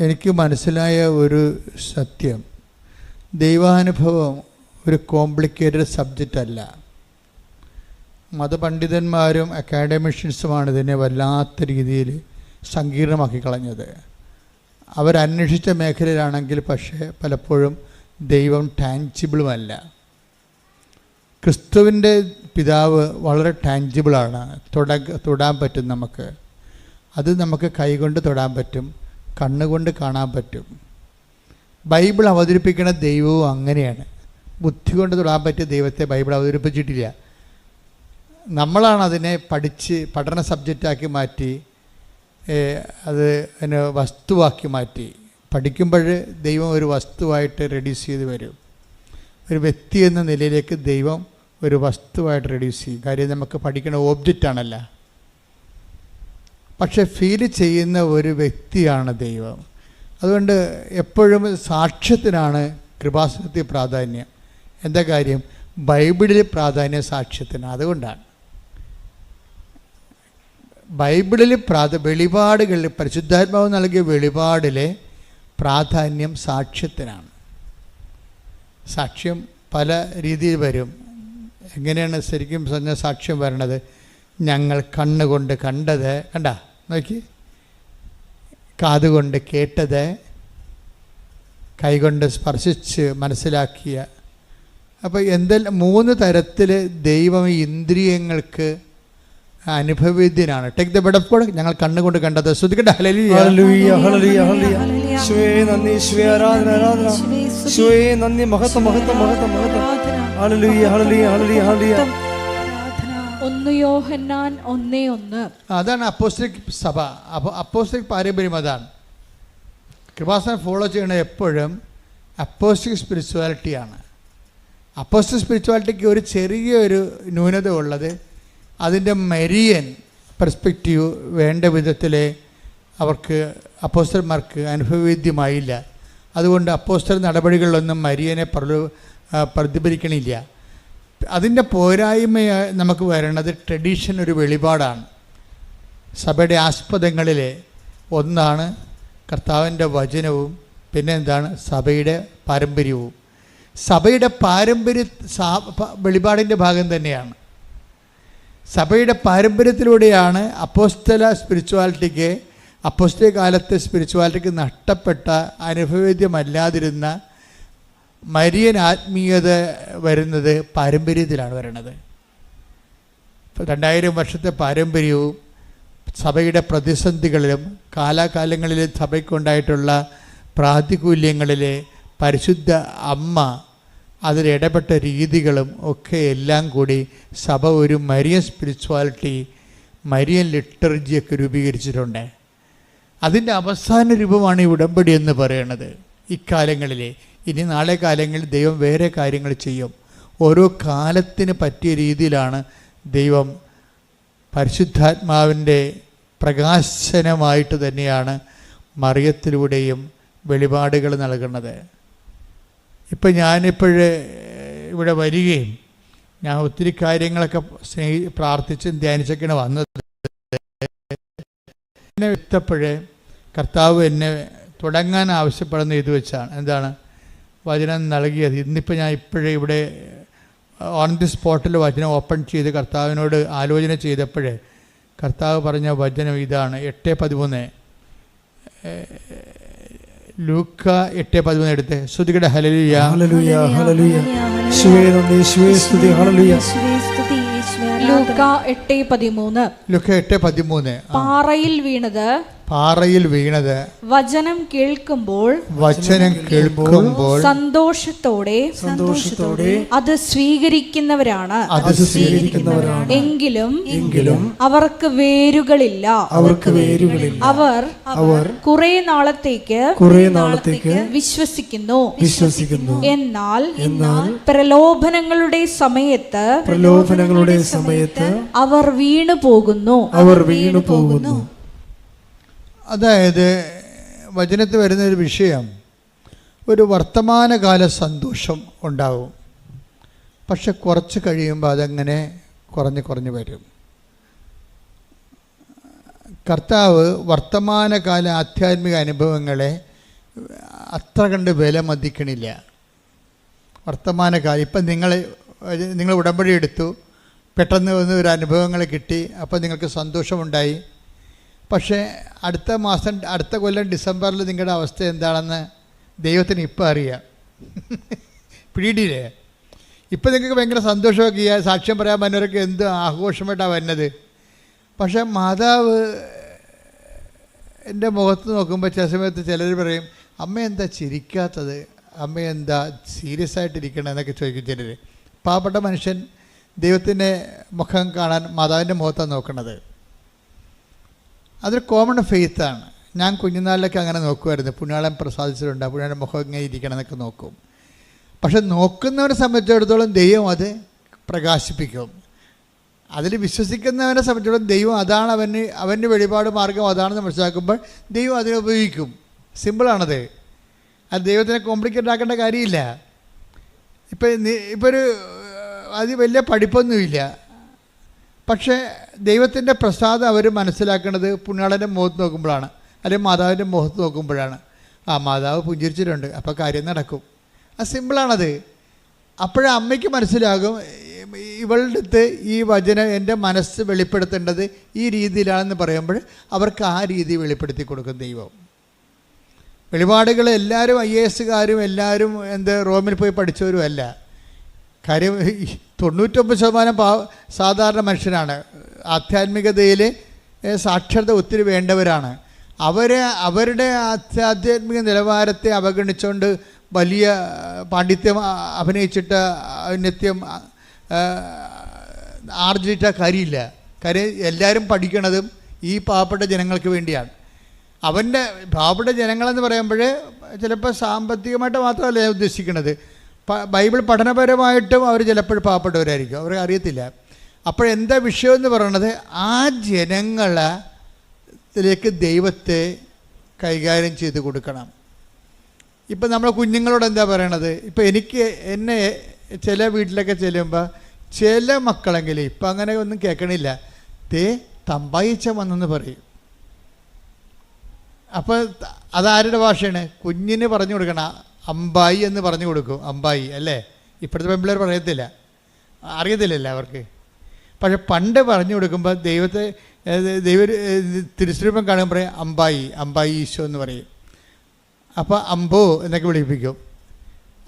എനിക്ക് മനസ്സിലായ ഒരു സത്യം, ദൈവാനുഭവം ഒരു കോംപ്ലിക്കേറ്റഡ് സബ്ജക്റ്റ് അല്ല. മതപണ്ഡിതന്മാരും അക്കാഡമിഷ്യൻസുമാണ് ഇതിനെ വല്ലാത്ത രീതിയിൽ സങ്കീർണമാക്കി കളഞ്ഞത്. അവരന്വേഷിച്ച മേഖലയിലാണെങ്കിൽ പക്ഷേ പലപ്പോഴും ദൈവം ടാഞ്ചിബിളുമല്ല. ക്രിസ്തുവിൻ്റെ പിതാവ് വളരെ ടാഞ്ചിബിളാണ്, തൊടാൻ പറ്റും നമുക്ക്. അത് നമുക്ക് കൈകൊണ്ട് തൊടാൻ പറ്റും, കണ്ണുകൊണ്ട് കാണാൻ പറ്റും. ബൈബിൾ അവതരിപ്പിക്കുന്ന ദൈവവും അങ്ങനെയാണ്. ബുദ്ധി കൊണ്ട് തൊടാൻ പറ്റിയ ദൈവത്തെ ബൈബിൾ അവതരിപ്പിച്ചിട്ടില്ല. നമ്മളാണ് അതിനെ പഠന സബ്ജക്റ്റാക്കി മാറ്റി അതിനെ വസ്തുവാക്കി മാറ്റി. പഠിക്കുമ്പോൾ ദൈവം ഒരു വസ്തുവായിട്ട് റെഡ്യൂസ് ചെയ്ത് വരും. ഒരു വ്യക്തി എന്ന നിലയിലേക്ക് ദൈവം ഒരു വസ്തുവായിട്ട് റെഡ്യൂസ് ചെയ്യും. കാര്യം നമുക്ക് പഠിക്കുന്ന ഓബ്ജക്റ്റാണല്ല, പക്ഷെ ഫീൽ ചെയ്യുന്ന ഒരു വ്യക്തിയാണ് ദൈവം. അതുകൊണ്ട് എപ്പോഴും സാക്ഷ്യത്തിനാണ് കൃപാസനത്തിൽ പ്രാധാന്യം. എന്താ കാര്യം? ബൈബിളിൽ പ്രാധാന്യം സാക്ഷ്യത്തിന്. അതുകൊണ്ടാണ് ബൈബിളിൽ വെളിപാടുകളിൽ പരിശുദ്ധാത്മാവ് നൽകിയ വെളിപാടിലെ പ്രാധാന്യം സാക്ഷ്യത്തിനാണ്. സാക്ഷ്യം പല രീതിയിൽ വരും. എങ്ങനെയാണ് ശരിക്കും പറഞ്ഞ സാക്ഷ്യം വരണത്? ഞങ്ങൾ കണ്ണുകൊണ്ട് കണ്ടത്, നോക്കി, കാതുകൊണ്ട് കേട്ടത്, കൈകൊണ്ട് സ്പർശിച്ച് മനസ്സിലാക്കിയ. അപ്പോൾ എന്തെല്ലാം 3 തരത്തിൽ ദൈവം ഇന്ദ്രിയങ്ങൾക്ക് അനുഭവവേദ്യനാണ്. Take the bed of God. ഞങ്ങൾ കണ്ണുകൊണ്ട് കണ്ടത്. ശ്രദ്ധിക്കട്ടെ. ഹല്ലേലൂയ ഹല്ലേലൂയ ഹല്ലേലൂയ ഹല്ലേലൂയ. യേശുവേ നന്ദി, യേശുവേ ആരാധന ആരാധന, യേശുവേ നന്ദി, മഹത്വം മഹത്വം മഹത്വം മഹത്വം. ഹല്ലേലൂയ ഹല്ലേലൂയ ഹല്ലേലൂയ ഹല്ലേലൂയ. 1 യോഹന്നാൻ 1:1. അതാണ് അപ്പോസ്തലിക് സഭ, അപ്പോസ്തലിക് പാരമ്പര്യം. അതാണ് കൃപാസനം ഫോളോ ചെയ്യണ എപ്പോഴും അപ്പോസ്തലിക് സ്പിരിച്വാലിറ്റിയാണ്. അപ്പോസ്തലിക് സ്പിരിച്വാലിറ്റിക്ക് ഒരു ചെറിയൊരു ന്യൂനത ഉള്ളത്, അതിൻ്റെ മരിയൻ പെർസ്പെക്റ്റീവ് വേണ്ട വിധത്തിൽ അവർക്ക് അപ്പോസ്തലന്മാർക്ക് അനുഭവവേദ്യമായില്ല. അതുകൊണ്ട് അപ്പോസ്തല നടപടികളിലൊന്നും മരിയനെ പ്രതിഫലിക്കണില്ല. അതിൻ്റെ പോരായ്മയായി നമുക്ക് വരണത് ട്രഡീഷൻ, ഒരു വെളിപാടാണ്. സഭയുടെ ആസ്പദങ്ങളിൽ ഒന്നാണ് കർത്താവിൻ്റെ വചനവും, പിന്നെ എന്താണ് സഭയുടെ പാരമ്പര്യവും. സഭയുടെ പാരമ്പര്യ വെളിപാടിൻ്റെ ഭാഗം തന്നെയാണ്. സഭയുടെ പാരമ്പര്യത്തിലൂടെയാണ് അപ്പോസ്തല സ്പിരിച്വാലിറ്റിക്ക്, അപ്പോസ്തലിക കാലത്തെ സ്പിരിച്വാലിറ്റിക്ക് നഷ്ടപ്പെട്ട അനുഭവവേദ്യമല്ലാതിരുന്ന മരിയൻ ആത്മീയത വരുന്നത് പാരമ്പര്യത്തിലാണ് വരുന്നത്. 2000 വർഷത്തെ പാരമ്പര്യവും സഭയുടെ പ്രതിസന്ധികളിലും കാലാകാലങ്ങളിലും സഭയ്ക്കുണ്ടായിട്ടുള്ള പ്രാതികൂല്യങ്ങളിൽ പരിശുദ്ധ അമ്മ അതിലിടപെട്ട രീതികളും ഒക്കെ എല്ലാം കൂടി സഭ ഒരു മരിയൻ സ്പിരിച്വാലിറ്റി, മരിയൻ ലിറ്റർജിയൊക്കെ രൂപീകരിച്ചിട്ടുണ്ട്. അതിൻ്റെ അവസാന രൂപമാണ് ഈ ഉടമ്പടി എന്ന് പറയുന്നത്. ഇക്കാലങ്ങളിൽ, ഇനി നാളെ കാലങ്ങളിൽ ദൈവം വേറെ കാര്യങ്ങൾ ചെയ്യും. ഓരോ കാലത്തിന് പറ്റിയ രീതിയിലാണ് ദൈവം പരിശുദ്ധാത്മാവിൻ്റെ പ്രകാശനമായിട്ട് തന്നെയാണ് മറിയത്തിലൂടെയും വെളിപാടുകൾ നൽകുന്നത്. ഇപ്പം ഞാനിപ്പോഴേ ഇവിടെ വരികയും ഞാൻ ഒത്തിരി കാര്യങ്ങളൊക്കെ പ്രാർത്ഥിച്ചും ധ്യാനിച്ചൊക്കെയാണ് വന്നത്. എന്നെ എത്തപ്പോഴേ കർത്താവ് എന്നെ തുടങ്ങാൻ ആവശ്യപ്പെടുന്ന ഇത് വെച്ചാണ്. എന്താണ്? വചനം നൽകിയത്. ഇന്നിപ്പോൾ ഞാൻ ഇപ്പോഴേ ഇവിടെ ഓൺ ദി സ്പോട്ടിൽ വചനം ഓപ്പൺ ചെയ്ത് കർത്താവിനോട് ആലോചന ചെയ്തപ്പോഴേ കർത്താവ് പറഞ്ഞ വചനം ഇതാണ്. 8:13 ലൂക്ക 8:13 എടുത്ത് ശ്രുതികടെ. ഹല്ലേലൂയ ഹല്ലേലൂയ ഹല്ലേലൂയ. യേശുവേ നന്ദി, യേശുവേ സ്തുതി. ഹല്ലേലൂയ. ലൂക്ക 8:13. ലൂക്ക 8:13. പാറയിൽ വീണത് വചനം കേൾക്കുമ്പോൾ സന്തോഷത്തോടെ അത് സ്വീകരിക്കുന്നവരാണ്. എങ്കിലും അവർക്ക് വേരുകളില്ല. അവർ കുറെ നാളത്തേക്ക് വിശ്വസിക്കുന്നു. എന്നാൽ പ്രലോഭനങ്ങളുടെ സമയത്ത് അവർ വീണു പോകുന്നു. അതായത് വചനത്തിൽ വരുന്നൊരു വിഷയം, ഒരു വർത്തമാനകാല സന്തോഷം ഉണ്ടാവും, പക്ഷെ കുറച്ച് കഴിയുമ്പോൾ അതങ്ങനെ കുറഞ്ഞ് വരും. കർത്താവ് വർത്തമാനകാല ആധ്യാത്മിക അനുഭവങ്ങളെ അത്ര കണ്ട് വില മതിക്കണില്ല. വർത്തമാനകാലം ഇപ്പം നിങ്ങൾ ഉടമ്പടി എടുത്തു, പെട്ടെന്ന് വന്ന് ഒരു അനുഭവങ്ങൾ കിട്ടി, അപ്പോൾ നിങ്ങൾക്ക് സന്തോഷമുണ്ടായി. പക്ഷേ അടുത്ത കൊല്ലം ഡിസംബറിൽ നിങ്ങളുടെ അവസ്ഥ എന്താണെന്ന് ദൈവത്തിന് ഇപ്പം അറിയാം. പിടിയില്ലേ? ഇപ്പം നിങ്ങൾക്ക് ഭയങ്കര സന്തോഷമൊക്കെ ചെയ്യുക, സാക്ഷ്യം പറയാൻ വന്നവരൊക്കെ എന്ത് ആഘോഷമായിട്ടാണ് വരുന്നത്. പക്ഷേ മാതാവ് എൻ്റെ മുഖത്ത് നോക്കുമ്പോൾ ചില സമയത്ത് ചിലർ പറയും, അമ്മ എന്താ ചിരിക്കാത്തത്, അമ്മ എന്താ സീരിയസ് ആയിട്ടിരിക്കണം എന്നൊക്കെ ചോദിക്കും ചിലർ. പാവപ്പെട്ട മനുഷ്യൻ ദൈവത്തിൻ്റെ മുഖം കാണാൻ മാതാവിൻ്റെ മുഖത്താണ് നോക്കുന്നത്. അതൊരു കോമൺ ഫെയ്ത്താണ്. ഞാൻ കുഞ്ഞുനാളിലൊക്കെ അങ്ങനെ നോക്കുമായിരുന്നു. പുണ്യാളൻ പ്രസാദിച്ചിട്ടുണ്ട്, പുണ്യാളൻ്റെ മുഖം ഇങ്ങനെ ഇരിക്കണം എന്നൊക്കെ നോക്കും. പക്ഷെ നോക്കുന്നവരെ സംബന്ധിച്ചിടത്തോളം ദൈവം അത് പ്രകാശിപ്പിക്കും. അതിൽ വിശ്വസിക്കുന്നവനെ സംബന്ധിച്ചിടത്തോളം ദൈവം അതാണ് അവൻ്റെ വെളിപാട് മാർഗം അതാണെന്ന് മനസ്സിലാക്കുമ്പോൾ ദൈവം അതിനെ ഉപയോഗിക്കും. സിമ്പിളാണത്. അത് ദൈവത്തിനെ കോംപ്ലിക്കേറ്റ് ആക്കേണ്ട കാര്യമില്ല. ഇപ്പോൾ ഒരു അത് വലിയ പഠിപ്പൊന്നുമില്ല, പക്ഷേ ദൈവത്തിൻ്റെ പ്രസാദം അവർ മനസ്സിലാക്കുന്നത് പുണ്യാളൻ്റെ മുഖത്ത് നോക്കുമ്പോഴാണ്, അല്ലെങ്കിൽ മാതാവിൻ്റെ മുഖത്ത് നോക്കുമ്പോഴാണ്. മാതാവ് പുഞ്ചിരിച്ചിട്ടുണ്ട്, അപ്പോൾ കാര്യം നടക്കും. അത് സിമ്പിളാണത്. അപ്പോഴേ അമ്മയ്ക്ക് മനസ്സിലാകും, ഇവളുടെ അടുത്ത് ഈ വചനം എൻ്റെ മനസ്സ് വെളിപ്പെടുത്തേണ്ടത് ഈ രീതിയിലാണെന്ന് പറയുമ്പോൾ അവർക്ക് ആ രീതി വെളിപ്പെടുത്തി കൊടുക്കും ദൈവം. വെളിപാടുകൾ എല്ലാവരും IAS എല്ലാവരും റോമിൽ പോയി പഠിച്ചവരും അല്ല. കാര്യം 99% സാധാരണ മനുഷ്യരാണ്. ആധ്യാത്മികതയിൽ സാക്ഷരത ഒത്തിരി വേണ്ടവരാണ്. അവരുടെ ആധ്യാത്മിക നിലവാരത്തെ അവഗണിച്ചുകൊണ്ട് വലിയ പാണ്ഡിത്യം അഭിനയിച്ചിട്ട് നിത്യം ആർജിച്ച കാര്യമില്ല. കാര്യം എല്ലാവരും പഠിക്കണതും ഈ പാവപ്പെട്ട ജനങ്ങൾക്ക് വേണ്ടിയാണ്. അവൻ്റെ പാവപ്പെട്ട ജനങ്ങളെന്ന് പറയുമ്പോൾ ചിലപ്പോൾ സാമ്പത്തികമായിട്ട് മാത്രമല്ല ഞാൻ ഉദ്ദേശിക്കുന്നത്, ബൈബിൾ പഠനപരമായിട്ടും അവർ ചിലപ്പോൾ പാവപ്പെട്ടവരായിരിക്കും, അവർക്ക് അറിയത്തില്ല. അപ്പോഴെന്താ വിഷയമെന്ന് പറയണത്, ആ ജനങ്ങളിലേക്ക് ദൈവത്തെ കൈകാര്യം ചെയ്ത് കൊടുക്കണം. ഇപ്പം നമ്മൾ കുഞ്ഞുങ്ങളോട് എന്താ പറയണത്? ഇപ്പം എന്നെ ചില വീട്ടിലൊക്കെ ചെല്ലുമ്പോൾ ചില മക്കളെങ്കിലും ഇപ്പം അങ്ങനെ ഒന്നും കേൾക്കണില്ല, തമ്പായിച്ച വന്നെന്ന് പറയും. അപ്പോൾ അതാരുടെ ഭാഷയാണ്? കുഞ്ഞിന് പറഞ്ഞു കൊടുക്കണം, അമ്പായി എന്ന് പറഞ്ഞു കൊടുക്കും. അമ്പായി അല്ലേ? ഇപ്പോഴത്തെ പെൺപിള്ളേർ അറിയത്തില്ലല്ലോ അവർക്ക്. പക്ഷെ പണ്ട് പറഞ്ഞു കൊടുക്കുമ്പോൾ ദൈവ തിരുസ്വരൂപം കാണുമ്പോൾ അമ്പായി ഈശോ എന്ന് പറയും. അപ്പോൾ അമ്പോ എന്നൊക്കെ വിളിപ്പിക്കും.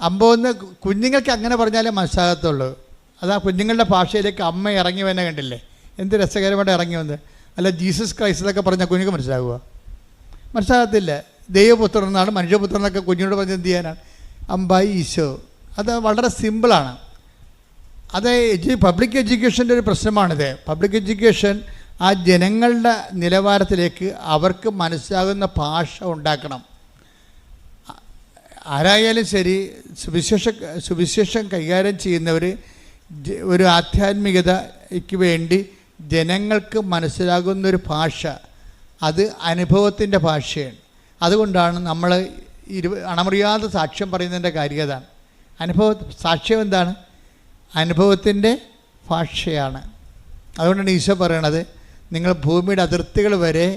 അമ്പോ എന്ന് കുഞ്ഞുങ്ങൾക്ക് അങ്ങനെ പറഞ്ഞാലേ മനസ്സിലാകത്തുള്ളൂ. അത് ആ കുഞ്ഞുങ്ങളുടെ ഭാഷയിലേക്ക് അമ്മ ഇറങ്ങി വന്നെ കണ്ടില്ലേ? എന്ത് രസകരമായിട്ട് ഇറങ്ങി വന്ന്. അല്ല ജീസസ് ക്രൈസ്റ്റ് എന്നൊക്കെ പറഞ്ഞാൽ കുഞ്ഞുങ്ങൾക്ക് മനസ്സിലാകുക? മനസ്സിലാകത്തില്ല. ദൈവപുത്രൻ എന്നാണ്, മനുഷ്യപുത്രൻ എന്നൊക്കെ കുഞ്ഞിനോട് പറഞ്ഞ് എന്ത് ചെയ്യാനാണ്? അമ്പായി ഈശോ. അത് വളരെ സിമ്പിളാണ്. അത് പബ്ലിക് എഡ്യൂക്കേഷൻ്റെ ഒരു പ്രശ്നമാണിത്. പബ്ലിക് എഡ്യൂക്കേഷൻ ആ ജനങ്ങളുടെ നിലവാരത്തിലേക്ക് അവർക്ക് മനസ്സിലാകുന്ന ഭാഷ ഉണ്ടാക്കണം. ആരായാലും ശരി, സുവിശേഷം കൈകാര്യം ചെയ്യുന്നവർ ഒരു ആധ്യാത്മികതയ്ക്ക് വേണ്ടി ജനങ്ങൾക്ക് മനസ്സിലാകുന്നൊരു ഭാഷ, അത് അനുഭവത്തിൻ്റെ ഭാഷയാണ്. അതുകൊണ്ടാണ് നമ്മൾ അണമുറിയാതെ സാക്ഷ്യം പറയുന്നതിൻ്റെ കാര്യം അതാണ്. സാക്ഷ്യം എന്താണ്? അനുഭവത്തിൻ്റെ ഭാഷയാണ്. അതുകൊണ്ടാണ് ഈശോ പറയണത്, നിങ്ങൾ ഭൂമിയുടെ അതിർത്തികൾ വരെ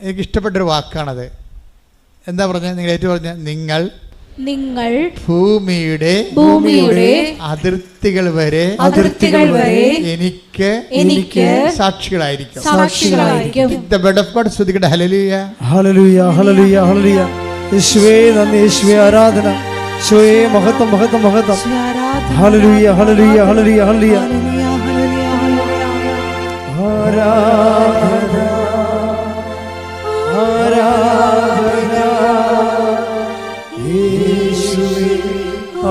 എനിക്കിഷ്ടപ്പെട്ടൊരു വാക്കാണത്. എന്താ പറഞ്ഞത്? നിങ്ങൾ ഏറ്റു പറഞ്ഞ നിങ്ങൾ ഭൂമിയുടെ അതിർത്തികൾ വരെ എനിക്ക് സാക്ഷികളായിരിക്കും. The word of God സ്തുതിക്കട്ടെ. ഹല്ലേലൂയ ഹല്ലേലൂയ ഹല്ലേലൂയ ഹല്ലേലൂയ. യേശുവേ നന്ദി, യേശുവേ ആരാധന, യേശുവേ മഹത്വം മഹത്വം മഹത്വം. ഹല്ലേലൂയ ഹല്ലേലൂയ ഹല്ലേലൂയ ഹല്ലേലൂയ. ആരാധന ആരാധന യേശുവേ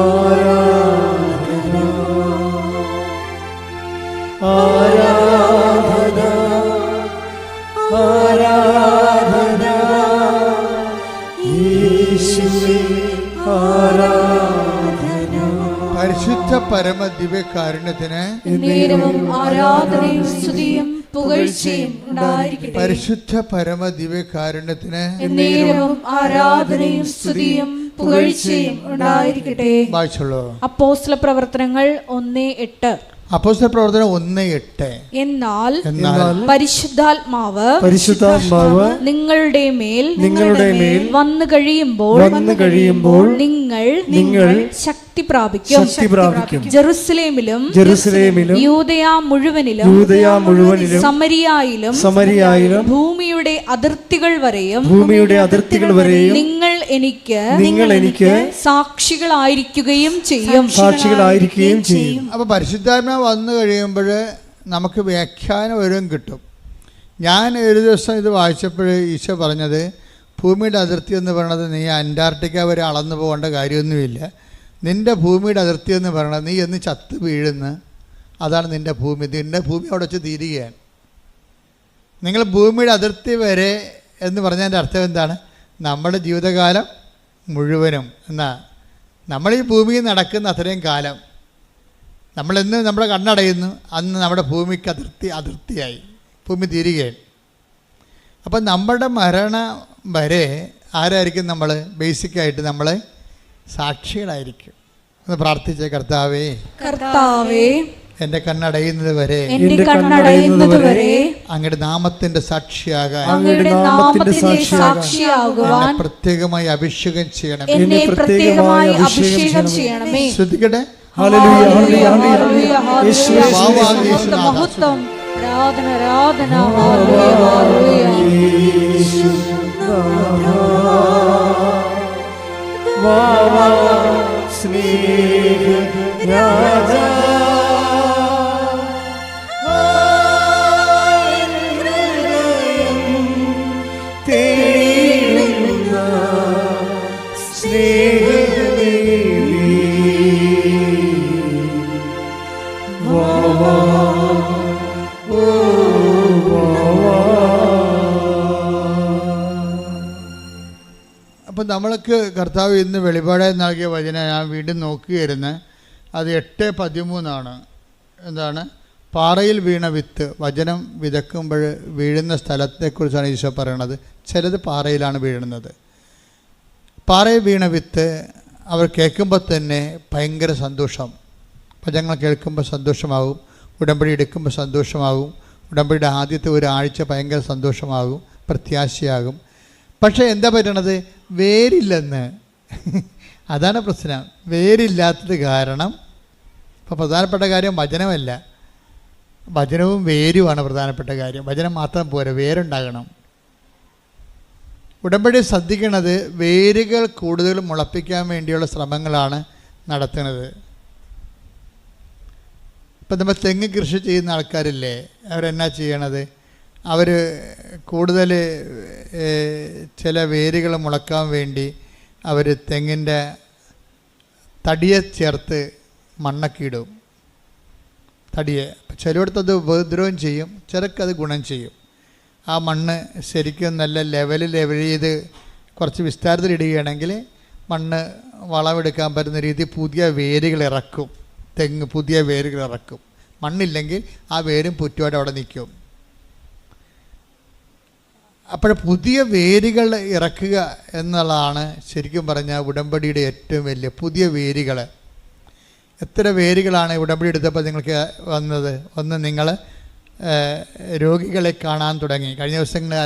ആരാധന ആരാധന ആരാധന യേശുവേ ആരാധന. പരിശുദ്ധ പരമ ദിവ്യകാരുണ്യത്തിന് ആരാധനയും സ്തുതിയും പുകഴ്ചയും ഉണ്ടായിരിക്കട്ടെ. പരിശുദ്ധ പരമ ദിവ്യകാരുണ്യത്തിന് ആരാധനയും സ്തുതിയും പുകഴ്ചയും ഉണ്ടായിരിക്കട്ടെ. വായിച്ചോളൂ. അപ്പോസ്തല പ്രവർത്തനങ്ങൾ 1:8. അപ്പോസ്തല പ്രവർത്തനം 1:8. എന്നാൽ എന്നാൽ പരിശുദ്ധാത്മാവ് നിങ്ങളുടെ മേൽ വന്നു കഴിയുമ്പോൾ നിങ്ങൾ ശക്തി പ്രാപിക്കും. ജെറുസലേമിലും യൂദയ മുഴുവനിലും സമരിയായിലും ഭൂമിയുടെ അതിർത്തികൾ വരെയും നിങ്ങൾ എനിക്ക് സാക്ഷികളായിരിക്കുകയും ചെയ്യും. അപ്പോൾ പരിശുദ്ധാത്മാവ് വന്നു കഴിയുമ്പോൾ നമുക്ക് വ്യാഖ്യാനം ഓരോന്നും കിട്ടും. ഞാൻ ഒരു ദിവസം ഇത് വായിച്ചപ്പോൾ ഈശോ പറഞ്ഞത്, ഭൂമിയുടെ അതിർത്തി എന്ന് പറയുന്നത് നീ അന്റാർട്ടിക്ക വരെ അളന്നു പോകേണ്ട കാര്യമൊന്നുമില്ല. നിൻ്റെ ഭൂമിയുടെ അതിർത്തി എന്ന് പറയുന്നത് നീ എന്ന് ചത്ത് വീഴുന്ന അതാണ് നിൻ്റെ ഭൂമി. നിൻ്റെ ഭൂമി അവിടെ വെച്ച് തീരുകയാണ്. നിങ്ങൾ ഭൂമിയുടെ അതിർത്തി വരെ എന്ന് പറഞ്ഞതിൻ്റെ അർത്ഥം എന്താണ്? നമ്മുടെ ജീവിതകാലം മുഴുവനും എന്നാ. നമ്മൾ ഈ ഭൂമിയിൽ നടക്കുന്ന അത്രയും കാലം നമ്മളെന്ന് നമ്മുടെ കണ്ണടയുന്നു, അന്ന് നമ്മുടെ ഭൂമിക്ക് അതിർത്തിയായി, ഭൂമി തീരുകയാണ്. അപ്പം നമ്മുടെ മരണം വരെ ആരായിരിക്കും? നമ്മൾ ബേസിക്കായിട്ട് നമ്മൾ സാക്ഷികളായിരിക്കും. ഒന്ന് പ്രാർത്ഥിച്ച കർത്താവേ എൻ്റെ കണ്ണടയുന്നത് വരെ അങ്ങയുടെ നാമത്തിന്റെ സാക്ഷിയാകാൻ പ്രത്യേകമായി അഭിഷേകം ചെയ്യണമേ. ശ്രദ്ധിക്കട്ടെ. അപ്പം നമ്മൾക്ക് കർത്താവ് ഇന്ന് വെളിപാടായി നൽകിയ വചനം ഞാൻ വീണ്ടും നോക്കുകയായിരുന്നു. അത് 8:13 എന്താണ്? പാറയിൽ വീണ വിത്ത്. വചനം വിതക്കുമ്പോൾ വീഴുന്ന സ്ഥലത്തെക്കുറിച്ചാണ് ഈശോ പറയണത്. ചിലത് പാറയിലാണ് വീഴുന്നത്. പാറയിൽ വീണ വിത്ത് അവർ കേൾക്കുമ്പോൾ തന്നെ ഭയങ്കര സന്തോഷം. വചനങ്ങൾ കേൾക്കുമ്പോൾ സന്തോഷമാകും, ഉടമ്പടി എടുക്കുമ്പോൾ സന്തോഷമാകും, ഉടമ്പടിയുടെ ആദ്യത്തെ ഒരാഴ്ച ഭയങ്കര സന്തോഷമാകും, പ്രത്യാശയാകും. പക്ഷേ എന്താ പറ്റണത്? വേരില്ലെന്ന്. അതാണ് പ്രശ്നം. വേരില്ലാത്തത് കാരണം. ഇപ്പോൾ പ്രധാനപ്പെട്ട കാര്യം വചനമല്ല, വചനവും വേരുമാണ് പ്രധാനപ്പെട്ട കാര്യം. വചനം മാത്രം പോരാ, വേരുണ്ടാകണം. ഉടമ്പടി ശ്രദ്ധിക്കുന്നത് വേരുകൾ കൂടുതൽ മുളപ്പിക്കാൻ വേണ്ടിയുള്ള ശ്രമങ്ങളാണ് നടത്തുന്നത്. ഇപ്പം നമ്മൾ തെങ്ങ് കൃഷി ചെയ്യുന്ന ആൾക്കാരില്ലേ, അവരെന്നാ ചെയ്യണത്? അവർ കൂടുതൽ ചില വേരുകൾ മുളക്കാൻ വേണ്ടി അവർ തെങ്ങിൻ്റെ തടിയെ ചേർത്ത് മണ്ണൊക്കെ ഇടും. തടിയെ ചിലയിടത്തത് ഉപദ്രവം ചെയ്യും, ചിലക്കത് ഗുണം ചെയ്യും. ആ മണ്ണ് ശരിക്കും നല്ല ലെവൽ ചെയ്ത് കുറച്ച് വിസ്താരത്തിലിടുകയാണെങ്കിൽ മണ്ണ് വളമെടുക്കാൻ പറ്റുന്ന രീതി പുതിയ വേരുകൾ ഇറക്കും. തെങ്ങ് പുതിയ വേരുകൾ ഇറക്കും. മണ്ണില്ലെങ്കിൽ ആ വേരും പുറ്റുമായിട്ട് അവിടെ നിൽക്കും. അപ്പോൾ പുതിയ വേരുകൾ ഇറക്കുക എന്നുള്ളതാണ് ശരിക്കും പറഞ്ഞാൽ ഉടമ്പടിയുടെ ഏറ്റവും വലിയ പുതിയ വേരുകൾ. എത്ര വേരുകളാണ് ഉടമ്പടി എടുത്തപ്പോൾ നിങ്ങൾക്ക് വന്നത്? ഒന്ന്, നിങ്ങൾ രോഗികളെ കാണാൻ തുടങ്ങി. കഴിഞ്ഞ ദിവസങ്ങളിൽ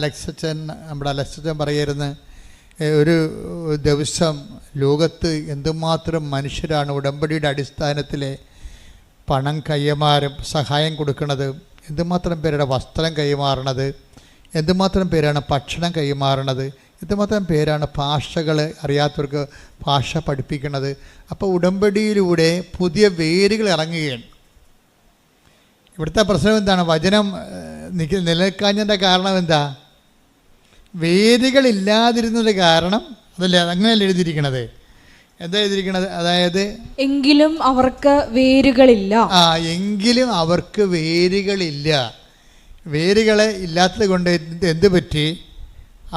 നമ്മുടെ അലക്സച്ചൻ പറയായിരുന്നു, ഒരു ദിവസം ലോകത്ത് എന്തുമാത്രം മനുഷ്യരാണ് ഉടമ്പടിയുടെ അടിസ്ഥാനത്തിൽ പണം കൈമാറും, സഹായം കൊടുക്കുന്നത്, എന്തുമാത്രം പേരുടെ വസ്ത്രം കൈമാറണത്, എന്തുമാത്രം പേരാണ് ഭക്ഷണം കൈമാറണത്, എന്തുമാത്രം പേരാണ് ഭാഷകൾ അറിയാത്തവർക്ക് ഭാഷ പഠിപ്പിക്കുന്നത്. അപ്പോൾ ഉടമ്പടിയിലൂടെ പുതിയ വേരുകൾ ഇറങ്ങുകയാണ്. ഇവിടുത്തെ പ്രശ്നം എന്താണ്? വചനം നിലനിൽക്കാഞ്ഞതിൻ്റെ കാരണം എന്താ? വേരുകളില്ലാതിരുന്നത് കാരണം. അതല്ലേ, അങ്ങനെയല്ല എഴുതിയിരിക്കണത്. എന്താ എഴുതിയിരിക്കണത്? അതായത് എങ്കിലും അവർക്ക് വേരുകളില്ല. എങ്കിലും അവർക്ക് വേരുകളില്ല. വേരുകളെ ഇല്ലാത്തത് കൊണ്ട് എന്ത് പറ്റി?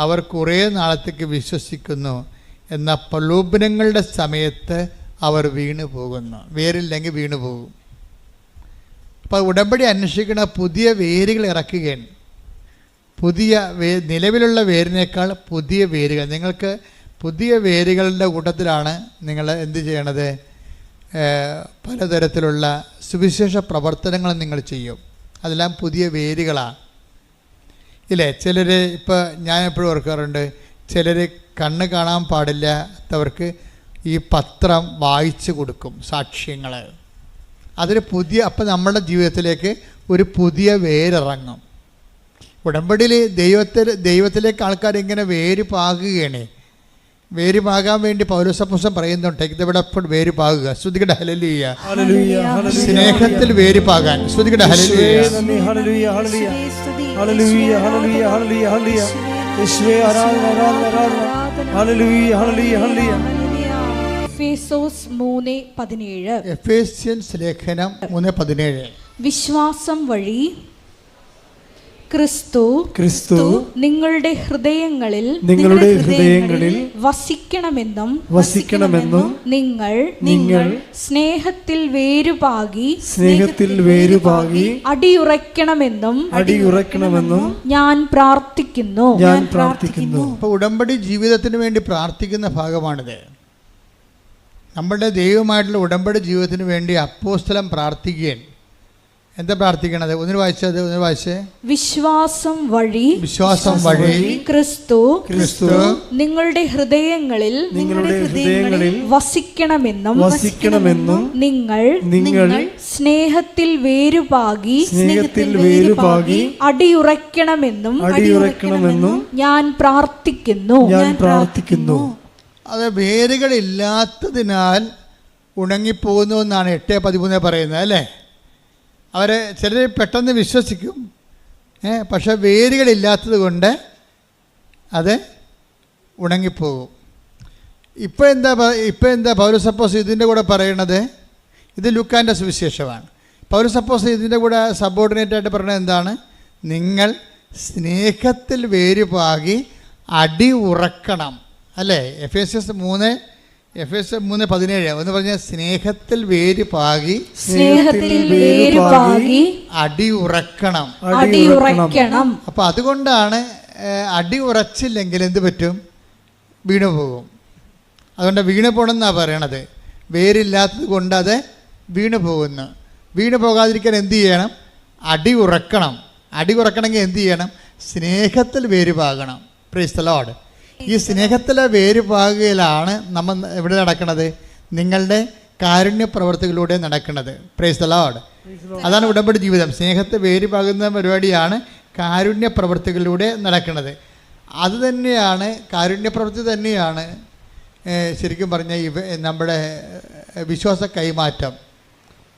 അവർ കുറേ നാളത്തേക്ക് വിശ്വസിക്കുന്നു, എന്നാൽ പ്രലോഭനങ്ങളുടെ സമയത്ത് അവർ വീണു പോകുന്നു. വേരില്ലെങ്കിൽ വീണു പോകും. അപ്പോൾ ഉടമ്പടി അന്വേഷിക്കുന്ന പുതിയ വേരുകൾ ഇറക്കുകയാണ്. പുതിയ നിലവിലുള്ള വേരിനേക്കാൾ പുതിയ വേരുകൾ. നിങ്ങൾക്ക് പുതിയ വേരുകളുടെ കൂട്ടത്തിലാണ് നിങ്ങൾ എന്ത് ചെയ്യണത്? പലതരത്തിലുള്ള സുവിശേഷ പ്രവർത്തനങ്ങൾ നിങ്ങൾ ചെയ്യും. അതെല്ലാം പുതിയ വേരുകളാണ് ഇല്ലേ? ചിലർ ഇപ്പോൾ ഞാൻ എപ്പോഴും ഓർക്കാറുണ്ട്, ചിലർ കണ്ണ് കാണാൻ പാടില്ലാത്തവർക്ക് ഈ പത്രം വായിച്ചു കൊടുക്കും, സാക്ഷ്യങ്ങൾ. അതൊരു പുതിയ, അപ്പം നമ്മുടെ ജീവിതത്തിലേക്ക് ഒരു പുതിയ വേരിറങ്ങും. ഉടമ്പടിയിൽ ദൈവത്തിലേക്ക് ആൾക്കാർ ഇങ്ങനെ വേര് പാകുകയാണ്. വേര് പാകാൻ വേണ്ടി പൗലോസപ്പോസ്തലൻ പറയുന്നുണ്ട്, ടേക്ക് ദ സ്റ്റെപ്പ് വേര് പാകുക. ശ്രുതികട ഹല്ലേലൂയ. സ്നേഹത്തിൽ വേര് പാകാൻ. ശ്രുതികട ഹല്ലേലൂയ. എഫേസ്യോസ് 3:17. എഫേസ്യൻസ് ലേഖനം 3:17. വിശ്വാസം വഴി ക്രിസ്തു നിങ്ങളുടെ ഹൃദയങ്ങളിൽ വസിക്കണമെന്നും നിങ്ങൾ സ്നേഹത്തിൽ വേരുപാകി അടിയുറയ്ക്കണമെന്നും ഞാൻ പ്രാർത്ഥിക്കുന്നു. അപ്പോൾ ഉടമ്പടി ജീവിതത്തിന് വേണ്ടി പ്രാർത്ഥിക്കുന്ന ഭാഗമാണിത്. നമ്മുടെ ദൈവമായിട്ടുള്ള ഉടമ്പടി ജീവിതത്തിന് വേണ്ടി അപ്പോസ്തലൻ പ്രാർത്ഥിക്കുകയാണ്. എന്താ പ്രാർത്ഥിക്കണത്? ഒന്ന് വായിച്ചേ. വിശ്വാസം വഴി ക്രിസ്തു നിങ്ങളുടെ ഹൃദയങ്ങളിൽ വസിക്കണമെന്നും നിങ്ങൾ സ്നേഹത്തിൽ വേരുപാകി അടിയുറയ്ക്കണമെന്നും ഞാൻ പ്രാർത്ഥിക്കുന്നു. അത് വേരുകളില്ലാത്തതിനാൽ ഉണങ്ങിപ്പോകുന്നു എന്നാണ് 8:13 പറയുന്നത് അല്ലേ? ചിലർ പെട്ടെന്ന് വിശ്വസിക്കും, പക്ഷെ വേരുകളില്ലാത്തത് കൊണ്ട് അത് ഉണങ്ങിപ്പോകും. ഇപ്പോൾ എന്താ പൗലോസപ്പോസ്തലൻ ഇതിൻ്റെ കൂടെ പറയണത്? ഇത് ലൂക്കാൻ്റെ സുവിശേഷമാണ്. പൗലോസപ്പോസ്തലൻ ഇതിൻ്റെ കൂടെ സബോർഡിനേറ്റായിട്ട് പറയുന്നത് എന്താണ്? നിങ്ങൾ സ്നേഹത്തിൽ വേരുപാകി അടി ഉറക്കണം അല്ലേ? എഫേസ്യസ് 3:17 ഒന്ന് പറഞ്ഞാൽ സ്നേഹത്തിൽ വേരുപാകി അടി ഉറക്കണം. അപ്പം അതുകൊണ്ടാണ് അടി ഉറച്ചില്ലെങ്കിൽ എന്ത് പറ്റും? വീണു പോകും. അതുകൊണ്ട് വീണു പോകണമെന്നാണ് പറയണത്. വേരില്ലാത്തത് കൊണ്ട് അത് വീണു പോകുന്നു. വീണു പോകാതിരിക്കാൻ എന്ത് ചെയ്യണം? അടി ഉറക്കണം. അടി ഉറക്കണമെങ്കിൽ എന്ത് ചെയ്യണം? സ്നേഹത്തിൽ വേരുപാകണം. Praise the Lord. ഈ സ്നേഹത്തിലെ വേരുപാകുകയിലാണ് നമ്മൾ എവിടെ നടക്കുന്നത്? നിങ്ങളുടെ കാരുണ്യ പ്രവർത്തികളിലൂടെ നടക്കുന്നത്. Praise the Lord. അതാണ് ഉടമ്പടി ജീവിതം. സ്നേഹത്തെ വേരുപാകുന്ന പരിപാടിയാണ് കാരുണ്യ പ്രവർത്തികളിലൂടെ നടക്കുന്നത്. അത് തന്നെയാണ്, കാരുണ്യ പ്രവൃത്തി തന്നെയാണ് ശരിക്കും പറഞ്ഞാൽ നമ്മുടെ വിശ്വാസ കൈമാറ്റം.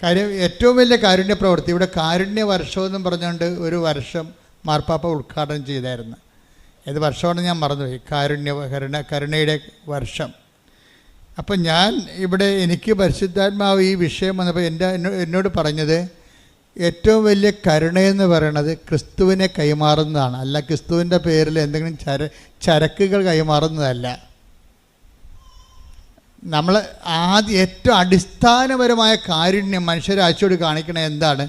കാര്യം ഏറ്റവും വലിയ കാരുണ്യ പ്രവൃത്തി ഇവിടെ കാരുണ്യ വർഷമെന്നും പറഞ്ഞുകൊണ്ട് ഒരു വർഷം മാർപ്പാപ്പ ഉദ്ഘാടനം ചെയ്തായിരുന്നു. ഏത് വർഷമാണെന്ന് ഞാൻ മറന്നുപോയി. കരുണയുടെ വർഷം. അപ്പം ഞാൻ ഇവിടെ എനിക്ക് പരിശുദ്ധാത്മാവ് ഈ വിഷയം വന്നപ്പോൾ എന്നോട് പറഞ്ഞത് ഏറ്റവും വലിയ കരുണയെന്ന് പറയുന്നത് ക്രിസ്തുവിനെ കൈമാറുന്നതാണ്, അല്ല ക്രിസ്തുവിൻ്റെ പേരിൽ എന്തെങ്കിലും ചരക്കുകൾ കൈമാറുന്നതല്ല. നമ്മൾ ഏറ്റവും അടിസ്ഥാനപരമായ കാരുണ്യം മനുഷ്യരാശിയോട് കാണിക്കണത് എന്താണ്?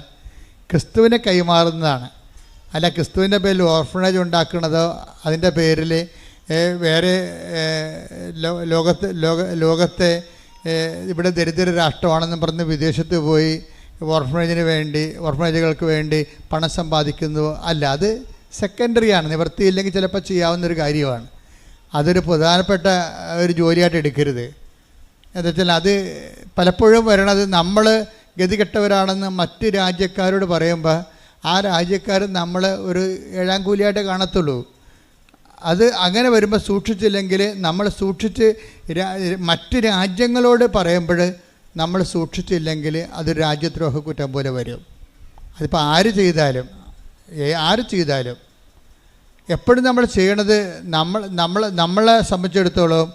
ക്രിസ്തുവിനെ കൈമാറുന്നതാണ്. അല്ല ക്രിസ്തുവിൻ്റെ പേരിൽ ഓർഫണേജ് ഉണ്ടാക്കുന്നതോ അതിൻ്റെ പേരിൽ വേറെ ലോകത്തെ ഇവിടെ ദരിദ്ര രാഷ്ട്രമാണെന്നും പറഞ്ഞ് വിദേശത്ത് പോയി ഓർഫണേജുകൾക്ക് വേണ്ടി പണം സമ്പാദിക്കുന്നതോ അല്ല. അത് സെക്കൻഡറിയാണ്. നിവൃത്തിയില്ലെങ്കിൽ ചിലപ്പോൾ ചെയ്യാവുന്നൊരു കാര്യമാണ്. അതൊരു പ്രധാനപ്പെട്ട ഒരു ജോലിയായിട്ട് എടുക്കരുത്. എന്താ വെച്ചാൽ അത് പലപ്പോഴും വരണത് നമ്മൾ ഗതികെട്ടവരാണെന്ന് മറ്റ് രാജ്യക്കാരോട് പറയുമ്പോൾ ആ രാജ്യക്കാർ നമ്മൾ ഒരു ഏഴാം കൂലിയായിട്ട് കാണത്തുള്ളൂ. അത് അങ്ങനെ വരുമ്പോൾ സൂക്ഷിച്ചില്ലെങ്കിൽ നമ്മൾ മറ്റ് രാജ്യങ്ങളോട് പറയുമ്പോൾ നമ്മൾ സൂക്ഷിച്ചില്ലെങ്കിൽ അതൊരു രാജ്യദ്രോഹ കുറ്റം പോലെ വരും. അതിപ്പോൾ ആര് ചെയ്താലും എപ്പോഴും നമ്മൾ ചെയ്യണത് നമ്മളെ സംബന്ധിച്ചിടത്തോളം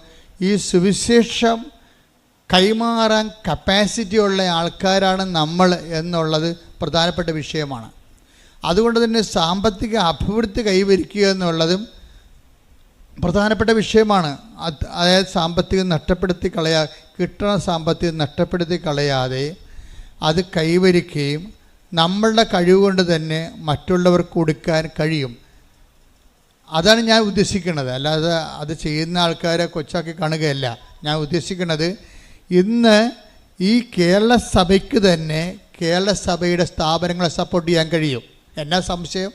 ഈ സുവിശേഷം കൈമാറാൻ കപ്പാസിറ്റി ഉള്ള ആൾക്കാരാണ് നമ്മൾ എന്നുള്ളത് പ്രധാനപ്പെട്ട വിഷയമാണ്. അതുകൊണ്ട് തന്നെ സാമ്പത്തിക അഭിവൃദ്ധി കൈവരിക്കുക എന്നുള്ളതും പ്രധാനപ്പെട്ട വിഷയമാണ്. അതായത് കിട്ടുന്ന സാമ്പത്തികം നഷ്ടപ്പെടുത്തി കളയാതെ അത് കൈവരിക്കുകയും നമ്മളുടെ കഴിവുകൊണ്ട് തന്നെ മറ്റുള്ളവർക്ക് കൊടുക്കാൻ കഴിയും. അതാണ് ഞാൻ ഉദ്ദേശിക്കുന്നത്. അല്ലാതെ അത് ചെയ്യുന്ന ആൾക്കാരെ കൊച്ചാക്കി കാണുകയല്ല. ഞാൻ ഉദ്ദേശിക്കുന്നത് ഇന്ന് ഈ കേരള സഭയ്ക്ക് തന്നെ കേരള സഭയുടെ സ്ഥാപനങ്ങളെ സപ്പോർട്ട് ചെയ്യാൻ കഴിയും. എന്നാ സംശയം?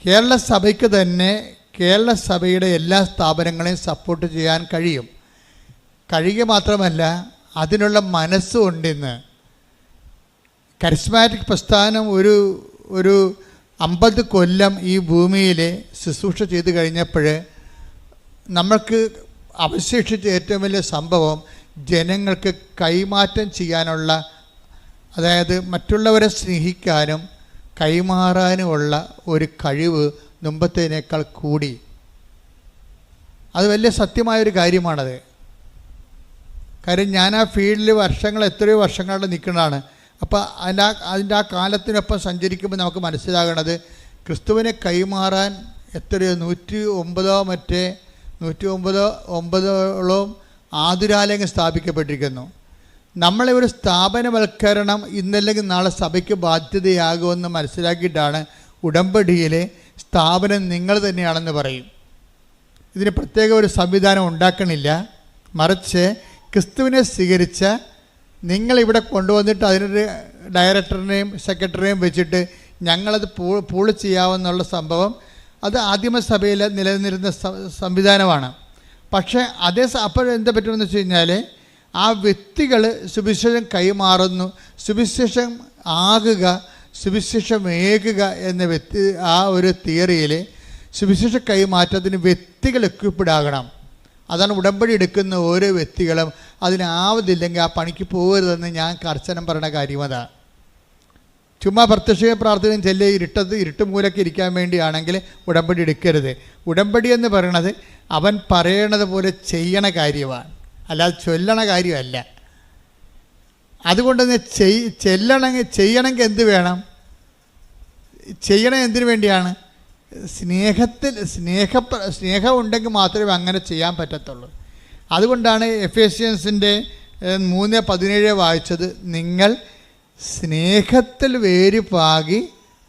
കേരള സഭയ്ക്ക് തന്നെ കേരള സഭയുടെ എല്ലാ സ്ഥാപനങ്ങളെയും സപ്പോർട്ട് ചെയ്യാൻ കഴിയുക മാത്രമല്ല അതിനുള്ള മനസ്സുണ്ടെന്ന്. കരിസ്മാറ്റിക് പ്രസ്ഥാനം ഒരു 50 കൊല്ലം ഈ ഭൂമിയിൽ ശുശ്രൂഷ ചെയ്ത് കഴിഞ്ഞപ്പോൾ നമ്മൾക്ക് അവശേഷിച്ച ഏറ്റവും വലിയ സംഭവം ജനങ്ങൾക്ക് കൈമാറ്റം ചെയ്യാനുള്ള, അതായത് മറ്റുള്ളവരെ സ്നേഹിക്കാനും കൈമാറാനുമുള്ള ഒരു കഴിവ് മുമ്പത്തേനേക്കാൾ കൂടി. അത് വലിയ സത്യമായൊരു കാര്യമാണത്. കാര്യം ഞാൻ ആ ഫീൽഡിൽ എത്രയോ വർഷങ്ങളായിട്ട് നിൽക്കുന്നതാണ്. അപ്പോൾ അതിൻ്റെ ആ കാലത്തിനൊപ്പം സഞ്ചരിക്കുമ്പോൾ നമുക്ക് മനസ്സിലാകണത് ക്രിസ്തുവിനെ കൈമാറാൻ എത്രയോ 109 ആതുരാലയങ്ങൾ സ്ഥാപിക്കപ്പെട്ടിരിക്കുന്നു. നമ്മളെ ഒരു സ്ഥാപനവൽക്കരണം ഇന്നല്ലെങ്കിൽ നാളെ സഭയ്ക്ക് ബാധ്യതയാകുമെന്ന് മനസ്സിലാക്കിയിട്ടാണ് ഉടമ്പടിയിലെ സ്ഥാപനം നിങ്ങൾ തന്നെയാണെന്ന് പറയും. ഇതിന് പ്രത്യേക ഒരു സംവിധാനം ഉണ്ടാക്കണില്ല, മറിച്ച് ക്രിസ്തുവിനെ സ്വീകരിച്ച നിങ്ങളിവിടെ കൊണ്ടുവന്നിട്ട് അതിനൊരു ഡയറക്ടറിനെയും സെക്രട്ടറിയെയും വെച്ചിട്ട് ഞങ്ങളത് പൂള് ചെയ്യാമെന്നുള്ള സംഭവം അത് ആദിമസഭയിൽ നിലനിന്നിരുന്ന സംവിധാനമാണ്. പക്ഷേ അപ്പോൾ എന്താ പറ്റുമെന്ന് വെച്ച് കഴിഞ്ഞാൽ ആ വ്യക്തികൾ സുവിശേഷം കൈമാറുന്നു, സുവിശേഷം ആകുക, സുവിശേഷമേകുക എന്ന ആ ഒരു തിയറിയിൽ സുവിശേഷ കൈമാറ്റത്തിന് വ്യക്തികൾ എക്വിപ്ഡാകണം. അതാണ് ഉടമ്പടി എടുക്കുന്ന ഓരോ വ്യക്തികളും അതിനാവതില്ലെങ്കിൽ ആ പണിക്ക് പോകരുതെന്ന് ഞാൻ കർശനം പറയുന്ന കാര്യം അതാണ്. ചുമ്മാ പ്രത്യക്ഷ പ്രാർത്ഥനയും ചെല്ലി ഇരുട്ട് മൂലയ്ക്ക് ഇരിക്കാൻ വേണ്ടിയാണെങ്കിൽ ഉടമ്പടി എടുക്കരുത്. ഉടമ്പടി എന്ന് പറയണത് അവൻ പറയണത് പോലെ ചെയ്യണ കാര്യമാണ്, അല്ലാതെ ചൊല്ലണ കാര്യമല്ല. അതുകൊണ്ട് തന്നെ ചെയ്യണമെങ്കിൽ എന്ത് വേണം? ചെയ്യണം എന്തിനു വേണ്ടിയാണ്? സ്നേഹം ഉണ്ടെങ്കിൽ മാത്രമേ അങ്ങനെ ചെയ്യാൻ പറ്റത്തുള്ളൂ. അതുകൊണ്ടാണ് എഫേസ്യൻസിൻ്റെ 3:17 വായിച്ചത്, നിങ്ങൾ സ്നേഹത്തിൽ വേരുപാകി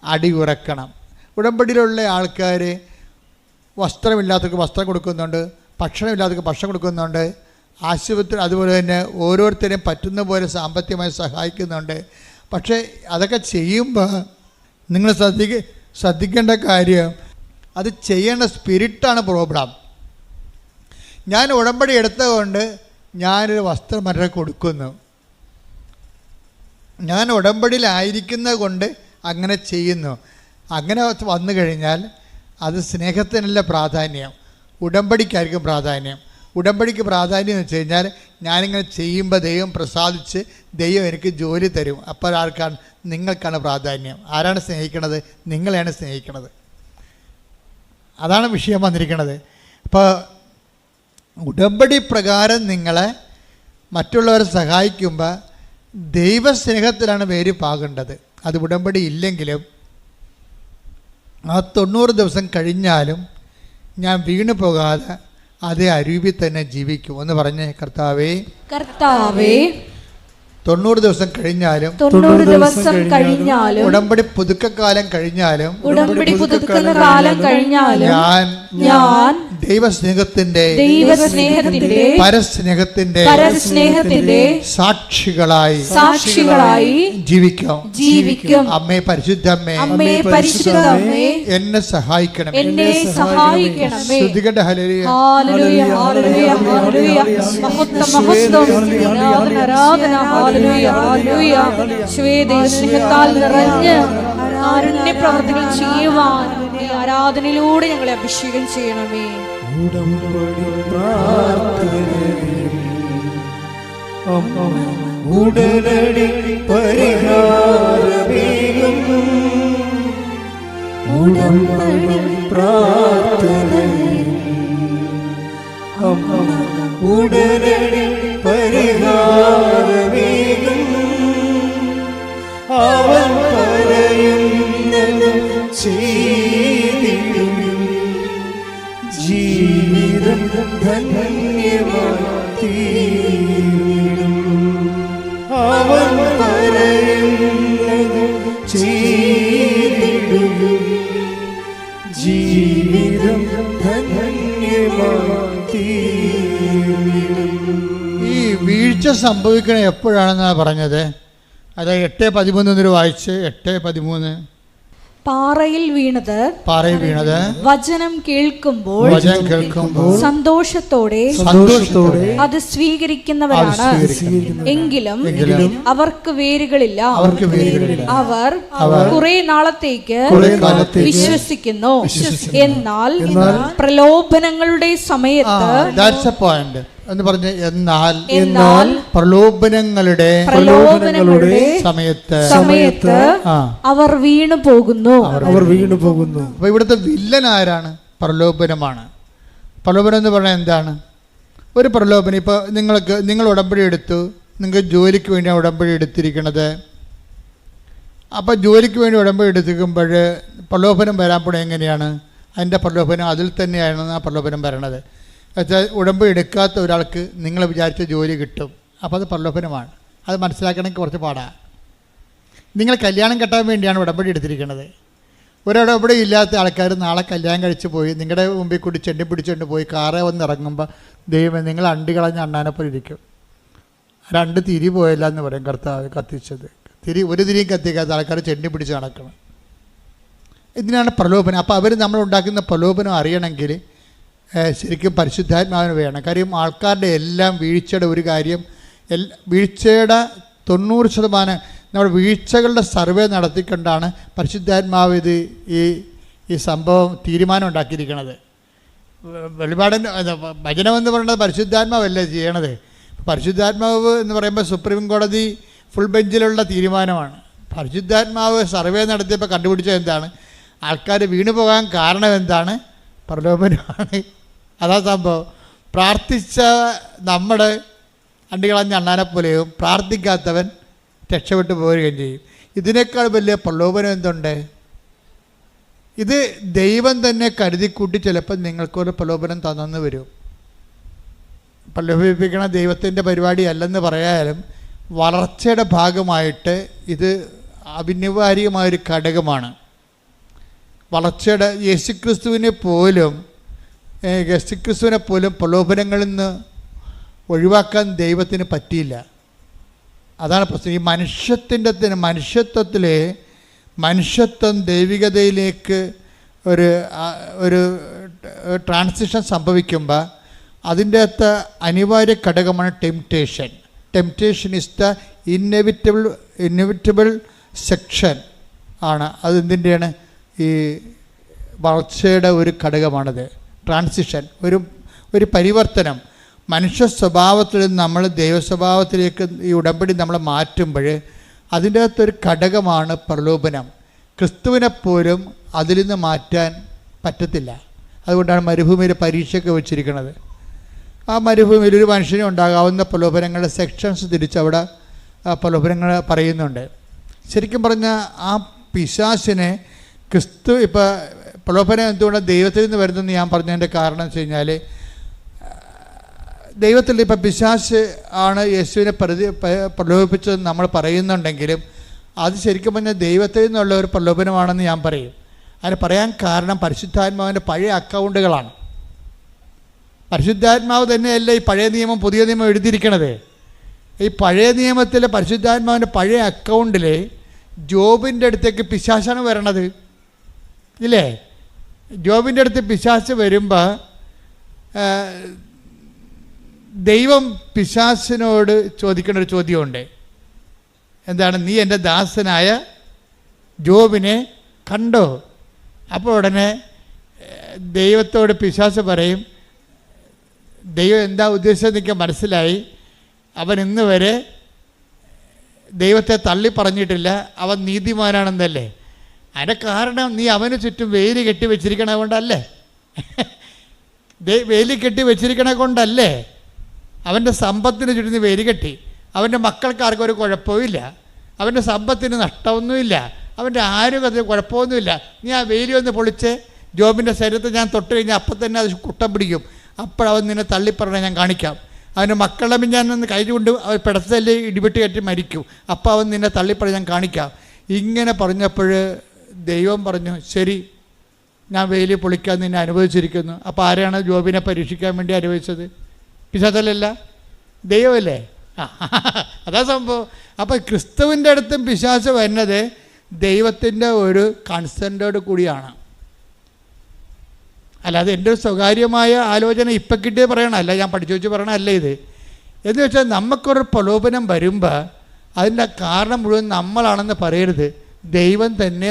അടിയുറക്കണം. ഉടമ്പടിയിലുള്ള ആൾക്കാർ വസ്ത്രമില്ലാത്തവർക്ക് വസ്ത്രം കൊടുക്കുന്നുണ്ട്, ഭക്ഷണമില്ലാത്തവർക്ക് ഭക്ഷണം കൊടുക്കുന്നുണ്ട്, ആശുപത്രി അതുപോലെ തന്നെ ഓരോരുത്തരെയും പറ്റുന്ന പോലെ സാമ്പത്തികമായി സഹായിക്കുന്നുണ്ട്. പക്ഷേ അതൊക്കെ ചെയ്യുമ്പോൾ നിങ്ങൾ ശ്രദ്ധിക്കേണ്ട കാര്യം, അത് ചെയ്യേണ്ട സ്പിരിറ്റാണ് പ്രോബ്ലം. ഞാൻ ഉടമ്പടി എടുത്തതുകൊണ്ട് ഞാനൊരു വസ്ത്രം മറ്റൊരാൾക്ക് കൊടുക്കുന്നു, ഞാൻ ഉടമ്പടിയിലായിരിക്കുന്നത് കൊണ്ട് അങ്ങനെ ചെയ്യുന്നു. അങ്ങനെ വന്നു കഴിഞ്ഞാൽ അത് സ്നേഹത്തിനല്ല പ്രാധാന്യം, ഉടമ്പടിക്കായിരിക്കും പ്രാധാന്യം. ഉടമ്പടിക്ക് പ്രാധാന്യം എന്ന് വെച്ച് കഴിഞ്ഞാൽ ഞാനിങ്ങനെ ചെയ്യുമ്പോൾ ദൈവം പ്രസാദിച്ച് ദൈവം എനിക്ക് ജോലി തരും. അപ്പോൾ ആർക്കാണ്? നിങ്ങൾക്കാണ് പ്രാധാന്യം. ആരാണ് സ്നേഹിക്കണത്? നിങ്ങളെയാണ് സ്നേഹിക്കണത്. അതാണ് വിഷയം വന്നിരിക്കുന്നത്. അപ്പോൾ ഉടമ്പടി പ്രകാരം നിങ്ങളെ മറ്റുള്ളവരെ സഹായിക്കുമ്പോൾ ദൈവസ്നേഹത്തിലാണ് വേര് പാകേണ്ടത്. അത് ഉടമ്പടി ഇല്ലെങ്കിലും ആ 90 ദിവസം കഴിഞ്ഞാലും ഞാൻ വീണു പോകാതെ അതേ അരൂപിൽ തന്നെ ജീവിക്കും എന്ന് പറഞ്ഞേ. കർത്താവേ 90 ദിവസം കഴിഞ്ഞാലും ഉടമ്പടി പുതുക്കക്കാലം കഴിഞ്ഞാലും ഞാൻ ദൈവസ്നേഹത്തിന്റെ പരസ്നേഹത്തിന്റെ സാക്ഷികളായി ജീവിക്കും. അമ്മേ പരിശുദ്ധമ്മേ, എന്നെ സഹായിക്കണം. ശ്രുതികട്ടെ ഹല്ലേലൂയ. സ്നേഹത്താൽ നിറഞ്ഞ് കാരുണ്യ പ്രവർത്തികൾ ചെയ്യുവാൻ ഈ ആരാധനയിലൂടെ ഞങ്ങളെ അഭിഷേകം ചെയ്യണമേ. ഉടനടി പരിഹാരമേകും ഉടമ്പടി പ്രാർത്ഥന, ഉടനടി പരിഹാരമേകും അവൻ പറയുന്നത് ചെയ്തിടും ജീവിതം ധന്യമായിത്തീരും. അവൻ പറയുന്നത് ചെയ്തിടും ജീവിതം ധന്യമായിത്തീരും. സംഭവിക്കണത് എപ്പോഴാണെന്നാണ് പറഞ്ഞത്? അത് 8:13 വായിച്ച്. 8:13 പാറയിൽ വീണത് വചനം കേൾക്കുമ്പോൾ സന്തോഷത്തോടെ അത് സ്വീകരിക്കുന്നവരാണ്. എങ്കിലും അവർക്ക് വേരുകളില്ല. അവർ കുറെ നാളത്തേക്ക് വിശ്വസിക്കുന്നു. എന്നാൽ പ്രലോഭനങ്ങളുടെ സമയത്ത് എന്ന് പറഞ്ഞ് എന്നാൽ പ്രലോഭനങ്ങളുടെ സമയത്ത് അവർ വീണു പോകുന്നു. അപ്പൊ ഇവിടുത്തെ വില്ലൻ ആരാണ്? പ്രലോഭനമാണ്. പ്രലോഭനം എന്ന് പറഞ്ഞാൽ എന്താണ്? ഒരു പ്രലോഭനം, ഇപ്പൊ നിങ്ങൾ ഉടമ്പടി എടുത്തു, നിങ്ങൾ ജോലിക്ക് വേണ്ടിയാണ് ഉടമ്പടി എടുത്തിരിക്കുന്നത്. അപ്പോൾ ജോലിക്ക് വേണ്ടി ഉടമ്പടി എടുത്തിരിക്കുമ്പോൾ പ്രലോഭനം വരാൻ പോണത് എങ്ങനെയാണ്? അതിൻ്റെ പ്രലോഭനം അതിൽ തന്നെയാണ് ആ പ്രലോഭനം വരണത്. വെച്ചാൽ ഉടമ്പടി എടുക്കാത്ത ഒരാൾക്ക് നിങ്ങൾ വിചാരിച്ച ജോലി കിട്ടും. അപ്പോൾ അത് പ്രലോഭനമാണ്. അത് മനസ്സിലാക്കണമെങ്കിൽ കുറച്ച് പാടാണ്. നിങ്ങൾ കല്യാണം കെട്ടാൻ വേണ്ടിയാണ് ഉടമ്പടി എടുത്തിരിക്കുന്നത്. ഒരുടമ്പടി ഇല്ലാത്ത ആൾക്കാർ നാളെ കല്യാണം കഴിച്ച് പോയി നിങ്ങളുടെ മുമ്പിൽ കൂടി ചെണ്ടി പിടിച്ചുകൊണ്ട് പോയി കാറേ വന്ന് ഇറങ്ങുമ്പോൾ ദൈവം നിങ്ങൾ അണ്ടി കളഞ്ഞ അണ്ണാനെപ്പോലെ ഇരിക്കും. 2 തിരി പോയില്ല എന്ന് പറയും കർത്താവ് കത്തിച്ചത്. ഒരു തിരിയും കത്തിക്കാത്ത ആൾക്കാർ ചെണ്ടി പിടിച്ച് നടക്കണം. ഇതിനാണ് പ്രലോഭനം. അപ്പോൾ അവർ നമ്മൾ ഉണ്ടാക്കുന്ന പ്രലോഭനം അറിയണമെങ്കിൽ ശരിക്കും പരിശുദ്ധാത്മാവിന് വേണം. കാര്യം ആൾക്കാരുടെ എല്ലാം വീഴ്ചയുടെ ഒരു കാര്യം, വീഴ്ചയുടെ 90% നമ്മുടെ വീഴ്ചകളുടെ സർവേ നടത്തിക്കൊണ്ടാണ് പരിശുദ്ധാത്മാവ് ഈ സംഭവം തീരുമാനം ഉണ്ടാക്കിയിരിക്കുന്നത്. വെളിപാടിന് വചനമെന്ന് പറയുന്നത് പരിശുദ്ധാത്മാവല്ലേ ചെയ്യണത്. പരിശുദ്ധാത്മാവ് എന്ന് പറയുമ്പോൾ സുപ്രീം കോടതി ഫുൾ ബെഞ്ചിലുള്ള തീരുമാനമാണ്. പരിശുദ്ധാത്മാവ് സർവേ നടത്തിയപ്പോൾ കണ്ടുപിടിച്ചത് എന്താണ്? ആൾക്കാർ വീണു പോകാൻ കാരണം എന്താണ്? പ്രലോഭനമാണ്. അതാ സംഭവം. പ്രാർത്ഥിച്ച നമ്മുടെ അണ്ടികളഞ്ഞ അണ്ണാനെപ്പോലെയും പ്രാർത്ഥിക്കാത്തവൻ രക്ഷപ്പെട്ടു പോവുകയും ചെയ്യും. ഇതിനേക്കാൾ വലിയ പ്രലോഭനം എന്തുണ്ട്? ഇത് ദൈവം തന്നെ കരുതിക്കൂട്ടി ചിലപ്പോൾ നിങ്ങൾക്കൊരു പ്രലോഭനം തന്നെന്ന് വരും. പ്രലോഭിപ്പിക്കണ ദൈവത്തിൻ്റെ പരിപാടി അല്ലെന്ന് പറയാനും വളർച്ചയുടെ ഭാഗമായിട്ട് ഇത് അഭിനിവാര്യമായൊരു ഘടകമാണ്. വളർച്ചയുടെ യേശുക്രിസ്തുവിനെ പോലും പ്രലോഭനങ്ങളിൽ നിന്ന് ഒഴിവാക്കാൻ ദൈവത്തിന് പറ്റിയില്ല. അതാണ് പ്രശ്നം. ഈ മനുഷ്യത്വം ദൈവികതയിലേക്ക് ഒരു ട്രാൻസിഷൻ സംഭവിക്കുമ്പോൾ അതിൻ്റെ അകത്ത് അനിവാര്യ ഘടകമാണ് temptation. Temptation is the inevitable section ആണ്. അതെന്തിൻ്റെയാണ്? ഈ വളർച്ചയുടെ ഒരു ഘടകമാണത്. ട്രാൻസിഷൻ, ഒരു പരിവർത്തനം. മനുഷ്യ സ്വഭാവത്തിൽ നിന്ന് നമ്മൾ ദൈവസ്വഭാവത്തിലേക്ക് ഈ ഉടമ്പടി നമ്മൾ മാറ്റുമ്പോൾ അതിൻ്റെ അകത്തൊരു ഘടകമാണ് പ്രലോഭനം. ക്രിസ്തുവിനെപ്പോലും അതിൽ നിന്ന് മാറ്റാൻ പറ്റത്തില്ല. അതുകൊണ്ടാണ് മരുഭൂമിയിൽ പരീക്ഷയൊക്കെ വെച്ചിരിക്കുന്നത്. ആ മരുഭൂമിയിൽ ഒരു മനുഷ്യന് ഉണ്ടാകാവുന്ന പ്രലോഭനങ്ങളുടെ സെക്ഷൻസ് തിരിച്ചവിടെ പ്രലോഭനങ്ങൾ പറയുന്നുണ്ട്. ശരിക്കും പറഞ്ഞാൽ ആ പിശാചിനെ ക്രിസ്തു ഇപ്പോൾ പ്രലോഭനം എന്തുകൊണ്ട് ദൈവത്തിൽ നിന്ന് വരുന്നതെന്ന് ഞാൻ പറഞ്ഞതിൻ്റെ കാരണം വെച്ച് കഴിഞ്ഞാൽ, ദൈവത്തിൽ ഇപ്പോൾ പിശാച് ആണ് യേശുവിനെ പ്രലോഭിപ്പിച്ചതെന്ന് നമ്മൾ പറയുന്നുണ്ടെങ്കിലും അത് ശരിക്കും പറഞ്ഞാൽ ദൈവത്തിൽ നിന്നുള്ള ഒരു പ്രലോഭനമാണെന്ന് ഞാൻ പറയും. അതിന് പറയാൻ കാരണം പരിശുദ്ധാത്മാവിൻ്റെ പഴയ അക്കൗണ്ടുകളാണ്. പരിശുദ്ധാത്മാവ് തന്നെയല്ല ഈ പഴയ നിയമം പുതിയ നിയമം എഴുതിയിരിക്കണത്. ഈ പഴയ നിയമത്തിലെ പരിശുദ്ധാത്മാവിൻ്റെ പഴയ അക്കൗണ്ടിൽ ജോബിൻ്റെ അടുത്തേക്ക് പിശാചാണ് വരണത്, ഇല്ലേ? ജോബിൻ്റെ അടുത്ത് പിശാച് വരുമ്പോൾ ദൈവം പിശാചിനോട് ചോദിക്കുന്ന ഒരു ചോദ്യമുണ്ട്. എന്താണ്? നീ എൻ്റെ ദാസനായ ജോബിനെ കണ്ടോ? അപ്പോൾ ഉടനെ ദൈവത്തോട് പിശാച് പറയും, ദൈവം എന്താ ഉദ്ദേശിച്ചത് എനിക്ക് മനസ്സിലായി. അവൻ ഇന്ന് വരെ ദൈവത്തെ തള്ളി പറഞ്ഞിട്ടില്ല, അവൻ നീതിമാനാണെന്നല്ലേ. അതിൻ്റെ കാരണം നീ അവന് ചുറ്റും വേലി കെട്ടി വെച്ചിരിക്കണ കൊണ്ടല്ലേ? വേലി കെട്ടി വെച്ചിരിക്കണ കൊണ്ടല്ലേ? അവൻ്റെ സമ്പത്തിന് ചുറ്റും നീ വേലി കെട്ടി. അവൻ്റെ മക്കൾക്കാർക്കും ഒരു കുഴപ്പമില്ല, അവൻ്റെ സമ്പത്തിന് നഷ്ടമൊന്നുമില്ല, അവൻ്റെ ആരോഗ്യത്തിന് കുഴപ്പമൊന്നുമില്ല. നീ ആ വേലി ഒന്ന് പൊളിച്ച് ജോബിൻ്റെ ശരീരത്തിൽ ഞാൻ തൊട്ട് കഴിഞ്ഞാൽ അപ്പം തന്നെ അത് കുട്ടം പിടിക്കും. അപ്പോഴവൻ നിന്നെ തള്ളിപ്പറഞ്ഞാൽ ഞാൻ കാണിക്കാം. അവൻ്റെ മക്കളെ ഞാൻ കൈകൊണ്ട് അവർ പിടത്തല്ലേ ഇടിപെട്ട് കയറ്റി മരിക്കും. അപ്പോൾ അവൻ നിന്നെ തള്ളിപ്പറഞ്ഞ് ഞാൻ കാണിക്കാം. ഇങ്ങനെ പറഞ്ഞപ്പോൾ ദൈവം പറഞ്ഞു, ശരി, ഞാൻ വേലി പൊളിക്കാൻ നിന്നെ അനുവദിച്ചിരിക്കുന്നു. അപ്പോൾ ആരെയാണ് ജോബിനെ പരീക്ഷിക്കാൻ വേണ്ടി അനുവദിച്ചത്? പിശാചല്ല, ദൈവമല്ലേ. അതാ സംഭവം. അപ്പോൾ ക്രിസ്തുവിൻ്റെ അടുത്തും പിശാച് വരുന്നത് ദൈവത്തിൻ്റെ ഒരു കൺസെൻറ്റോട് കൂടിയാണ്. അല്ലാതെ എൻ്റെ ഒരു സ്വകാര്യമായ ആലോചന ഇപ്പം കിട്ടിയത് പറയണമല്ല, ഞാൻ പഠിച്ചു വെച്ച് പറയണമല്ല ഇത്. എന്ന് വെച്ചാൽ നമുക്കൊരു പ്രലോഭനം വരുമ്പോൾ അതിൻ്റെ കാരണം മുഴുവൻ നമ്മളാണെന്ന് പറയരുത്. ദൈവം തന്നെ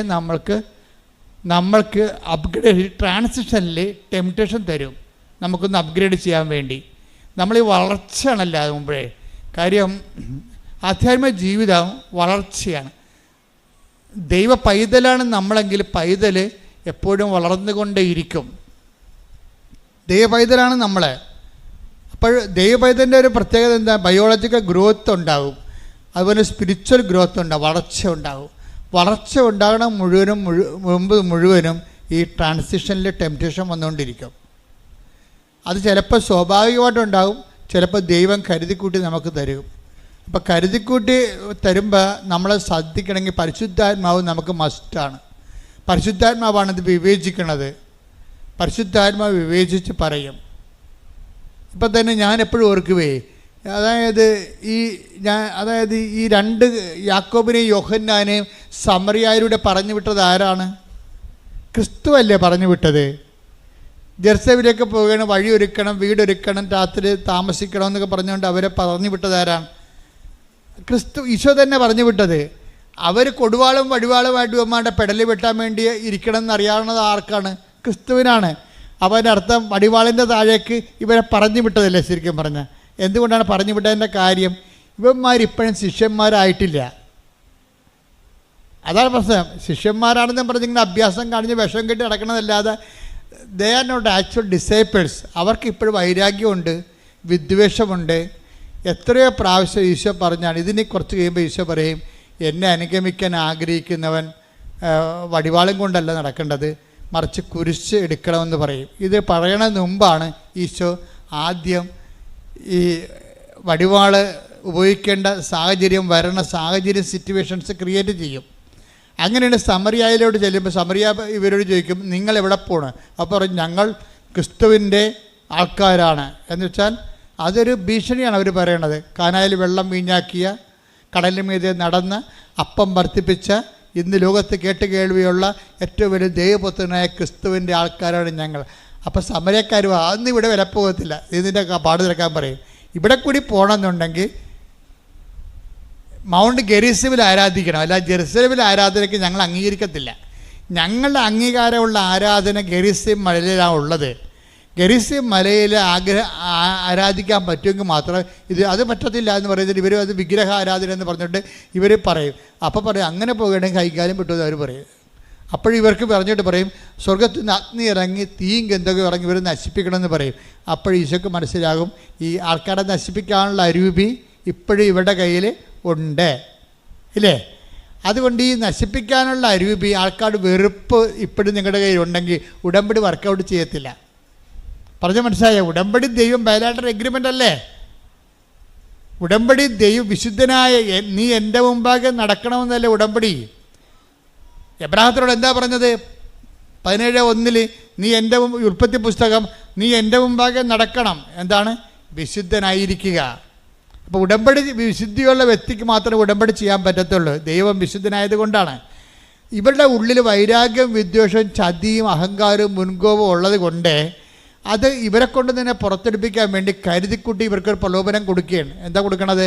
നമ്മൾക്ക് അപ്ഗ്രേഡ് ട്രാൻസിഷനിൽ ടെംപ്റ്റേഷൻ തരും, നമുക്കൊന്ന് അപ്ഗ്രേഡ് ചെയ്യാൻ വേണ്ടി. നമ്മൾ ഈ വളർച്ചയാണല്ലോ അത് മുമ്പേ. കാര്യം ആധ്യാത്മിക ജീവിതം വളർച്ചയാണ്. ദൈവ പൈതലാണ് നമ്മളെങ്കിൽ പൈതൽ എപ്പോഴും വളർന്നുകൊണ്ടേയിരിക്കും. ദൈവ പൈതലാണ് നമ്മൾ. അപ്പോൾ ദൈവ പൈതലിൻ്റെ ഒരു പ്രത്യേകത എന്താ? ബയോളജിക്കൽ ഗ്രോത്ത് ഉണ്ടാവും, അതുപോലെ സ്പിരിച്വൽ ഗ്രോത്ത് ഉണ്ടാവും, വളർച്ച ഉണ്ടാവും. വളർച്ച ഉണ്ടാകണം മുഴുവനും ഈ ട്രാൻസിഷനിൽ ടെംപ്റ്റേഷൻ വന്നുകൊണ്ടിരിക്കും. അത് ചിലപ്പോൾ സ്വാഭാവികമായിട്ടുണ്ടാകും, ചിലപ്പോൾ ദൈവം കരുതിക്കൂട്ടി നമുക്ക് തരും. അപ്പോൾ കരുതിക്കൂട്ടി തരുമ്പോൾ നമ്മളെ ശ്രദ്ധിക്കണമെങ്കിൽ പരിശുദ്ധാത്മാവ് നമുക്ക് മസ്റ്റാണ്. പരിശുദ്ധാത്മാവാണ് ഇത് വിവേചിക്കുന്നത്. പരിശുദ്ധാത്മാവ് വിവേചിച്ച് പറയും. ഇപ്പം തന്നെ ഞാൻ എപ്പോഴും ഓർക്കുവേ, അതായത് ഈ രണ്ട് യാക്കോബിനെയും യോഹന്നാനെയും സമറിയായിലൂടെ പറഞ്ഞു വിട്ടത് ആരാണ്? ക്രിസ്തുവല്ലേ പറഞ്ഞു വിട്ടത്. ജെറുസലേമിലേക്ക് പോവുകയാണ്, വഴിയൊരുക്കണം, വീടൊരുക്കണം, രാത്രി താമസിക്കണം എന്നൊക്കെ പറഞ്ഞുകൊണ്ട് അവരെ പറഞ്ഞു വിട്ടത് ആരാണ്? ക്രിസ്തു, ഈശോ തന്നെ പറഞ്ഞു വിട്ടത്. അവർ കൊടുവാളും വടിവാളുമായിട്ട് ഇവന്മാരുടെ പെടലി വെട്ടാൻ വേണ്ടി ഇരിക്കണം എന്നറിയാവുന്നത് ആർക്കാണ്? ക്രിസ്തുവിനാണ്. അപ്പോൾ അതിൻ്റെ അർത്ഥം വടിവാളിൻ്റെ താഴേക്ക് ഇവരെ പറഞ്ഞു വിട്ടതല്ലേ ശരിക്കും പറഞ്ഞാൽ. എന്തുകൊണ്ടാണ് പറഞ്ഞു വിട്ടതിൻ്റെ കാര്യം? ഇവന്മാരിപ്പോഴും ശിഷ്യന്മാരായിട്ടില്ല. അതാണ് പ്രശ്നം. ശിഷ്യന്മാരാണെന്ന് പറഞ്ഞിങ്ങനെ അഭ്യാസം കാണിച്ച് വിഷം കെട്ടി നടക്കണതല്ലാതെ they are not actual disciples. അവർക്ക് ഇപ്പോഴും വൈരാഗ്യമുണ്ട്, വിദ്വേഷമുണ്ട്. എത്രയോ പ്രാവശ്യം ഈശോ പറഞ്ഞാണ്. ഇതിനെ കുറച്ച് കഴിയുമ്പോൾ ഈശോ പറയും, എന്നെ അനുഗമിക്കാൻ ആഗ്രഹിക്കുന്നവൻ വടിവാളും കൊണ്ടല്ല നടക്കേണ്ടത്, മറിച്ച് കുരിശ് എടുക്കണമെന്ന് പറയും. ഇത് പറയണതിന് മുമ്പാണ് ഈശോ ആദ്യം ഈ വടിവാള് ഉപയോഗിക്കേണ്ട സാഹചര്യം സിറ്റുവേഷൻസ് ക്രിയേറ്റ് ചെയ്യും. അങ്ങനെയാണ് സമറിയായിലോട്ട് ചെല്ലുമ്പോൾ സമറിയ ഇവരോട് ചോദിക്കും, നിങ്ങൾ എവിടെ പോണ്? അപ്പോൾ പറയും, ഞങ്ങൾ ക്രിസ്തുവിൻ്റെ ആൾക്കാരാണ്. എന്ന് വെച്ചാൽ അതൊരു ഭീഷണിയാണ് അവർ പറയണത്. കാനായിൽ വെള്ളം വീഞ്ഞാക്കിയ, കടലിന് മീതെ നടന്ന് അപ്പം വർദ്ധിപ്പിച്ച, ഇന്ന് ലോകത്ത് കേൾവിയുള്ള ഏറ്റവും വലിയ ദൈവപുത്രനായ ക്രിസ്തുവിൻ്റെ ആൾക്കാരാണ് ഞങ്ങൾ. അപ്പോൾ സമരക്കാർ അന്ന് ഇവിടെ വില പോകത്തില്ല, ഇതിൻ്റെ പാട് തിരക്കാൻ പറയും. ഇവിടെ കൂടി പോകണമെന്നുണ്ടെങ്കിൽ മൗണ്ട് ഗെറിസിമിൽ ആരാധിക്കണം, അല്ല ജെറുസലേമിൽ ആരാധനയ്ക്ക് ഞങ്ങൾ അംഗീകരിക്കത്തില്ല. ഞങ്ങളുടെ അംഗീകാരമുള്ള ആരാധന ഗെറിസിം മലയിലാണ് ഉള്ളത്. ഗെറിസിം മലയിൽ ആരാധിക്കാൻ പറ്റുമെങ്കിൽ മാത്രമേ അത് പറ്റത്തില്ല എന്ന് പറയുന്നത് ഇവർ അത് വിഗ്രഹ ആരാധന എന്ന് പറഞ്ഞിട്ട് ഇവർ പറയും. അപ്പോൾ പറയും, അങ്ങനെ പോകണമെങ്കിൽ കൈകാലം പറ്റുമെന്ന് അവർ പറയും. അപ്പോഴിവർക്ക് പറഞ്ഞിട്ട് പറയും, സ്വർഗത്തിൽ നിന്ന് അഗ്നി ഇറങ്ങി തീയും ഗന്ധകം ഇറങ്ങി ഇവർ നശിപ്പിക്കണമെന്ന് പറയും. അപ്പോൾ ഈശോക്ക് മനസ്സിലാകും, ഈ ആൾക്കാരെ നശിപ്പിക്കാനുള്ള അരൂപി ഇപ്പോഴും ഇവരുടെ കയ്യിൽ ഉണ്ട്, ഇല്ലേ? അതുകൊണ്ട് ഈ നശിപ്പിക്കാനുള്ള അരൂപി, ആൾക്കാരുടെ വെറുപ്പ് ഇപ്പോഴും നിങ്ങളുടെ കയ്യിൽ ഉണ്ടെങ്കിൽ ഉടമ്പടി വർക്കൗട്ട് ചെയ്യത്തില്ല. പറഞ്ഞ മനസ്സിലായോ? ഉടമ്പടി ദൈവം ബയലാറ്ററൽ എഗ്രിമെൻ്റ് അല്ലേ? ഉടമ്പടി ദൈവം വിശുദ്ധനായ നീ എൻ്റെ മുമ്പാകെ നടക്കണമെന്നല്ലേ ഉടമ്പടി. എബ്രാഹത്തിനോട് എന്താ പറഞ്ഞത്? 17:1 നീ എൻ്റെ ഉൽപ്പത്തി പുസ്തകം, നീ എൻ്റെ മുമ്പാകെ നടക്കണം. എന്താണ്? വിശുദ്ധനായിരിക്കുക. അപ്പോൾ ഉടമ്പടി വിശുദ്ധിയുള്ള വ്യക്തിക്ക് മാത്രമേ ഉടമ്പടി ചെയ്യാൻ പറ്റത്തുള്ളൂ. ദൈവം വിശുദ്ധനായതുകൊണ്ടാണ്. ഇവരുടെ ഉള്ളിൽ വൈരാഗ്യം, വിദ്വേഷവും, ചതിയും, അഹങ്കാരവും, മുൻകോപവും ഉള്ളത് കൊണ്ട് അത് ഇവരെ കൊണ്ട് തന്നെ പുറത്തെടുപ്പിക്കാൻ വേണ്ടി കരുതിക്കുട്ടി ഇവർക്കൊരു പ്രലോഭനം കൊടുക്കുകയാണ്. എന്താ കൊടുക്കണത്?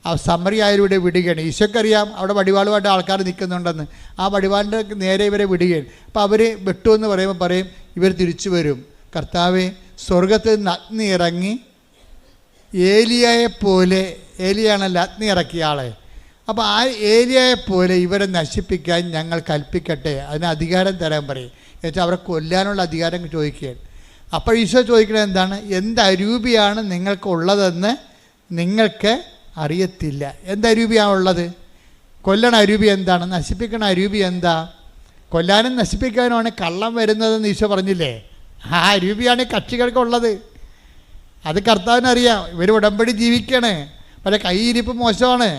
ആ സമറിയായിലൂടെ വിടുകയാണ്. ഈശോക്കറിയാം അവിടെ വടിവാളുമായിട്ട് ആൾക്കാർ നിൽക്കുന്നുണ്ടെന്ന്. ആ വടിവാളിൻ്റെ നേരെ ഇവരെ വിടുകയാണ്. അപ്പോൾ അവർ വെട്ടുമെന്ന് പറയുമ്പോൾ പറയും, ഇവർ തിരിച്ചു വരും. കർത്താവെ, സ്വർഗത്തിൽ നിന്ന് അഗ്നി ഇറങ്ങി ഏലിയായെപ്പോലെ, ഏലിയാണല്ലോ അഗ്നി ഇറക്കിയ ആളെ, അപ്പോൾ ആ ഏലിയായെപ്പോലെ ഇവരെ നശിപ്പിക്കാൻ ഞങ്ങൾ കൽപ്പിക്കട്ടെ, അതിന് അധികാരം തരാൻ പറയും. എന്നുവെച്ചാൽ അവരെ കൊല്ലാനുള്ള അധികാരം ചോദിക്കുകയാണ്. അപ്പോൾ ഈശോ ചോദിക്കുന്നത് എന്താണ്? എന്ത് അരൂപിയാണ് നിങ്ങൾക്കുള്ളതെന്ന് നിങ്ങൾക്ക് അറിയത്തില്ല. എന്ത് അരൂപിയാണുള്ളത്? കൊല്ലണ അരൂപി എന്താണ്? നശിപ്പിക്കണ അരൂപി എന്താ? കൊല്ലാനും നശിപ്പിക്കാനുമാണ് കള്ളം വരുന്നതെന്ന് ഈശോ പറഞ്ഞില്ലേ? ആ അരൂപിയാണ് കക്ഷികൾക്കുള്ളത്. അത് കർത്താവിനറിയാം. ഇവർ ഉടമ്പടി ജീവിക്കണേ, പക്ഷേ കൈയിരിപ്പ് മോശമാണ്.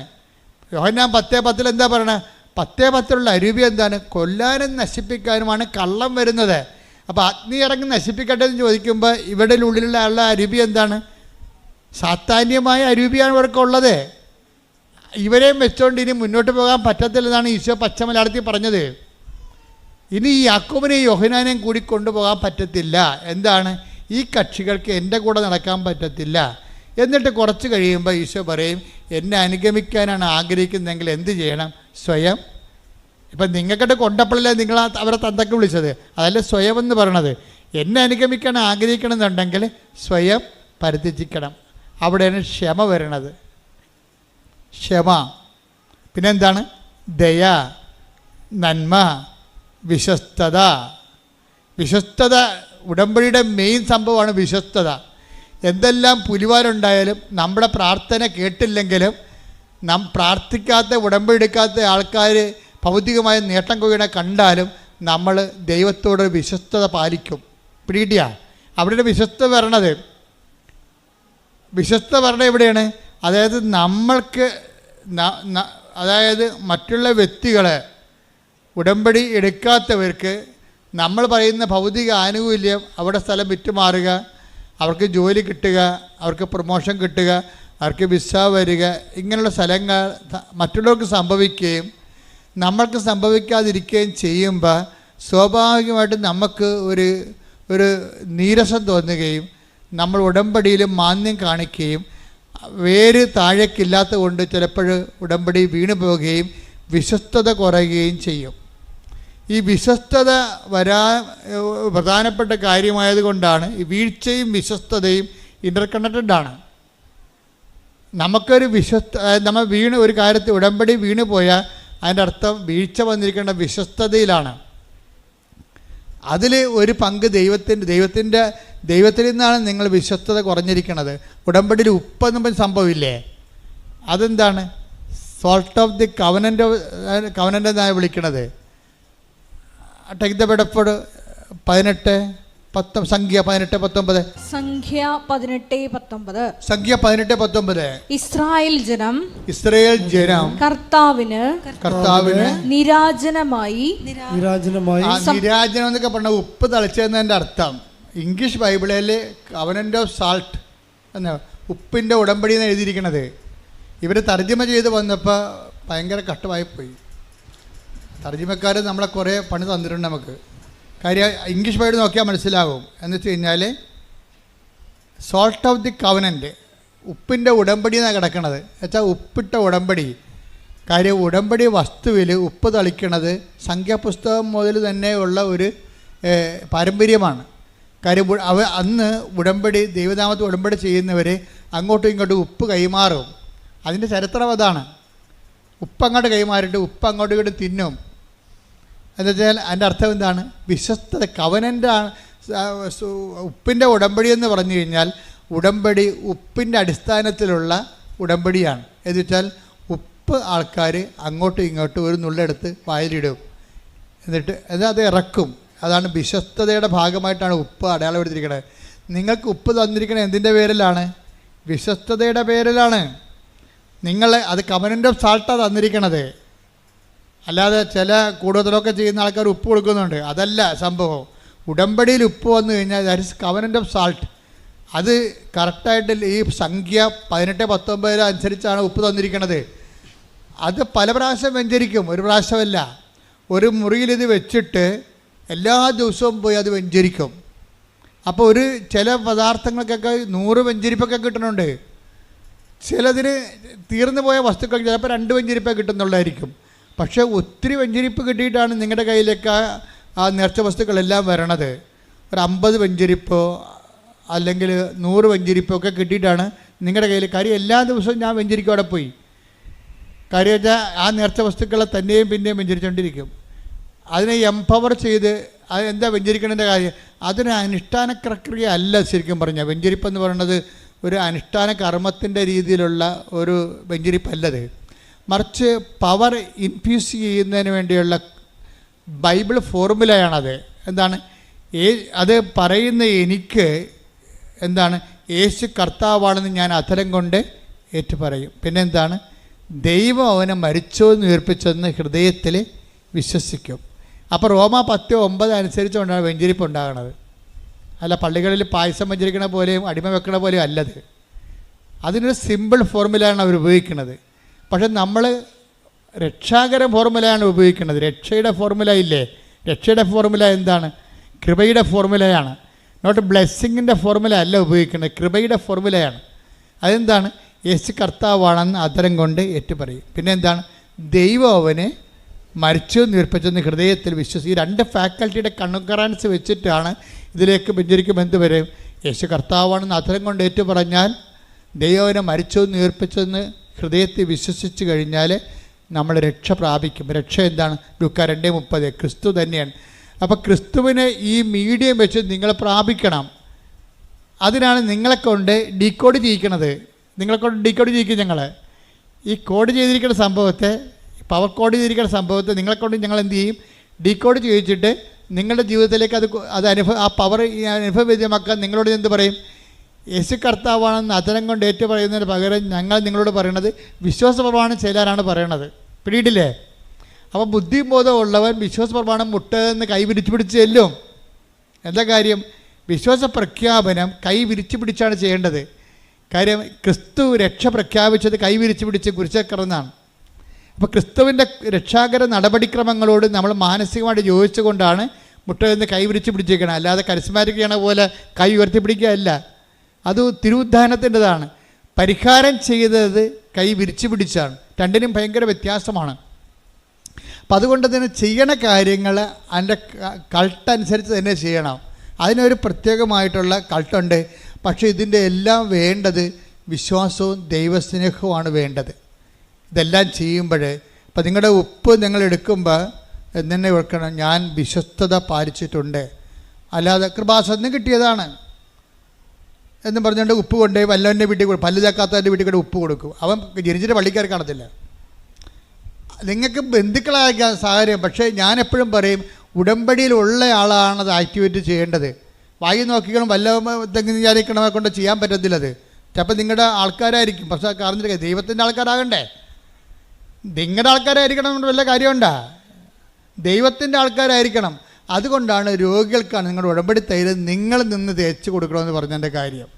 യോഹന്നാൻ 10:10 എന്താ പറയണേ? 10:10 അരൂപി എന്താണ്? കൊല്ലാനും നശിപ്പിക്കാനുമാണ് കള്ളം വരുന്നത്. അപ്പോൾ അഗ്നി ഇറങ്ങി നശിപ്പിക്കട്ടെ എന്ന് ചോദിക്കുമ്പോൾ ഇവരുടെ ഉള്ളിലുള്ള ആളുടെ അരൂപി എന്താണ്? സാത്താന്യമായ അരൂപിയാണ് ഇവർക്കുള്ളത്. ഇവരെയും വെച്ചുകൊണ്ട് ഇനി മുന്നോട്ട് പോകാൻ പറ്റത്തില്ലെന്നാണ് ഈശോ പച്ച മലയാളത്തിൽ പറഞ്ഞത്. ഇനി ഈ യാക്കോബിനെയും യോഹന്നാനെയും കൂടി കൊണ്ടുപോകാൻ പറ്റത്തില്ല. എന്താണ്? ഈ കക്ഷികൾക്ക് എൻ്റെ കൂടെ നടക്കാൻ പറ്റത്തില്ല. എന്നിട്ട് കുറച്ച് കഴിയുമ്പോൾ ഈശോ പറയും, എന്നെ അനുഗമിക്കാനാണ് ആഗ്രഹിക്കുന്നതെങ്കിൽ എന്ത് ചെയ്യണം? സ്വയം. ഇപ്പം നിങ്ങൾക്കിട്ട് കൊണ്ടപ്പോഴല്ലേ നിങ്ങൾ അവരെ തന്തക്ക് വിളിച്ചത്? അതല്ലേ സ്വയം എന്ന് പറയണത്. എന്നെ അനുഗമിക്കാൻ ആഗ്രഹിക്കണമെന്നുണ്ടെങ്കിൽ സ്വയം പരിത്യജിക്കണം. അവിടെയാണ് ക്ഷമ വരണത്. ക്ഷമ. പിന്നെന്താണ്? ദയ, നന്മ, വിശ്വസ്തത. വിശ്വസ്തത ഉടമ്പടിയുടെ മെയിൻ സംഭവമാണ് വിശ്വസ്തത. എന്തെല്ലാം പുലിവാലുണ്ടായാലും നമ്മുടെ പ്രാർത്ഥന കേട്ടില്ലെങ്കിലും പ്രാർത്ഥിക്കാത്ത ഉടമ്പടി എടുക്കാത്ത ആൾക്കാർ ഭൗതികമായ നേട്ടം കൊയ്യണ കണ്ടാലും നമ്മൾ ദൈവത്തോട് വിശ്വസ്തത പാലിക്കും. പിടികിട്ടിയ അവിടെ വിശ്വസ്ത വരണത്. വിശ്വസ്ത വരണ എവിടെയാണ്? അതായത് നമ്മൾക്ക് അതായത് മറ്റുള്ള വ്യക്തികളെ ഉടമ്പടി എടുക്കാത്തവർക്ക് നമ്മൾ പറയുന്ന ഭൗതിക ആനുകൂല്യം, അവിടെ സ്ഥലം വിറ്റുമാറുക, അവർക്ക് ജോലി കിട്ടുക, അവർക്ക് പ്രൊമോഷൻ കിട്ടുക, അവർക്ക് വിസ വരിക, ഇങ്ങനെയുള്ള സ്ഥലങ്ങൾ മറ്റുള്ളവർക്ക് സംഭവിക്കുകയും നമ്മൾക്ക് സംഭവിക്കാതിരിക്കുകയും ചെയ്യുമ്പോൾ സ്വാഭാവികമായിട്ടും നമുക്ക് ഒരു നീരസം തോന്നുകയും നമ്മൾ ഉടമ്പടിയിൽ മാന്യം കാണിക്കുകയും വേര് താഴേക്കില്ലാത്ത കൊണ്ട് ചിലപ്പോൾ ഉടമ്പടി വീണു പോവുകയും വിശ്വസ്തത കുറയുകയും ചെയ്യും. ഈ വിശ്വസ്തത പ്രധാനപ്പെട്ട കാര്യമായതുകൊണ്ടാണ് ഈ വീഴ്ചയും വിശ്വസ്തതയും ഇൻ്റർകണക്റ്റഡാണ്. നമുക്കൊരു നമ്മൾ ഒരു കാര്യത്തിൽ ഉടമ്പടി വീണു പോയാൽ അതിൻ്റെ അർത്ഥം വീഴ്ച വന്നിരിക്കേണ്ട വിശ്വസ്തതയിലാണ്. അതിൽ ഒരു പങ്ക് ദൈവത്തിൽ നിന്നാണ് നിങ്ങൾ വിശ്വസ്തത കുറഞ്ഞിരിക്കുന്നത്. ഉടമ്പടിയിൽ ഉപ്പെന്നും സംഭവമില്ലേ? അതെന്താണ്? സോൾട്ട് ഓഫ് ദി കവനൻ്റ് എന്നാണ് വിളിക്കണത്. ടേക്ക് ദ ബെഡഫോർഡ് 18:19. സംഖ്യ 18:19. സംഖ്യ 18:19. ഇസ്രായേൽ ജനം കർത്താവിന് നിരാജനമായി. നിരാജനം എന്നൊക്കെ പറഞ്ഞ ഉപ്പ് തളിച്ചതിൻ്റെ അർത്ഥം ഇംഗ്ലീഷ് ബൈബിളിൽ കവനൻ്റ് ഓഫ് സാൾട്ട് എന്ന ഉപ്പിൻ്റെ ഉടമ്പടി എന്ന് എഴുതിയിരിക്കണത്. ഇവർ തർജ്ജമ ചെയ്ത് വന്നപ്പോൾ ഭയങ്കര കഷ്ടമായിപ്പോയി. തർജ്ജമക്കാർ നമ്മളെ കുറേ പണി തന്നിട്ടുണ്ട് നമുക്ക്. കാര്യം ഇംഗ്ലീഷ് ബൈബിൾ നോക്കിയാൽ മനസ്സിലാകും. എന്ന് വെച്ച് കഴിഞ്ഞാൽ സോൾട്ട് ഓഫ് ദി കവനൻ്റ്, ഉപ്പിൻ്റെ ഉടമ്പടി എന്നാണ് കിടക്കണത്. വെച്ചാൽ ഉപ്പിട്ട ഉടമ്പടി. കാര്യം ഉടമ്പടി വസ്തുവിൽ ഉപ്പ് തളിക്കണത് സംഖ്യാപുസ്തകം മുതൽ തന്നെ ഉള്ള ഒരു പാരമ്പര്യമാണ്. കാര്യം അന്ന് ഉടമ്പടി ദൈവനാമത്തിൽ ഉടമ്പടി ചെയ്യുന്നവർ അങ്ങോട്ടും ഇങ്ങോട്ടും ഉപ്പ് കൈമാറും. അതിൻ്റെ ചരിത്രം അതാണ്. ഉപ്പങ്ങോട്ട് കൈമാറിയിട്ട് ഉപ്പ് അങ്ങോട്ടും ഇങ്ങോട്ടും തിന്നും. എന്ന് വെച്ചാൽ അതിൻ്റെ അർത്ഥം എന്താണ്? വിശ്വസ്തത. കവനൻ്റാണ്. ഉപ്പിൻ്റെ ഉടമ്പടി എന്ന് പറഞ്ഞു കഴിഞ്ഞാൽ ഉടമ്പടി ഉപ്പിൻ്റെ അടിസ്ഥാനത്തിലുള്ള ഉടമ്പടിയാണ്. എന്ന് വെച്ചാൽ ഉപ്പ് ആൾക്കാർ അങ്ങോട്ടും ഇങ്ങോട്ടും ഒരു നുള്ളെടുത്ത് വായിലിടും, എന്നിട്ട് അത് ഇറക്കും. അതാണ് വിശ്വസ്തതയുടെ ഭാഗമായിട്ടാണ് ഉപ്പ് അടയാളപ്പെടുത്തിയിരിക്കുന്നത്. നിങ്ങൾക്ക് ഉപ്പ് തന്നിരിക്കുന്നത് എന്തിൻ്റെ പേരിലാണ്? വിശ്വസ്തതയുടെ പേരിലാണ്. അത് കവനൻ്റ് ഓഫ് സാൾട്ടാണ് തന്നിരിക്കണത്. അല്ലാതെ ചില കൂടുതലൊക്കെ ചെയ്യുന്ന ആൾക്കാർ ഉപ്പ് കൊടുക്കുന്നുണ്ട്. അതല്ല സംഭവം. ഉടമ്പടിയിൽ ഉപ്പ് വന്നു കഴിഞ്ഞാൽ that is covenant of salt. അത് കറക്റ്റായിട്ട് ഈ സംഖ്യ 18:19 അനുസരിച്ചാണ് ഉപ്പ് തന്നിരിക്കുന്നത്. അത് പല പ്രാവശ്യം വെഞ്ചരിക്കും, ഒരു പ്രാവശ്യമല്ല. ഒരു മുറിയിൽ ഇത് വെച്ചിട്ട് എല്ലാ ദിവസവും പോയി അത് വെഞ്ചരിക്കും. അപ്പോൾ ചില പദാർത്ഥങ്ങൾക്കൊക്കെ 100 വെഞ്ചരിപ്പൊക്കെ കിട്ടുന്നുണ്ട്. ചിലതിന് തീർന്നു പോയ വസ്തുക്കൾ ചിലപ്പോൾ 2 വെഞ്ചരിപ്പേ കിട്ടുന്നുള്ളതായിരിക്കും. പക്ഷേ ഒത്തിരി വെഞ്ചരിപ്പ് കിട്ടിയിട്ടാണ് നിങ്ങളുടെ കയ്യിലേക്ക് ആ നേർച്ച വസ്തുക്കളെല്ലാം വരണത്. ഒരു 50 വെഞ്ചരിപ്പോ അല്ലെങ്കിൽ 100 വെഞ്ചരിപ്പോ ഒക്കെ കിട്ടിയിട്ടാണ് നിങ്ങളുടെ കയ്യിൽ. കാര്യം എല്ലാ ദിവസവും ഞാൻ വെഞ്ചരിക്കും അവിടെ പോയി. കാര്യം വെച്ചാൽ ആ നേർച്ച വസ്തുക്കളെ തന്നെയും പിന്നെയും വെഞ്ചരിച്ചുകൊണ്ടിരിക്കും. അതിനെ എംപവർ ചെയ്ത് എന്താ വെഞ്ചരിക്കണതിൻ്റെ കാര്യം? അതൊരു അനുഷ്ഠാന പ്രക്രിയ അല്ല. ശരിക്കും പറഞ്ഞാൽ വെഞ്ചരിപ്പെന്ന് പറയുന്നത് ഒരു അനുഷ്ഠാന കർമ്മത്തിൻ്റെ രീതിയിലുള്ള ഒരു വെഞ്ചരിപ്പല്ലത്. മറിച്ച് പവർ ഇൻഫ്യൂസ് ചെയ്യുന്നതിന് വേണ്ടിയുള്ള ബൈബിൾ ഫോർമുലയാണത്. എന്താണ്? അത് പറയുന്ന എനിക്ക് എന്താണ്? യേശു കർത്താവാണെന്ന് ഞാൻ അധരം കൊണ്ട് ഏറ്റുപറയും. പിന്നെ എന്താണ്? ദൈവം അവനെ മരിച്ചോന്ന് ഉയർപ്പിച്ചെന്ന് ഹൃദയത്തിൽ വിശ്വസിക്കും. അപ്പോൾ റോമ 10:9 അനുസരിച്ചുകൊണ്ടാണ് വെഞ്ചരിപ്പ് ഉണ്ടാകുന്നത്. അല്ല പള്ളികളിൽ പായസം വെഞ്ചരിക്കണ പോലെയും അടിമ വെക്കണ പോലെയും അല്ലത്. അതിനൊരു സിമ്പിൾ ഫോർമുലയാണ് അവർ ഉപയോഗിക്കുന്നത്. പക്ഷെ നമ്മൾ രക്ഷാകര ഫോർമുലയാണ് ഉപയോഗിക്കുന്നത്. രക്ഷയുടെ ഫോർമുല ഇല്ലേ? രക്ഷയുടെ ഫോർമുല എന്താണ്? കൃപയുടെ ഫോർമുലയാണ്. നോട്ട് ബ്ലെസ്സിങ്ങിൻ്റെ ഫോർമുല അല്ല ഉപയോഗിക്കുന്നത്, കൃപയുടെ ഫോർമുലയാണ്. അതെന്താണ്? യേശു കർത്താവാണെന്ന് അധരം കൊണ്ട് ഏറ്റുപറയും. പിന്നെ എന്താണ്? ദൈവം അവനെ മരിച്ചു ഉയർപ്പിച്ചെന്ന് ഹൃദയത്തിൽ വിശ്വസിക്കും. ഈ രണ്ട് ഫാക്കൽറ്റിയുടെ കണ്ണുകറാൻസ് വെച്ചിട്ടാണ് ഇതിലേക്ക് ബെഞ്ചരിക്കും എന്ത് വരും? യേശു കർത്താവാണെന്ന് അധരം കൊണ്ട് ഏറ്റു പറഞ്ഞാൽ, ദൈവം അവനെ മരിച്ചു ഉയർപ്പിച്ചെന്ന് ഹൃദയത്തിൽ വിശ്വസിച്ച് കഴിഞ്ഞാൽ നമ്മൾ രക്ഷ പ്രാപിക്കും. രക്ഷ എന്താണ്? ലൂക്കാ 2:30 ക്രിസ്തു തന്നെയാണ്. അപ്പോൾ ക്രിസ്തുവിനെ ഈ മീഡിയം വെച്ച് നിങ്ങൾ പ്രാപിക്കണം. അതിനാണ് നിങ്ങളെ കൊണ്ട് ഡീകോഡ് ചെയ്യിക്കണത്. നിങ്ങളെ കൊണ്ട് ഡീകോഡ് ചെയ്യിക്കും. ഞങ്ങൾ ഈ കോഡ് ചെയ്തിരിക്കുന്ന സംഭവത്തെ, പവർ കോഡ് ചെയ്തിരിക്കുന്ന സംഭവത്തെ നിങ്ങളെ കൊണ്ട് ഞങ്ങൾ എന്ത് ചെയ്യും? ഡീകോഡ് ചെയ്യിച്ചിട്ട് നിങ്ങളുടെ ജീവിതത്തിലേക്ക് ആ പവർ അനുഭവവേദ്യമാക്കാൻ നിങ്ങളോട് എന്ത് പറയും? യേശു കർത്താവാണെന്ന് അധരം കൊണ്ട് ഏറ്റു പറയുന്നതിന് പകരം ഞങ്ങൾ നിങ്ങളോട് പറയണത് വിശ്വാസപ്രമാണം ചെയ്യാനാണ് പറയണത്. പിടിയിട്ടില്ലേ? അപ്പോൾ ബുദ്ധിയും ബോധവും ഉള്ളവൻ വിശ്വാസപ്രമാണം മുട്ടെന്ന് കൈ വിരിച്ചു പിടിച്ച് ചെല്ലും. എന്താ കാര്യം? വിശ്വാസ പ്രഖ്യാപനം കൈ വിരിച്ചു പിടിച്ചാണ് ചെയ്യേണ്ടത്. കാര്യം ക്രിസ്തു രക്ഷ പ്രഖ്യാപിച്ചത് കൈ വിരിച്ചു പിടിച്ച് കുരിശിറന്നാണ്. അപ്പോൾ ക്രിസ്തുവിൻ്റെ രക്ഷാകര നടപടിക്രമങ്ങളോട് നമ്മൾ മാനസികമായിട്ട് യോജിച്ചുകൊണ്ടാണ് മുട്ടെന്ന് കൈ വിരിച്ചു പിടിച്ചിരിക്കണം. അല്ലാതെ കരിസ്മാറ്റിക് ചെയ്യണ പോലെ കൈ ഉയർത്തി പിടിക്കുകയല്ല. അത് തിരുവുദ്ധാനത്തിൻ്റെതാണ്. പരിഹാരം ചെയ്തത് കൈ വിരിച്ചു പിടിച്ചാണ്. രണ്ടിനും ഭയങ്കര വ്യത്യാസമാണ്. അപ്പം അതുകൊണ്ട് തന്നെ ചെയ്യണ കാര്യങ്ങൾ അതിൻ്റെ കൾട്ടനുസരിച്ച് തന്നെ ചെയ്യണം. അതിനൊരു പ്രത്യേകമായിട്ടുള്ള കൾട്ടുണ്ട്. പക്ഷേ ഇതിൻ്റെ എല്ലാം വേണ്ടത് വിശ്വാസവും ദൈവസ്നേഹവുമാണ് വേണ്ടത്. ഇതെല്ലാം ചെയ്യുമ്പോൾ ഇപ്പം നിങ്ങളുടെ ഉപ്പ് നിങ്ങൾ എടുക്കുമ്പോൾ എന്നെ ഓർക്കണം, ഞാൻ വിശ്വസ്തത പാലിച്ചിട്ടുണ്ട്. അല്ലാതെ കൃപാസനം കിട്ടിയതാണ് എന്നും പറഞ്ഞുകൊണ്ട് ഉപ്പ് കൊണ്ടുപോയി വല്ലവൻ്റെ വീട്ടിൽ കൊടുക്കും. പല്ല് തേക്കാത്തവൻ്റെ വീട്ടിൽ കൂടെ ഉപ്പ് കൊടുക്കും. അവൻ ജനിച്ചിട്ട് പള്ളിക്കാർ കാണത്തില്ല. നിങ്ങൾക്ക് ബന്ധുക്കളായിരിക്കാം സാഹചര്യം. പക്ഷേ ഞാൻ എപ്പോഴും പറയും, ഉടമ്പടിയിലുള്ള ആളാണത് ആക്ടിവേറ്റ് ചെയ്യേണ്ടത്. വായി നോക്കിക്കണം വല്ല എന്തെങ്കിലും വിചാരിക്കണമെ കൊണ്ട് ചെയ്യാൻ പറ്റത്തില്ലത്. ചിലപ്പോൾ നിങ്ങളുടെ ആൾക്കാരായിരിക്കും. പക്ഷേ കാരണം ദൈവത്തിൻ്റെ ആൾക്കാരാകണ്ടേ? നിങ്ങളുടെ ആൾക്കാരായിരിക്കണം കൊണ്ട് വല്ല കാര്യമുണ്ടാ? ദൈവത്തിൻ്റെ ആൾക്കാരായിരിക്കണം. അതുകൊണ്ടാണ് രോഗികൾക്കാണ് നിങ്ങളുടെ ഉടമ്പടി തൈര് നിങ്ങൾ നിന്ന് തേച്ച് കൊടുക്കണമെന്ന് പറഞ്ഞതിൻ്റെ കാര്യം.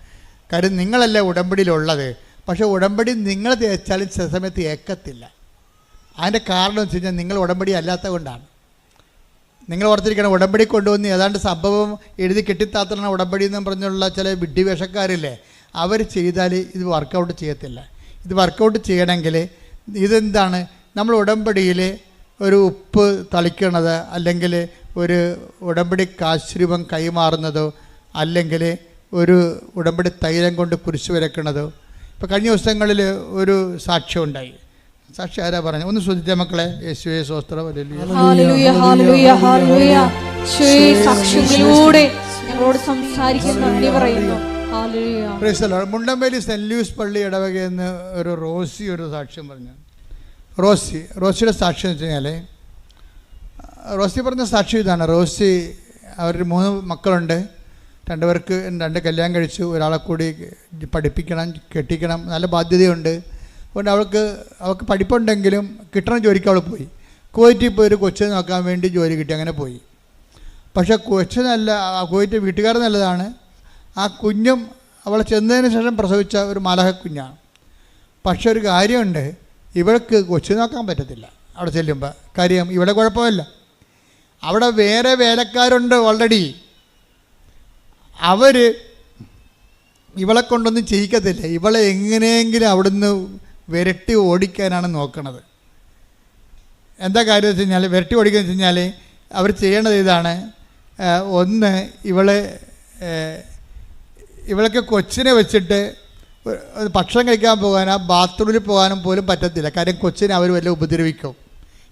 കാര്യം നിങ്ങളല്ല ഉടമ്പടിയിലുള്ളത്. പക്ഷേ ഉടമ്പടി നിങ്ങൾ തേച്ചാലും ചില സമയത്ത് ഏക്കത്തില്ല. അതിൻ്റെ കാരണം എന്ന് വെച്ച് കഴിഞ്ഞാൽ നിങ്ങൾ ഉടമ്പടി അല്ലാത്തത് കൊണ്ടാണ്. നിങ്ങൾ ഓർത്തിരിക്കണം, ഉടമ്പടി കൊണ്ടുവന്ന് ഏതാണ്ട് സംഭവം എഴുതി കെട്ടിത്താത്തണ ഉടമ്പടി എന്ന് പറഞ്ഞുള്ള ചില വിഡ്ഢിവേഷക്കാരില്ലേ, അവർ ചെയ്താൽ ഇത് വർക്കൗട്ട് ചെയ്യത്തില്ല. ഇത് വർക്കൗട്ട് ചെയ്യണമെങ്കിൽ ഇതെന്താണ്? നമ്മൾ ഉടമ്പടിയിൽ ഒരു ഉപ്പ് തളിക്കണത്, അല്ലെങ്കിൽ ഒരു ഉടമ്പടി കാശ്രൂപം കൈമാറുന്നതോ, അല്ലെങ്കിൽ ഒരു ഉടമ്പടി തൈലം കൊണ്ട് കുരിശ് വരയ്ക്കണതോ. ഇപ്പോൾ കഴിഞ്ഞ ദിവസങ്ങളിൽ ഒരു സാക്ഷ്യം ഉണ്ടായി. സാക്ഷി ആരാ പറഞ്ഞു? ഒന്ന് ശ്രദ്ധിച്ച മക്കളെ. യേശുവേ സ്തോത്രം. മുണ്ടമ്പേലി സെന്റ് ലൂയിസ് പള്ളി ഇടവകയെന്ന് ഒരു റോസി ഒരു സാക്ഷ്യം പറഞ്ഞു. റോസിയുടെ സാക്ഷ്യം എന്ന് വെച്ച് കഴിഞ്ഞാൽ, റോസി പറഞ്ഞ സാക്ഷ്യം ഇതാണ്. റോസി അവരുടെ 3 മക്കളുണ്ട്. 2 പേർക്ക് 2 കല്യാണം കഴിച്ചു. ഒരാളെ കൂടി പഠിപ്പിക്കണം, കെട്ടിക്കണം, നല്ല ബാധ്യതയുണ്ട്. അതുകൊണ്ട് അവൾക്ക് പഠിപ്പുണ്ടെങ്കിലും കിട്ടണ ജോലിക്ക് അവൾ പോയി. കുവൈറ്റിൽ പോയി ഒരു കൊച്ചിനെ നോക്കാൻ വേണ്ടി ജോലി കിട്ടി, അങ്ങനെ പോയി. പക്ഷേ കൊച്ചു കുവൈറ്റ് വീട്ടുകാർ നല്ലതാണ്. ആ കുഞ്ഞും അവളെ ചെന്നതിന് ശേഷം പ്രസവിച്ച ഒരു മലഹ കുഞ്ഞാണ്. പക്ഷെ ഒരു കാര്യമുണ്ട്, ഇവൾക്ക് കൊച്ചു നോക്കാൻ പറ്റത്തില്ല അവിടെ ചെല്ലുമ്പോൾ. കാര്യം ഇവിടെ കുഴപ്പമില്ല, അവിടെ വേറെ വേലക്കാരുണ്ട് ഓൾറെഡി. അവർ ഇവളെ കൊണ്ടൊന്നും ചെയ്യിക്കത്തില്ല. ഇവളെ എങ്ങനെയെങ്കിലും അവിടുന്ന് വിരട്ടി ഓടിക്കാനാണ് നോക്കണത്. എന്താ കാര്യം വെച്ച് കഴിഞ്ഞാൽ, വിരട്ടി ഓടിക്കുക വെച്ച് കഴിഞ്ഞാൽ അവർ ചെയ്യേണ്ടത് ഇതാണ്. ഒന്ന്, ഇവളൊക്കെ കൊച്ചിനെ വെച്ചിട്ട് ഭക്ഷണം കഴിക്കാൻ പോകാനോ ബാത്റൂമിൽ പോകാനും പോലും പറ്റത്തില്ല. കാര്യം കൊച്ചിനെ അവർ വല്ല ഉപദ്രവിക്കും.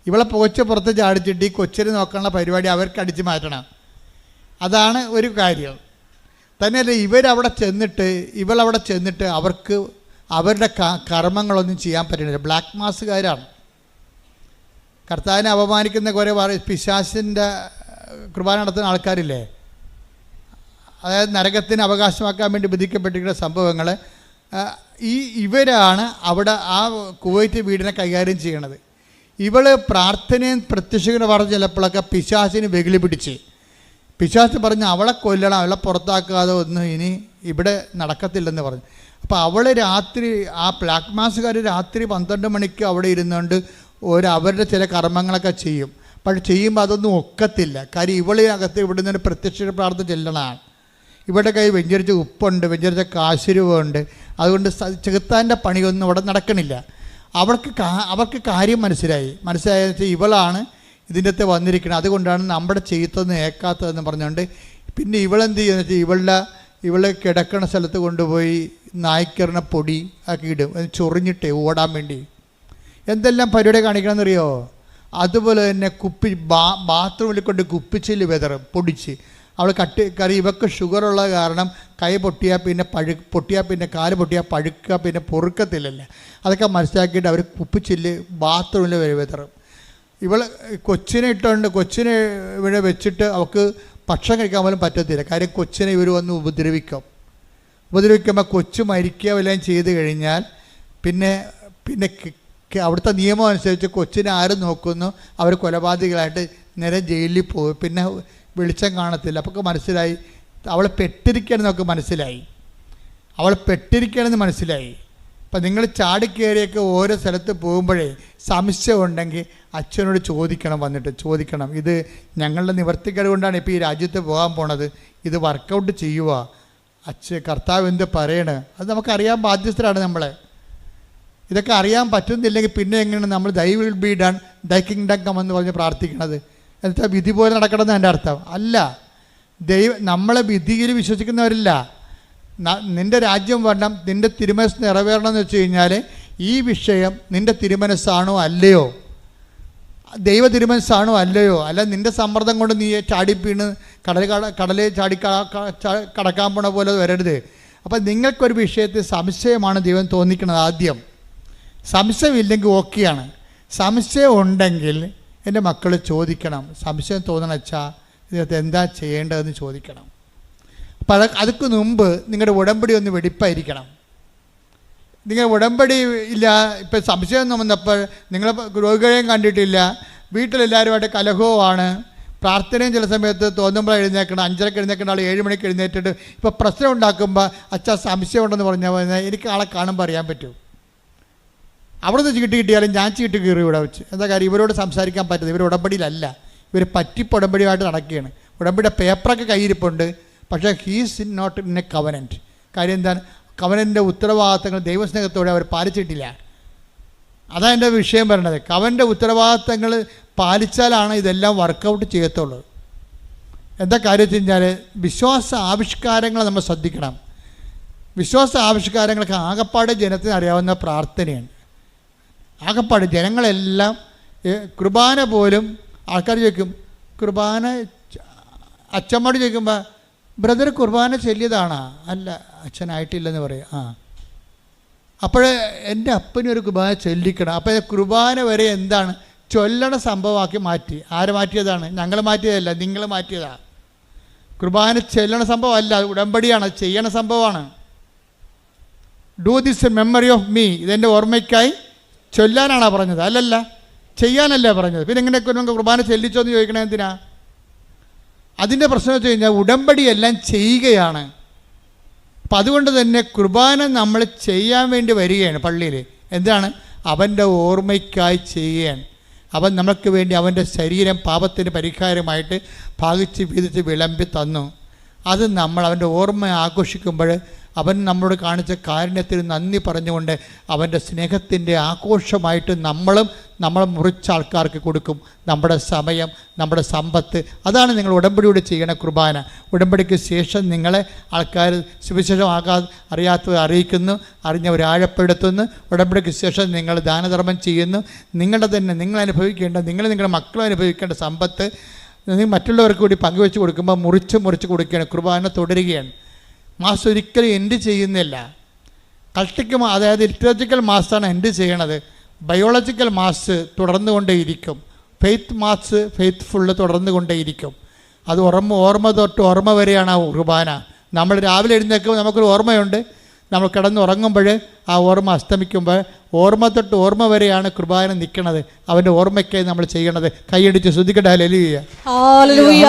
ഇവളെ കൊച്ച് പുറത്ത് ചാടിച്ചിട്ട് ഈ കൊച്ചിനെ നോക്കാനുള്ള പരിപാടി അവർക്ക് അടിച്ചു മാറ്റണം. അതാണ് ഒരു കാര്യം. തന്നെയല്ല, ഇവളവിടെ ചെന്നിട്ട് അവർക്ക് അവരുടെ കർമ്മങ്ങളൊന്നും ചെയ്യാൻ പറ്റുന്നില്ല. ബ്ലാക്ക് മാസുകാരാണ്. കർത്താവിനെ അപമാനിക്കുന്ന കുറേ പിശാചിൻ്റെ കുർബാന നടത്തുന്ന ആൾക്കാരില്ലേ, അതായത് നരകത്തിന് അവകാശമാക്കാൻ വേണ്ടി വിധിക്കപ്പെട്ടിരിക്കുന്ന സംഭവങ്ങൾ. ഇവരാണ് അവിടെ ആ കുവൈറ്റ് വീടിനെ കൈകാര്യം ചെയ്യണത്. ഇവൾ പ്രാർത്ഥനയും പ്രത്യക്ഷങ്ങളും പറഞ്ഞ് ചിലപ്പോഴൊക്കെ പിശാചിന് വെകിളി പിടിച്ച് പിശാച് പറഞ്ഞ് അവളെ കൊല്ലണം, അവളെ പുറത്താക്കാതെ ഒന്നും ഇനി ഇവിടെ നടക്കത്തില്ലെന്ന് പറഞ്ഞു. അപ്പോൾ അവൾ രാത്രി, ആ ബ്ലാക്ക് മാസുകാർ രാത്രി 12 മണിക്ക് അവിടെ ഇരുന്നുകൊണ്ട് അവരുടെ ചില കർമ്മങ്ങളൊക്കെ ചെയ്യും. പക്ഷെ ചെയ്യുമ്പോൾ അതൊന്നും ഒക്കത്തില്ല. കാര്യം ഇവളിനകത്ത് ഇവിടെ നിന്ന് പ്രത്യക്ഷ പ്രാർത്ഥന ചെല്ലണമാണ്. ഇവിടെ കൈ വെഞ്ചരിച്ച ഉപ്പുണ്ട്, വെഞ്ചരിച്ച കാശുരൂപമുണ്ട്. അതുകൊണ്ട് ചെകുത്താൻ്റെ പണിയൊന്നും ഇവിടെ നടക്കണില്ല. അവർക്ക് കാര്യം മനസ്സിലായെന്ന് വെച്ചാൽ ഇവളാണ് ഇതിൻ്റെ അകത്ത് വന്നിരിക്കുന്നത്, അതുകൊണ്ടാണ് നമ്മുടെ ചെയ്ത്തൊന്നും ഏക്കാത്തതെന്ന് പറഞ്ഞുകൊണ്ട് പിന്നെ ഇവളെന്ത് ചെയ്യുന്നത് വെച്ചാൽ ഇവളെ കിടക്കണ സ്ഥലത്ത് കൊണ്ടുപോയി നായ്ക്കറിന പൊടി ആക്കി ഇടും, അത് ചൊറിഞ്ഞിട്ടേ ഓടാൻ വേണ്ടി. എന്തെല്ലാം പരിപാടി കാണിക്കണമെന്നറിയോ? അതുപോലെ തന്നെ ബാത്റൂമിൽ കൊണ്ട് കുപ്പിച്ചില് വെതറും പൊടിച്ച്. അവൾ കാര്യം ഇവക്ക് ഷുഗറുള്ള കാരണം കൈ പൊട്ടിയാൽ പിന്നെ പൊട്ടിയാൽ പിന്നെ കാല് പൊട്ടിയാൽ പഴുക്കുക, പിന്നെ പൊറുക്കത്തില്ലല്ലോ. അതൊക്കെ മനസ്സിലാക്കിയിട്ട് അവർ കുപ്പിച്ചില് ബാത്റൂമിൽ വെതറും. ഇവൾ കൊച്ചിനെ കൊച്ചിനെ ഇവിടെ വെച്ചിട്ട് അവൾക്ക് ഭക്ഷണം കഴിക്കാൻ പോലും പറ്റത്തില്ല. കാര്യം കൊച്ചിനെ ഇവർ വന്ന് ഉപദ്രവിക്കുമ്പോൾ കൊച്ചു മരിക്കുക വല്ലതും ചെയ്ത് കഴിഞ്ഞാൽ പിന്നെ അവിടുത്തെ നിയമം അനുസരിച്ച് കൊച്ചിനെ ആര് നോക്കുന്നു അവർ കൊലപാതകളായിട്ട് നേരെ ജയിലിൽ പോകും. പിന്നെ വെളിച്ചം കാണത്തില്ല. അപ്പോൾ മനസ്സിലായി അവൾ പെട്ടിരിക്കുകയാണെന്ന് മനസ്സിലായി. അപ്പം നിങ്ങൾ ചാടിക്കയറിയൊക്കെ ഓരോ സ്ഥലത്ത് പോകുമ്പോഴേ സംശയം ഉണ്ടെങ്കിൽ അച്ഛനോട് ചോദിക്കണം. ഇത് ഞങ്ങളുടെ നിവർത്തിക്കേട് കൊണ്ടാണ് ഇപ്പോൾ ഈ രാജ്യത്ത് പോകാൻ പോണത്, ഇത് വർക്കൗട്ട് ചെയ്യുക, കർത്താവ് എന്ത് പറയണേ അത് നമുക്കറിയാൻ ബാധ്യസ്ഥരാണ് നമ്മളെ. ഇതൊക്കെ അറിയാൻ പറ്റുന്നില്ലെങ്കിൽ പിന്നെ എങ്ങനെയാണ് നമ്മൾ thy will be done, thy kingdom come എന്ന് പറഞ്ഞ് പ്രാർത്ഥിക്കണത്? എന്നുവെച്ചാൽ വിധി പോലെ നടക്കണമെന്ന് എൻ്റെ അർത്ഥം അല്ല. നമ്മളെ വിധിയിൽ വിശ്വസിക്കുന്നവരില്ല. നിൻ്റെ രാജ്യം വരണം, നിൻ്റെ തിരുമനസ് നിറവേറണം എന്ന് വെച്ച് കഴിഞ്ഞാൽ ഈ വിഷയം നിൻ്റെ തിരുമനസ്സാണോ അല്ലയോ, ദൈവ തിരുമനസ്സാണോ അല്ലയോ, അല്ല നിൻ്റെ സമ്മർദ്ദം കൊണ്ട് നീ ചാടിപ്പീണ് കടലിൽ കടക്കാൻ പോണ പോലെ വരരുത്. അപ്പം നിങ്ങൾക്കൊരു വിഷയത്തിൽ സംശയമാണ് ദൈവം തോന്നിക്കുന്നത്. ആദ്യം സംശയമില്ലെങ്കിൽ ഓക്കെയാണ്. സംശയം ഉണ്ടെങ്കിൽ എൻ്റെ മക്കൾ ചോദിക്കണം. സംശയം തോന്നണച്ചാൽ ഇതിനകത്ത് എന്താ ചെയ്യേണ്ടതെന്ന് ചോദിക്കണം. അപ്പം അതിക്ക് മുമ്പ് നിങ്ങളുടെ ഉടമ്പടി ഒന്ന് വെടിപ്പായിരിക്കണം. നിങ്ങൾ ഉടമ്പടി ഇല്ല, ഇപ്പം സംശയം വന്നപ്പോൾ നിങ്ങൾ രോഗികളെയും കണ്ടിട്ടില്ല, വീട്ടിലെല്ലാവരുമായിട്ട് കലഹവുമാണ്, പ്രാർത്ഥനയും ചില സമയത്ത് തോന്നുമ്പോൾ എഴുന്നേക്കണം, 5:30 എഴുന്നേക്കേണ്ട ആൾ 7 മണിക്ക് എഴുന്നേറ്റിട്ട് ഇപ്പോൾ പ്രശ്നം ഉണ്ടാക്കുമ്പോൾ അച്ഛാ സംശയം ഉണ്ടെന്ന് പറഞ്ഞാൽ എനിക്ക് ആളെ കാണുമ്പോൾ അറിയാൻ പറ്റും. അവിടെ നിന്ന് ചീട്ട് കിട്ടിയാലും ഞാൻ ചീട്ട് കീറി ഇവിടെ വെച്ച്. എന്താ കാര്യം? ഇവരോട് സംസാരിക്കാൻ പറ്റുന്നത് ഇവർ ഉടമ്പടിയിലല്ല, ഇവർ ഉടമ്പടിയായിട്ട് നടക്കുകയാണ്. ഉടമ്പടിയുടെ പേപ്പറൊക്കെ കയ്യിരിപ്പുണ്ട്, പക്ഷേ he's not in a covenant. കാര്യം എന്താണ്? കവനൻ്റെ ഉത്തരവാദിത്തങ്ങൾ ദൈവസ്നേഹത്തോടെ അവർ പാലിച്ചിട്ടില്ല. അതാണ് എൻ്റെ വിഷയം പറയണത്. കവൻ്റെ ഉത്തരവാദിത്തങ്ങൾ പാലിച്ചാലാണ് ഇതെല്ലാം വർക്കൗട്ട് ചെയ്യത്തുള്ളൂ. എന്താ കാര്യം വെച്ച് കഴിഞ്ഞാൽ വിശ്വാസ ആവിഷ്കാരങ്ങൾ നമ്മൾ ശ്രദ്ധിക്കണം. വിശ്വാസ ആവിഷ്കാരങ്ങൾക്ക് ആകപ്പാട് ജനത്തിന് അറിയാവുന്ന പ്രാർത്ഥനയാണ്. ആകപ്പാട് ജനങ്ങളെല്ലാം കുർബാന പോലും ആൾക്കാർ ചോദിക്കും, കുർബാന അച്ഛമ്മോട് ചോദിക്കുമ്പോൾ ബ്രദർ കുർബാന ചൊല്ലിയതാണോ? അല്ല, അച്ഛനായിട്ടില്ലെന്ന് പറയും. അപ്പോൾ എൻ്റെ അപ്പനൊരു കുർബാന ചൊല്ലിക്കണം. അപ്പോൾ കുർബാന വരെ എന്താണ് ചൊല്ലണ സംഭവമാക്കി മാറ്റി. ആര് മാറ്റിയതാണ്? ഞങ്ങൾ മാറ്റിയതല്ല, നിങ്ങൾ മാറ്റിയതാണ്. കുർബാന ചെല്ലണ സംഭവമല്ല, അത് ഉടമ്പടിയാണ്, അത് ചെയ്യണ സംഭവമാണ്. Do this memory of me, ഇതെൻ്റെ ഓർമ്മയ്ക്കായി ചൊല്ലാനാണോ പറഞ്ഞത്? അല്ലല്ല, ചെയ്യാനല്ല പറഞ്ഞത്. പിന്നെ എങ്ങനെയൊക്കെ നമുക്ക് കുർബാന ചെല്ലിച്ചോ എന്ന് ചോദിക്കണേ എന്തിനാ? അതിൻ്റെ പ്രശ്നം വെച്ച് കഴിഞ്ഞാൽ ഉടമ്പടി എല്ലാം ചെയ്യുകയാണ്. അപ്പം അതുകൊണ്ട് തന്നെ കുർബാന നമ്മൾ ചെയ്യാൻ വേണ്ടി വരികയാണ് പള്ളിയിൽ. എന്താണ്? അവൻ്റെ ഓർമ്മയ്ക്കായി ചെയ്യുകയാണ്. അവൻ നമുക്ക് വേണ്ടി അവൻ്റെ ശരീരം പാപത്തിന് പരിഹാരമായിട്ട് ഭാഗിച്ച് വീതിച്ച് വിളമ്പി തന്നു. അത് നമ്മൾ അവൻ്റെ ഓർമ്മ ആഘോഷിക്കുമ്പോൾ അവൻ നമ്മളോട് കാണിച്ച കാരുണ്യത്തിന് നന്ദി പറഞ്ഞുകൊണ്ട് അവൻ്റെ സ്നേഹത്തിൻ്റെ ആഘോഷമായിട്ട് നമ്മൾ മുറിച്ച ആൾക്കാർക്ക് കൊടുക്കും നമ്മുടെ സമയം, നമ്മുടെ സമ്പത്ത്. അതാണ് നിങ്ങൾ ഉടമ്പടിയോട് ചെയ്യണ കുർബാന. ഉടമ്പടിക്ക് ശേഷം നിങ്ങളെ ആൾക്കാർ സുവിശേഷം അറിയാത്തവർ അറിയിക്കുന്നു, അറിഞ്ഞവർ ആഴപ്പെടുത്തുന്നു. ഉടമ്പടിക്ക് ശേഷം നിങ്ങൾ ദാനധർമ്മം ചെയ്യുന്നു. നിങ്ങൾ അനുഭവിക്കേണ്ട, നിങ്ങളുടെ മക്കളും അനുഭവിക്കേണ്ട സമ്പത്ത് നിങ്ങൾ മറ്റുള്ളവർക്ക് കൂടി പങ്കുവെച്ച് കൊടുക്കുമ്പോൾ മുറിച്ച് കൊടുക്കുകയാണ്. കുർബാന തുടരുകയാണ്. മാസ് ഒരിക്കലും എൻഡ് ചെയ്യുന്നില്ല. അതായത് ലിറ്ററേച്ചറിക്കൽ മാസാണ് എൻഡ് ചെയ്യണത്. ബയോളജിക്കൽ മാസ് തുടർന്നുകൊണ്ടേയിരിക്കും. ഫെയ്ത്ത് മാസ് ഫെയ്ത്ത്ഫുള്ള് തുടർന്നുകൊണ്ടേയിരിക്കും. അത് ഓർമ്മ തൊട്ട് ഓർമ്മ വരെയാണ് ആ കുർബാന. നമ്മൾ രാവിലെ എഴുന്നേൽക്കുമ്പോൾ നമുക്കൊരു ഓർമ്മയുണ്ട്, നമ്മൾ കിടന്നുറങ്ങുമ്പോൾ ആ ഓർമ്മ അസ്തമിക്കുമ്പോൾ ഓർമ്മ തൊട്ട് ഓർമ്മ വരെയാണ് കുർബാന നിൽക്കുന്നത്. അവൻ്റെ ഓർമ്മയ്ക്കായി നമ്മൾ ചെയ്യണത്. കൈയടിച്ച് ശ്രദ്ധിക്കട്ടെ. ഹല്ലേലൂയ, ഹല്ലേലൂയ,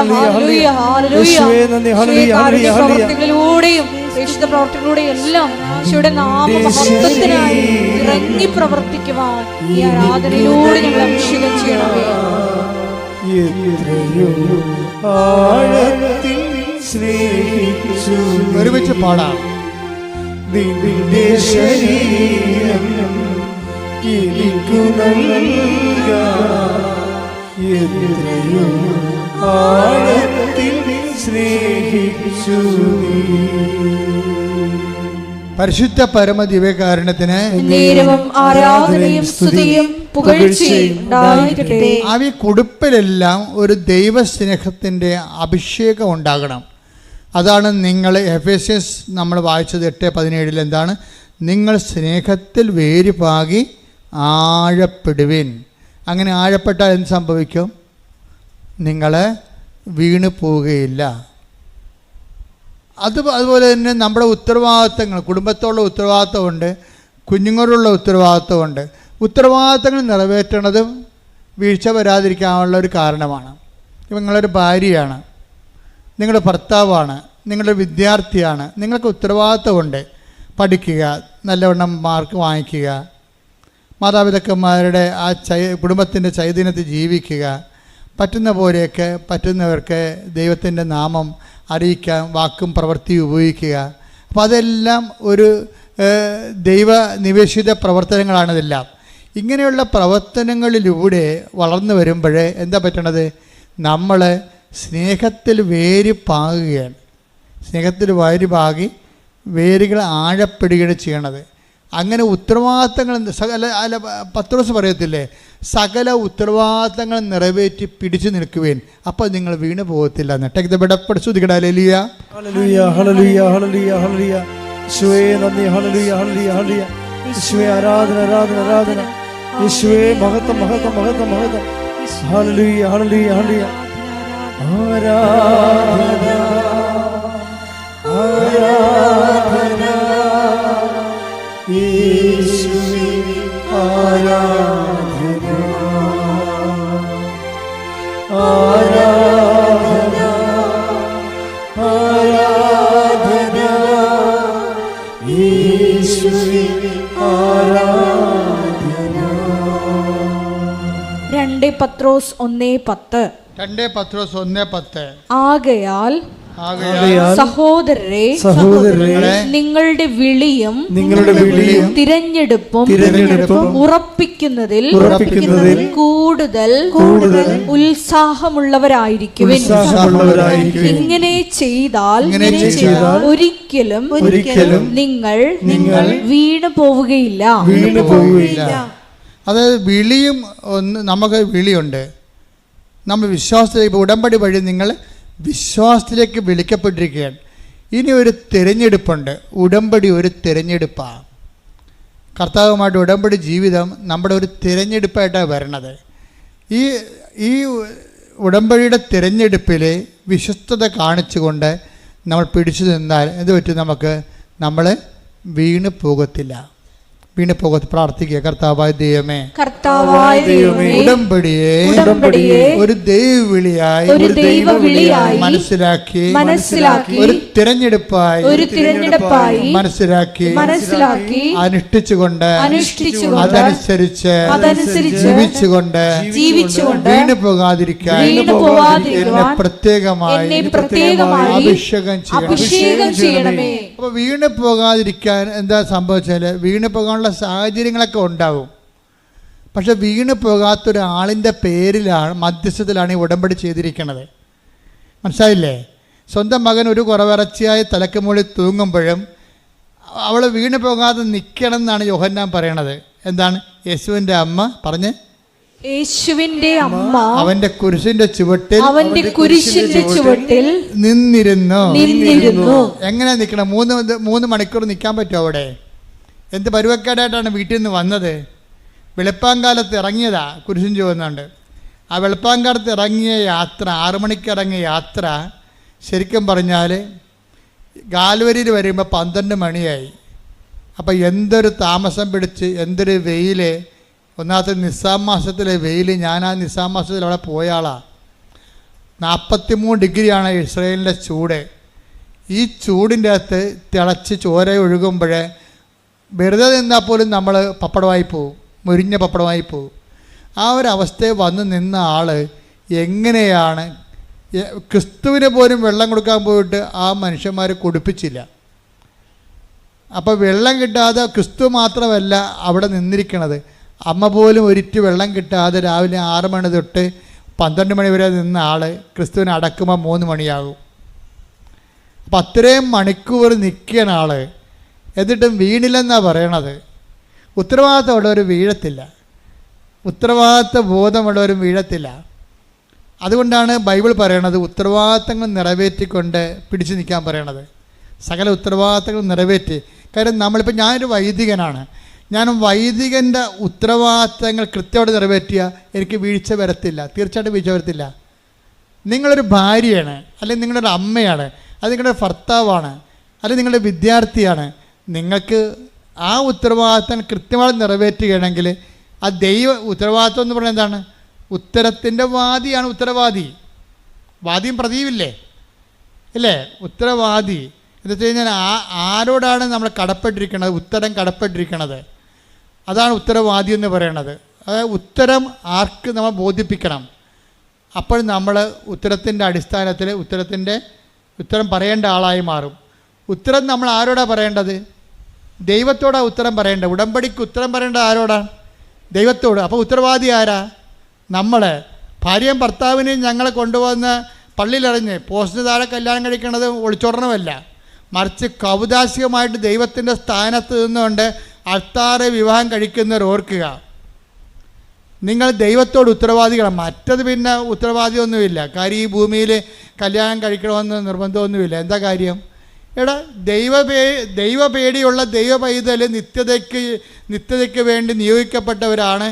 ഹല്ലേലൂയ, ഹല്ലേലൂയ. പ്രേക്ഷിത പ്രവർത്തനങ്ങളുടെ എല്ലാം ഈശോയുടെ നാമമഹത്വത്തിനായി ഇറങ്ങി പ്രവർത്തിക്കുവാൻ ഈ ആരാധനയിലൂടെ ഞങ്ങൾ അഭിഷേകം ചെയ്യണമേ. ആഴത്തിൽ സ്നേഹിച്ചു ഒരുമിച്ച് പാടാം. നിന്റെ ശരീരം എനിക്കു നൽകാൻ എത്രയോ ആഴത്തിൽ സ്നേഹിച്ചു. പരിശുദ്ധ പരമ ദിവ്യകാരുണ്യത്തിന് നേരവും ആരാധനയും സ്തുതിയും പുകഴ്ചയും ഉണ്ടായിരിക്കട്ടെ. ആ കുടുംബത്തിലെല്ലാം ഒരു ദൈവസ്നേഹത്തിൻ്റെ അഭിഷേകം ഉണ്ടാകണം. അതാണ് നിങ്ങൾ എഫേസ്യസ് നമ്മൾ വായിച്ചത് 8:17 എന്താണ്? നിങ്ങൾ സ്നേഹത്തിൽ വേരുപാകി ആഴപ്പെടുവിൻ. അങ്ങനെ ആഴപ്പെട്ടാൽ എന്ത് സംഭവിക്കും? നിങ്ങൾ വീണു പോവുകയില്ല. അതുപോലെ തന്നെ നമ്മുടെ ഉത്തരവാദിത്തങ്ങൾ, കുടുംബത്തോടുള്ള ഉത്തരവാദിത്തമുണ്ട്, കുഞ്ഞുങ്ങളോടുള്ള ഉത്തരവാദിത്തമുണ്ട്. ഉത്തരവാദിത്തങ്ങൾ നിറവേറ്റണതും വീഴ്ച വരാതിരിക്കാനുള്ള ഒരു കാരണമാണ്. ഇപ്പം നിങ്ങളൊരു ഭാര്യയാണ്, നിങ്ങളുടെ ഭർത്താവാണ്, നിങ്ങളുടെ വിദ്യാർത്ഥിയാണ്, നിങ്ങൾക്ക് ഉത്തരവാദിത്തമുണ്ട്. പഠിക്കുക, നല്ലവണ്ണം മാർക്ക് വാങ്ങിക്കുക, മാതാപിതാക്കന്മാരുടെ ആ കുടുംബത്തിൻ്റെ ചൈതന്യത്തിൽ ജീവിക്കുക, പറ്റുന്ന പോലെയൊക്കെ പറ്റുന്നവർക്ക് ദൈവത്തിൻ്റെ നാമം അറിയിക്കാൻ വാക്കും പ്രവൃത്തിയും ഉപയോഗിക്കുക. അപ്പോൾ അതെല്ലാം ഒരു ദൈവ നിവേശിത പ്രവർത്തനങ്ങളാണിതെല്ലാം. ഇങ്ങനെയുള്ള പ്രവർത്തനങ്ങളിലൂടെ വളർന്നു വരുമ്പോൾ എന്താ പറ്റണത്? നമ്മൾ സ്നേഹത്തിൽ വേര് പാകുകയാണ്. സ്നേഹത്തിൽ വേര് പാകി വേരുകൾ ആഴപ്പെടുകയാണ് ചെയ്യണത്. അങ്ങനെ ഉത്തരവാദിത്തങ്ങൾ പത്രോസ് പറയത്തില്ലേ, സകല ഉത്തരവാദിത്തങ്ങൾ നിറവേറ്റി പിടിച്ചു നിൽക്കുവേൻ, അപ്പോൾ നിങ്ങൾ വീണു പോകത്തില്ല എന്ന്. Take the bed up. ശ്രദ്ധിക്കട്ടെ. ഹല്ലേലൂയ ഹല്ലേലൂയ ഹല്ലേലൂയ ഹല്ലേലൂയ ഹല്ലേലൂയ. യേശുവേ നന്ദി. ഹല്ലേലൂയ ഹല്ലേലൂയ ഹല്ലേലൂയ. യേശുവേ ആരാധന ആരാധന ആരാധന. യേശുവേ മഹത്വം മഹത്വം മഹത്വം മഹത്വം. ഹല്ലേലൂയ ഹല്ലേലൂയ ഹല്ലേലൂയ. ആരാധന ആരാധന യേശുവേ ആരാധന ആരാധന ആരാധന യേശുവേ ആരാധന. 2 പത്രോസ് 1:10. 2 പത്രോസ് 1:10. ആകയാൽ സഹോദരരെ നിങ്ങളുടെ വിളിയും തിരഞ്ഞെടുപ്പും ഉറപ്പിക്കുന്നതിൽ കൂടുതൽ ഉത്സാഹമുള്ളവരായിരിക്കുവിൻ. ഇങ്ങനെ ചെയ്താൽ ഒരിക്കലും നിങ്ങൾ വീണു പോവുകയില്ല. അതായത് വിളിയും നമുക്ക് വിളിയുണ്ട്. നമ്മൾ വിശ്വാസത്തിലേക്ക് ഉടമ്പടി വഴി നിങ്ങൾ വിശ്വാസത്തിലേക്ക് വിളിക്കപ്പെട്ടിരിക്കുകയാണ്. ഇനി ഒരു തിരഞ്ഞെടുപ്പുണ്ട്. ഉടമ്പടി ഒരു തിരഞ്ഞെടുപ്പാണ്. കർത്താവുമായിട്ട് ഉടമ്പടി ജീവിതം നമ്മുടെ ഒരു തിരഞ്ഞെടുപ്പായിട്ടാണ് വരണത്. ഈ ഉടമ്പടിയുടെ തിരഞ്ഞെടുപ്പിൽ വിശ്വസ്തത കാണിച്ചുകൊണ്ട് നമ്മൾ പിടിച്ചു നിന്നാൽ എന്ത് പറ്റും? നമ്മൾ വീണ് പോകത്തില്ല. പ്രാർത്ഥിക്കുക. കർത്താവായ ദൈവമേ, ഉടമ്പടിയെ ഒരു ദൈവവിളിയായി മനസ്സിലാക്കി ഒരു തിരഞ്ഞെടുപ്പായി മനസ്സിലാക്കി അനുഷ്ഠിച്ചുകൊണ്ട് അതനുസരിച്ച് ജീവിച്ചുകൊണ്ട് വീണു പോകാതിരിക്കാൻ എന്നെ പ്രത്യേകമായി അഭിഷേകം ചെയ്യണമേ. അപ്പോൾ വീണു പോകാതിരിക്കാൻ എന്താ സംഭവിച്ചാൽ, വീണു പോകാനുള്ള സാഹചര്യങ്ങളൊക്കെ ഉണ്ടാവും. പക്ഷെ വീണു പോകാത്തൊരാളിൻ്റെ പേരിലാണ്, മധ്യസ്ഥത്തിലാണ് ഈ ഉടമ്പടി ചെയ്തിരിക്കുന്നത്. മനസ്സിലായില്ലേ? സ്വന്തം മകൻ ഒരു കുറവിറച്ചിയായി തലക്ക് മുകളിൽ തൂങ്ങുമ്പോഴും അവൾ വീണു പോകാതെ നിൽക്കണം എന്നാണ് യോഹന്നാൻ പറയണത്. എന്താണ്? യേശുവിൻ്റെ അമ്മ പറഞ്ഞ്, യേശുവിന്റെ അമ്മ അവന്റെ കുരിശിന്റെ ചുവട്ടിൽ നിന്നിരുന്നു. എങ്ങനെ നിൽക്കണം? 3 മണിക്കൂർ നിൽക്കാൻ പറ്റുമോ അവിടെ? എന്ത് പരുവക്കേടായിട്ടാണ് വീട്ടിൽ നിന്ന് വന്നത്? വെളുപ്പാങ്കാലത്ത് ഇറങ്ങിയതാ, കുരിശും ചുവന്നുണ്ട്. ആ വെളുപ്പാങ്കാലത്ത് ഇറങ്ങിയ യാത്ര, 6 മണിക്ക് ഇറങ്ങിയ യാത്ര ശരിക്കും പറഞ്ഞാൽ ഗാൽവരിയിൽ വരുമ്പോൾ 12 മണിയായി. അപ്പോൾ എന്തൊരു താമസം പിടിച്ച്, എന്തൊരു വെയിൽ! ഒന്നാമത്തെ നിസാം മാസത്തിലെ വെയിൽ. ഞാൻ ആ നിസാം മാസത്തിൽ അവിടെ പോയ ആളാണ്. 43 ഡിഗ്രിയാണ് ഇസ്രയേലിൻ്റെ ചൂട്. ഈ ചൂടിൻ്റെ അകത്ത് തിളച്ച് ചോര ഒഴുകുമ്പോൾ വെറുതെ നിന്നാൽ പോലും നമ്മൾ പപ്പടമായി പോവും, മുരിഞ്ഞ പപ്പടമായി പോവും. ആ ഒരു അവസ്ഥയിൽ വന്ന് നിന്ന ആൾ എങ്ങനെയാണ് ക്രിസ്തുവിന് പോലും വെള്ളം കൊടുക്കാൻ പോയിട്ട് ആ മനുഷ്യന്മാർ കുടിപ്പിച്ചില്ല. അപ്പോൾ വെള്ളം കിട്ടാതെ ക്രിസ്തു മാത്രമല്ല അവിടെ നിന്നിരിക്കണത്, അമ്മ പോലും ഒരിറ്റ് വെള്ളം കിട്ടാതെ രാവിലെ 6 മണി തൊട്ട് 12 മണി വരെ നിന്ന ആൾ ക്രിസ്തുവിനെ അടക്കുമ്പോൾ 3 മണിയാകും. അപ്പം അത്രയും മണിക്കൂർ നിൽക്കുന്ന ആൾ എന്നിട്ടും വീണില്ലെന്നാണ് പറയണത്. ഉത്തരവാദിത്തമുള്ളവർ വീഴത്തില്ല, ഉത്തരവാദിത്ത ബോധമുള്ളവരും വീഴത്തില്ല. അതുകൊണ്ടാണ് ബൈബിൾ പറയണത് ഉത്തരവാദിത്തങ്ങൾ നിറവേറ്റിക്കൊണ്ട് പിടിച്ചു നിൽക്കാൻ പറയണത്. സകല ഉത്തരവാദിത്തങ്ങൾ നിറവേറ്റി. കാര്യം നമ്മളിപ്പോൾ ഞാനൊരു വൈദികനാണ്, ഞാൻ വൈദികൻ്റെ ഉത്തരവാദിത്തങ്ങൾ കൃത്യമായിട്ട് നിറവേറ്റിയാൽ എനിക്ക് വീഴ്ച വരത്തില്ല, തീർച്ചയായിട്ടും വീഴ്ച വരത്തില്ല. നിങ്ങളൊരു ഭാര്യയാണ്, അല്ലെങ്കിൽ നിങ്ങളൊരു അമ്മയാണ്, അത് നിങ്ങളുടെ ഭർത്താവാണ്, അല്ലെങ്കിൽ നിങ്ങളുടെ വിദ്യാർത്ഥിയാണ്. നിങ്ങൾക്ക് ആ ഉത്തരവാദിത്തം കൃത്യമായി നിറവേറ്റുകയാണെങ്കിൽ ആ ഉത്തരവാദിത്വം എന്ന് പറയുന്നത് എന്താണ്? ഉത്തരത്തിൻ്റെ വാദിയാണ് ഉത്തരവാദി. വാദിയും പ്രതിയുമില്ലേ ഇല്ലേ? ഉത്തരവാദി എന്ന് വെച്ച് കഴിഞ്ഞാൽ ആരോടാണ് നമ്മൾ കടപ്പെട്ടിരിക്കുന്നത്, ഉത്തരം കടപ്പെട്ടിരിക്കുന്നത്, അതാണ് ഉത്തരവാദി എന്ന് പറയണത്. അതായത് ഉത്തരം ആർക്ക് നമ്മൾ ബോധിപ്പിക്കണം. അപ്പോൾ നമ്മൾ ഉത്തരത്തിൻ്റെ അടിസ്ഥാനത്തിൽ ഉത്തരം പറയേണ്ട ആളായി മാറും. ഉത്തരം നമ്മൾ ആരോടാണ് പറയേണ്ടത്? ദൈവത്തോടാണ് ഉത്തരം പറയേണ്ടത്. ഉടമ്പടിക്ക് ഉത്തരം പറയേണ്ടത് ആരോടാണ്? ദൈവത്തോട്. അപ്പോൾ ഉത്തരവാദി ആരാ? നമ്മൾ. ഭാര്യയും ഭർത്താവിനെയും ഞങ്ങളെ കൊണ്ടുവന്ന് പള്ളിയിലറിഞ്ഞ് പോസ്റ്റിന് താഴെ കല്യാണം കഴിക്കുന്നത് ഒളിച്ചോടണമല്ല, മറിച്ച് കൗതാശികമായിട്ട് ദൈവത്തിൻ്റെ സ്ഥാനത്ത് നിന്നുകൊണ്ട് അൾത്താറെ വിവാഹം കഴിക്കുന്നവർ ഓർക്കുക, നിങ്ങൾ ദൈവത്തോട് ഉത്തരവാദികളാണ്. മറ്റത് പിന്നെ ഉത്തരവാദിയൊന്നുമില്ല. കാര്യം ഈ ഭൂമിയിൽ കല്യാണം കഴിക്കണമെന്ന് നിർബന്ധമൊന്നുമില്ല. എന്താ കാര്യം? എടാ ദൈവപേടിയുള്ള ദൈവ പൈതൽ നിത്യതയ്ക്ക് വേണ്ടി നിയോഗിക്കപ്പെട്ടവരാണ്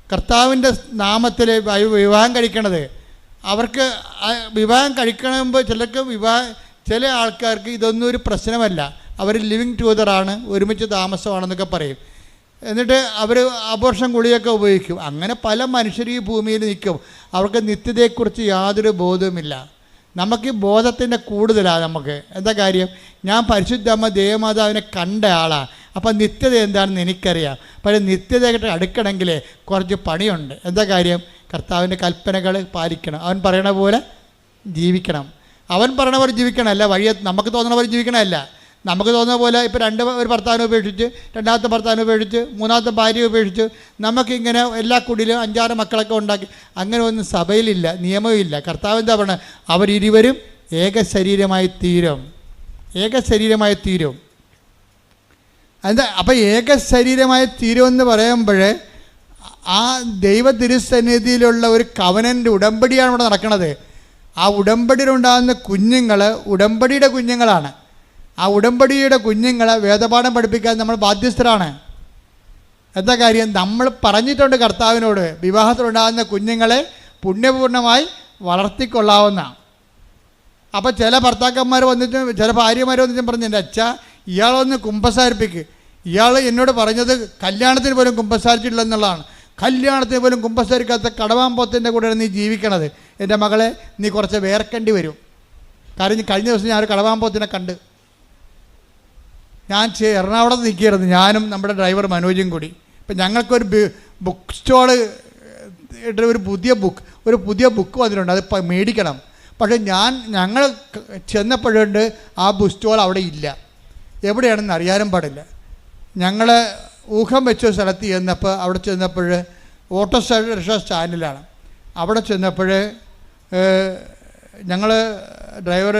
കർത്താവിൻ്റെ നാമത്തിൽ വിവാഹം കഴിക്കണത്. അവർക്ക് വിവാഹം കഴിക്കണമെങ്കിൽ ചില ആൾക്കാർക്ക് ഇതൊന്നും ഒരു പ്രശ്നമല്ല. അവർ ലിവിങ് ടുഗദറാണ്, ഒരുമിച്ച് താമസമാണെന്നൊക്കെ പറയും. എന്നിട്ട് അവർ അബോർഷൻ ഗുളികയൊക്കെ ഉപയോഗിക്കും. അങ്ങനെ പല മനുഷ്യർ ഈ ഭൂമിയിൽ നിൽക്കും. അവർക്ക് നിത്യതയെക്കുറിച്ച് യാതൊരു ബോധവുമില്ല. നമുക്ക് ഈ ബോധത്തിൻ്റെ കൂടുതലാണ് നമുക്ക്. എന്താ കാര്യം? ഞാൻ പരിശുദ്ധ അമ്മ ദേവമാതാവിനെ കണ്ട ആളാണ്. അപ്പം നിത്യത എന്താണെന്ന് എനിക്കറിയാം. പക്ഷേ നിത്യതയായിട്ട് അടുക്കണമെങ്കിൽ കുറച്ച് പണിയുണ്ട്. എന്താ കാര്യം? കർത്താവിൻ്റെ കൽപ്പനകൾ പാലിക്കണം, അവൻ പറയണ പോലെ ജീവിക്കണം. അവൻ പറയണ പോലെ ജീവിക്കണമല്ല, വഴിയെ നമുക്ക് തോന്നണ പോലെ ജീവിക്കണമല്ല. നമുക്ക് തോന്നുന്ന പോലെ ഇപ്പോൾ ഒരു ഭർത്താവിനെ ഉപേക്ഷിച്ച്, രണ്ടാമത്തെ ഭർത്താവിനെ ഉപേക്ഷിച്ച്, മൂന്നാമത്തെ ഭാര്യയെ ഉപേക്ഷിച്ച് നമുക്കിങ്ങനെ എല്ലാ കുടിയിലും 5-6 മക്കളൊക്കെ ഉണ്ടാക്കി. അങ്ങനെ ഒന്നും സഭയിലില്ല, നിയമമില്ല. കർത്താവ് എന്താ പറയുന്നത്? അവരിരുവരും ഏക ശരീരമായി തീരും. എന്താ അപ്പം ഏക ശരീരമായി തീരുമെന്ന് പറയുമ്പോൾ ആ ദൈവ തിരുസന്നിധിയിലുള്ള ഒരു കവനൻ്റെ ഉടമ്പടിയാണ് ഇവിടെ നടക്കുന്നത്. ആ ഉടമ്പടിയിലുണ്ടാകുന്ന കുഞ്ഞുങ്ങൾ ഉടമ്പടിയുടെ കുഞ്ഞുങ്ങളാണ്. ആ ഉടമ്പടിയുടെ കുഞ്ഞുങ്ങളെ വേദപാഠം പഠിപ്പിക്കാൻ നമ്മൾ ബാധ്യസ്ഥരാണ്. എന്താ കാര്യം? നമ്മൾ പറഞ്ഞിട്ടുണ്ട് കർത്താവിനോട്, വിവാഹത്തിലുണ്ടാകുന്ന കുഞ്ഞുങ്ങളെ പുണ്യപൂർണ്ണമായി വളർത്തിക്കൊള്ളാവുന്ന. അപ്പോൾ ചില ഭർത്താക്കന്മാർ വന്നിട്ട്, ചില ഭാര്യമാർ വന്നിട്ടും പറഞ്ഞു, എൻ്റെ അച്ഛാ ഇയാളൊന്ന് കുമ്പസാരിപ്പിക്ക്. ഇയാൾ എന്നോട് പറഞ്ഞത് കല്യാണത്തിന് പോലും കുമ്പസാരിച്ചിട്ടില്ലെന്നുള്ളതാണ്. കല്യാണത്തിന് പോലും കുമ്പസാരിക്കാത്ത കടവാമ്പോത്തിൻ്റെ കൂടെ നീ ജീവിക്കണത്. എൻ്റെ മകളെ, നീ കുറച്ച് വേർക്കേണ്ടി വരും. കാരണം കഴിഞ്ഞ ദിവസം ഞാനൊരു കടവാമ്പോത്തിനെ കണ്ട്. ഞാൻ എറണാകുളത്ത് നിൽക്കുകയായിരുന്നു, ഞാനും നമ്മുടെ ഡ്രൈവർ മനോജും കൂടി. ഇപ്പം ഞങ്ങൾക്കൊരു ബുക്ക് സ്റ്റോള്, ഒരു പുതിയ ബുക്ക് വന്നിട്ടുണ്ട്, അത് മേടിക്കണം. പക്ഷേ ഞങ്ങൾ ചെന്നപ്പോഴുണ്ട് ആ ബുക്ക് സ്റ്റോൾ അവിടെ ഇല്ല. എവിടെയാണെന്ന് അറിയാനും പാടില്ല. ഞങ്ങൾ ഊഹം വെച്ച സ്ഥലത്ത് ചെന്നപ്പോൾ അവിടെ ചെന്നപ്പോൾ ഓട്ടോ റിക്ഷ സ്റ്റാൻഡിലാണ്. അവിടെ ചെന്നപ്പോൾ ഞങ്ങൾ ഡ്രൈവർ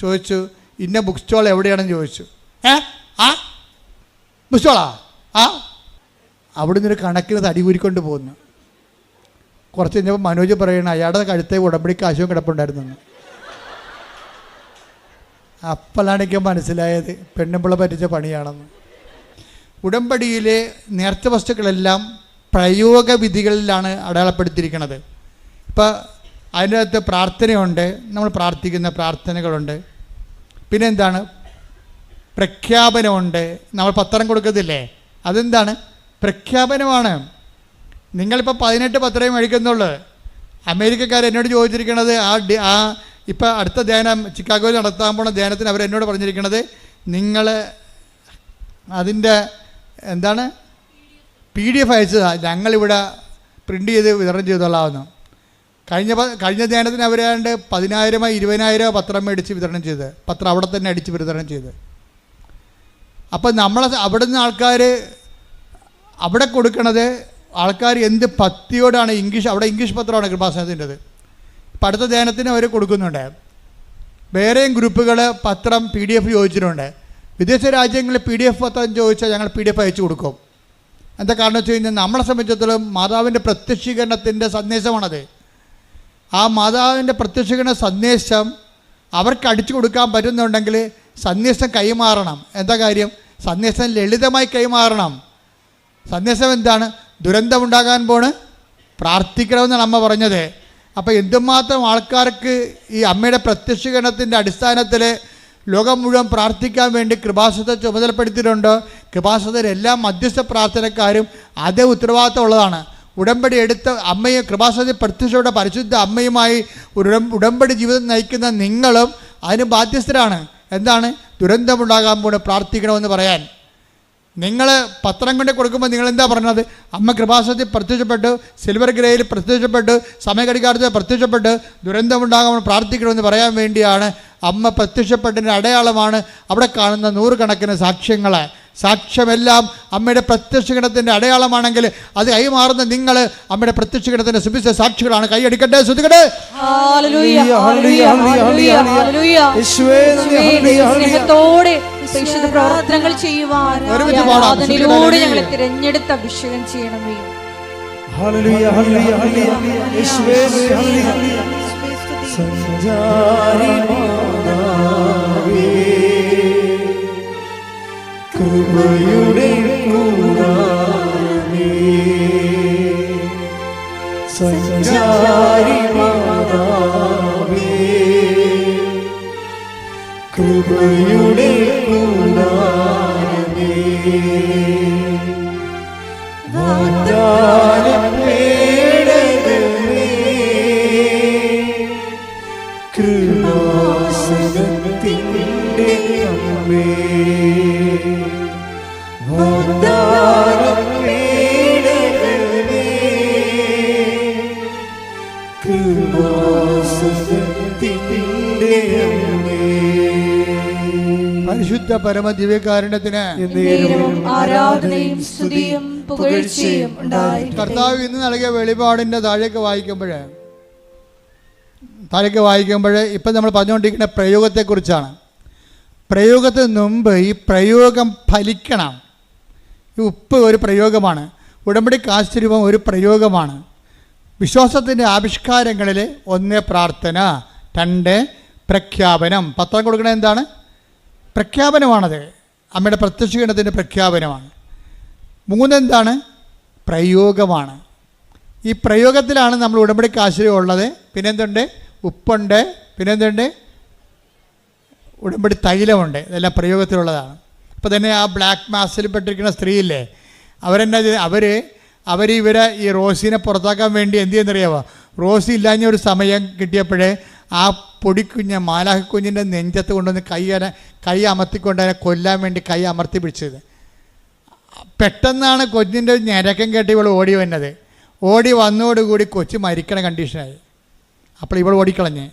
ചോദിച്ചു, ഇന്ന ബുക്ക് സ്റ്റോൾ എവിടെയാണെന്ന് ചോദിച്ചു. ബുക്ക് സ്റ്റോളാ? അവിടെ നിന്നൊരു കണക്കിന് തടി കൂരിക്കൊണ്ട് പോകുന്നു. കുറച്ച് കഴിഞ്ഞപ്പോൾ മനോജ് പറയണം, അയാളുടെ കഴുത്തെ ഉടമ്പടിക്ക് കാശും കിടപ്പുണ്ടായിരുന്നു. അപ്പോഴാണ് എനിക്ക് മനസ്സിലായത് പെണ്ണുമ്പിള്ള പറ്റിച്ച പണിയാണെന്ന്. ഉടമ്പടിയിലെ നേർച്ച വസ്തുക്കളെല്ലാം പ്രയോഗവിധികളിലാണ് അടയാളപ്പെടുത്തിയിരിക്കുന്നത്. ഇപ്പോൾ അതിൻ്റെ അകത്ത് പ്രാർത്ഥനയുണ്ട്, നമ്മൾ പ്രാർത്ഥിക്കുന്ന പ്രാർത്ഥനകളുണ്ട്. പിന്നെ എന്താണ്? പ്രഖ്യാപനമുണ്ട്. നമ്മൾ പത്രം കൊടുക്കത്തില്ലേ, അതെന്താണ്? പ്രഖ്യാപനമാണ്. നിങ്ങളിപ്പോൾ 18 പത്രമേ മേടിക്കുന്നുള്ളൂ. അമേരിക്കക്കാർ എന്നോട് ചോദിച്ചിരിക്കുന്നത് ഇപ്പം അടുത്ത ധ്യാനം ചിക്കാഗോയിൽ നടത്താൻ പോണ ധ്യാനത്തിന് അവരെന്നോട് പറഞ്ഞിരിക്കുന്നത് നിങ്ങൾ അതിൻ്റെ എന്താണ് PDF അയച്ചതാണ്, ഞങ്ങളിവിടെ പ്രിൻ്റ് ചെയ്ത് വിതരണം ചെയ്തോളാവുന്നു. കഴിഞ്ഞ ധ്യാനത്തിന് അവരാണ്ട് 10,000 20,000 പത്രം മേടിച്ച് വിതരണം ചെയ്ത്, പത്രം അവിടെ തന്നെ അടിച്ച് വിതരണം ചെയ്ത്. അപ്പം അവിടെ നിന്ന് ആൾക്കാർ അവിടെ കൊടുക്കണത് ആൾക്കാർ എന്ത് ഭക്തിയോടാണ്. അവിടെ ഇംഗ്ലീഷ് പത്രമാണ് കൃപാസനത്തിൻ്റെത്. ഇപ്പം അടുത്ത ധ്യാനത്തിന് അവർ കൊടുക്കുന്നുണ്ട്. വേറെയും ഗ്രൂപ്പുകൾ പത്രം PDF ചോദിച്ചിട്ടുണ്ട്. വിദേശ രാജ്യങ്ങളിൽ PDF പത്രം ചോദിച്ചാൽ ഞങ്ങൾ PDF അയച്ചു കൊടുക്കും. എന്താ കാരണം വെച്ച് കഴിഞ്ഞാൽ നമ്മളെ സംബന്ധിച്ചിടത്തോളം മാതാവിൻ്റെ പ്രത്യക്ഷീകരണത്തിൻ്റെ സന്ദേശമാണത്. ആ മാതാവിൻ്റെ പ്രത്യക്ഷീകരണ സന്ദേശം അവർക്ക് അടിച്ചു കൊടുക്കാൻ പറ്റുന്നുണ്ടെങ്കിൽ സന്ദേശം കൈമാറണം. എന്താ കാര്യം? സന്ദേശം ലളിതമായി കൈമാറണം. സന്ദേശം എന്താണ്? ദുരന്തമുണ്ടാകാൻ പോണ്, പ്രാർത്ഥിക്കണമെന്നാണ് അമ്മ പറഞ്ഞത്. അപ്പോൾ എന്തുമാത്രം ആൾക്കാർക്ക് ഈ അമ്മയുടെ പ്രത്യക്ഷീകരണത്തിൻ്റെ അടിസ്ഥാനത്തിൽ ലോകം മുഴുവൻ പ്രാർത്ഥിക്കാൻ വേണ്ടി കൃപാസനത്തെ ചുമതലപ്പെടുത്തിയിട്ടുണ്ട്. കൃപാസനത്തിൽ എല്ലാ മധ്യസ്ഥ പ്രാർത്ഥനക്കാരും അതേ ഉത്തരവാദിത്തമുള്ളതാണ്. ഉടമ്പടി എടുത്ത അമ്മയെ കൃപാസനത്തിൽ പ്രത്യക്ഷയുടെ പരിശുദ്ധ അമ്മയുമായി ഉടമ്പടി ജീവിതം നയിക്കുന്ന നിങ്ങളും അതിന് ബാധ്യസ്ഥരാണ്. എന്താണ്? ദുരന്തമുണ്ടാകാൻ പോണ്, പ്രാർത്ഥിക്കണമെന്ന് പറയാൻ. നിങ്ങൾ പത്രം കൊണ്ട് കൊടുക്കുമ്പോൾ നിങ്ങൾ എന്താ പറഞ്ഞത്? അമ്മ കൃപാസനത്തിൽ പ്രത്യക്ഷപ്പെട്ട്, സിൽവർ ഗ്രേയിൽ പ്രത്യക്ഷപ്പെട്ട്, സമയഘടികാരത്തിൽ പ്രത്യക്ഷപ്പെട്ട് ദുരന്തമുണ്ടാകാൻ പ്രാർത്ഥിക്കണമെന്ന് പറയാൻ വേണ്ടിയാണ്. അമ്മ പ്രത്യക്ഷപ്പെട്ടതിൻ്റെ അടയാളമാണ് അവിടെ കാണുന്ന 100 കണക്കിന് സാക്ഷ്യങ്ങൾ. സാക്ഷ്യമെല്ലാം അമ്മയുടെ പ്രത്യക്ഷീകരണത്തിൻ്റെ അടയാളമാണെങ്കിൽ അത് കൈമാറുന്ന നിങ്ങൾ അമ്മയുടെ പ്രത്യക്ഷീകരണത്തിൻ്റെ സുവിശേഷ സാക്ഷികളാണ്. കൈയടിക്കട്ടെ, ശ്രുതികട്ടെ. സ്നേഹത്തോടെ പ്രവർത്തനങ്ങൾ ചെയ്യുവാൻ ഞങ്ങളെ തിരഞ്ഞെടുത്ത് അഭിഷേകം ചെയ്യണമേ. കൃപയുടെ കൂടാരമേ, സഞ്ചാരി മാതാവേ, കൃപയുടെ കൂടാരമേ, വാഗ്ദാനപേടകമേ, കൃപാസനത്തിൻ്റെ അമ്മേ, പരിശുദ്ധ പരമദിവ്യകാരുണ്യത്തിന് ആരാധനയും സ്തുതിയും പുകഴ്ചയും ഉണ്ടായിരിക്കട്ടെ. കർത്താവ് ഇന്ന് നൽകിയ വെളിപാടിൻ്റെ താഴേക്ക് വായിക്കുമ്പോൾ ഇപ്പം നമ്മൾ പറഞ്ഞുകൊണ്ടിരിക്കുന്ന പ്രയോഗത്തെക്കുറിച്ചാണ്. പ്രയോഗത്തിന് മുമ്പ് ഈ പ്രയോഗം ഫലിക്കണം. ഈ ഉപ്പ് ഒരു പ്രയോഗമാണ്. ഉടമ്പടി കാശ്ചര്യവും ഒരു പ്രയോഗമാണ്. വിശ്വാസത്തിൻ്റെ ആവിഷ്കാരങ്ങളിൽ 1 പ്രാർത്ഥന, 2 പ്രഖ്യാപനം. പത്രം കൊടുക്കണത് എന്താണ്? പ്രഖ്യാപനമാണത്. അമ്മയുടെ പ്രത്യക്ഷീകരണത്തിൻ്റെ പ്രഖ്യാപനമാണ്. 3 എന്താണ്? പ്രയോഗമാണ്. ഈ പ്രയോഗത്തിലാണ് നമ്മൾ ഉടമ്പടി കാശ്ചര്യം ഉള്ളത്. പിന്നെന്തുണ്ട്? ഉപ്പുണ്ട്. പിന്നെന്തുണ്ട്? ഉടമ്പടി തൈലമുണ്ട്. ഇതെല്ലാം പ്രയോഗത്തിലുള്ളതാണ്. ഇപ്പോൾ തന്നെ ആ ബ്ലാക്ക് മാസിൽ പെട്ടിരിക്കുന്ന സ്ത്രീയില്ലേ, അവരിവരെ ഈ റോസിനെ പുറത്താക്കാൻ വേണ്ടി എന്ത് ചെയ്യുന്നറിയാമോ? റോസി ഇല്ലാഞ്ഞ ഒരു സമയം കിട്ടിയപ്പോഴേ ആ പൊടിക്കുഞ്ഞ് മാലാഹക്കുഞ്ഞിൻ്റെ നെഞ്ചത്ത് കൊണ്ടുവന്ന് കൈ അമർത്തിക്കൊണ്ട് അതിനെ കൊല്ലാൻ വേണ്ടി കൈ അമർത്തി പിടിച്ചത്. പെട്ടെന്നാണ് കൊച്ചിൻ്റെ ഞരക്കം കേട്ട് ഇവൾ ഓടി വന്നത്. ഓടി വന്നതോടുകൂടി കൊച്ച് മരിക്കണ കണ്ടീഷനായി. അപ്പോൾ ഇവൾ ഓടിക്കളഞ്ഞ്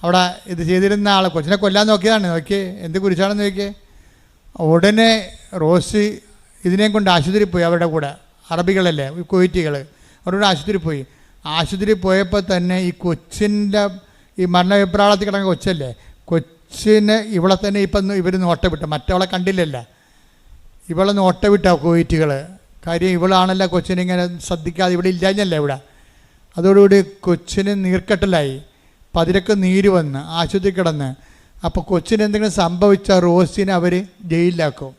അവിടെ ഇത് ചെയ്തിരുന്ന ആൾ കൊച്ചിനെ കൊല്ലാൻ നോക്കിയതാണ്. നോക്കിയേ എന്ത് കുറിച്ചാണെന്ന് നോക്കിയേ. ഉടനെ റോസി ഇതിനെയും കൊണ്ട് ആശുപത്രിയിൽ പോയി. അവരുടെ കൂടെ അറബികളല്ലേ, കുവൈറ്റികൾ, അവരുടെ ആശുപത്രിയിൽ പോയി. ആശുപത്രിയിൽ പോയപ്പോൾ തന്നെ ഈ കൊച്ചിൻ്റെ ഈ മരണവിപ്രാളത്തിൽ കിടന്ന കൊച്ചല്ലേ, കൊച്ചിന് ഇവളെ തന്നെ ഇപ്പം ഇവർ നോട്ട വിട്ടു. മറ്റവളെ കണ്ടില്ലല്ല, ഇവളെ നോട്ട വിട്ടാ കുവൈറ്റികൾ. കാര്യം ഇവളാണല്ലോ കൊച്ചിനെ ഇങ്ങനെ ശ്രദ്ധിക്കാതെ ഇവിടെ ഇല്ലാഞ്ഞല്ലേ ഇവിടെ. അതോടുകൂടി കൊച്ചിന് നീർക്കെട്ടലായി, പതിരക്ക് നീര് വന്ന് ആശുപത്രി കിടന്ന്. അപ്പോൾ കൊച്ചിന് എന്തെങ്കിലും സംഭവിച്ചാൽ റോസിനെ അവർ ജയിലിലാക്കും.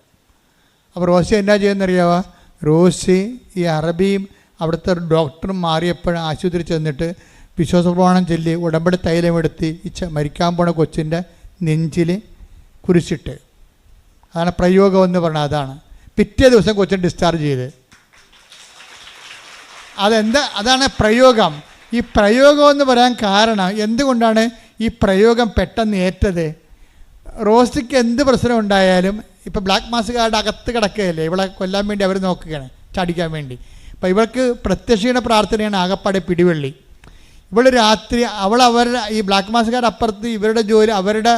അപ്പോൾ റോസി എന്നാ ചെയ്യുന്നറിയാവോ? റോസി ഈ അറബിയും അവിടുത്തെ ഡോക്ടറും മാറിയപ്പോഴും ആശുപത്രി ചെന്നിട്ട് വിശ്വാസപ്രമാണം ചൊല്ലി ഉടമ്പടി തൈലമെടുത്ത് ഈ മരിക്കാൻ പോണ കൊച്ചിൻ്റെ നെഞ്ചിൽ കുരിശിട്ട്. അതാണ് പ്രയോഗം എന്ന് പറഞ്ഞാൽ. അതാണ് പിറ്റേ ദിവസം കൊച്ചിനെ ഡിസ്ചാർജ് ചെയ്ത്. അതാണ് പ്രയോഗം. ഈ പ്രയോഗം എന്ന് പറയാൻ കാരണം എന്തുകൊണ്ടാണ്? ഈ പ്രയോഗം പെട്ടെന്ന് ഏറ്റത്, റോസിക്ക് എന്ത് പ്രശ്നം ഉണ്ടായാലും ഇപ്പോൾ ബ്ലാക്ക് മാസുകാരുടെ അകത്ത് കിടക്കുകയല്ലേ, ഇവളെ കൊല്ലാൻ വേണ്ടി അവർ നോക്കുകയാണ്, ചാടിക്കാൻ വേണ്ടി. അപ്പോൾ ഇവൾക്ക് പ്രത്യക്ഷീണ പ്രാർത്ഥനയാണ് ആകപ്പാടെ പിടിവള്ളി. ഇവൾ രാത്രി അവരുടെ ഈ ബ്ലാക്ക് മാസുകാരുടെ അപ്പുറത്ത് ഇവരുടെ ജോലി, അവരുടെ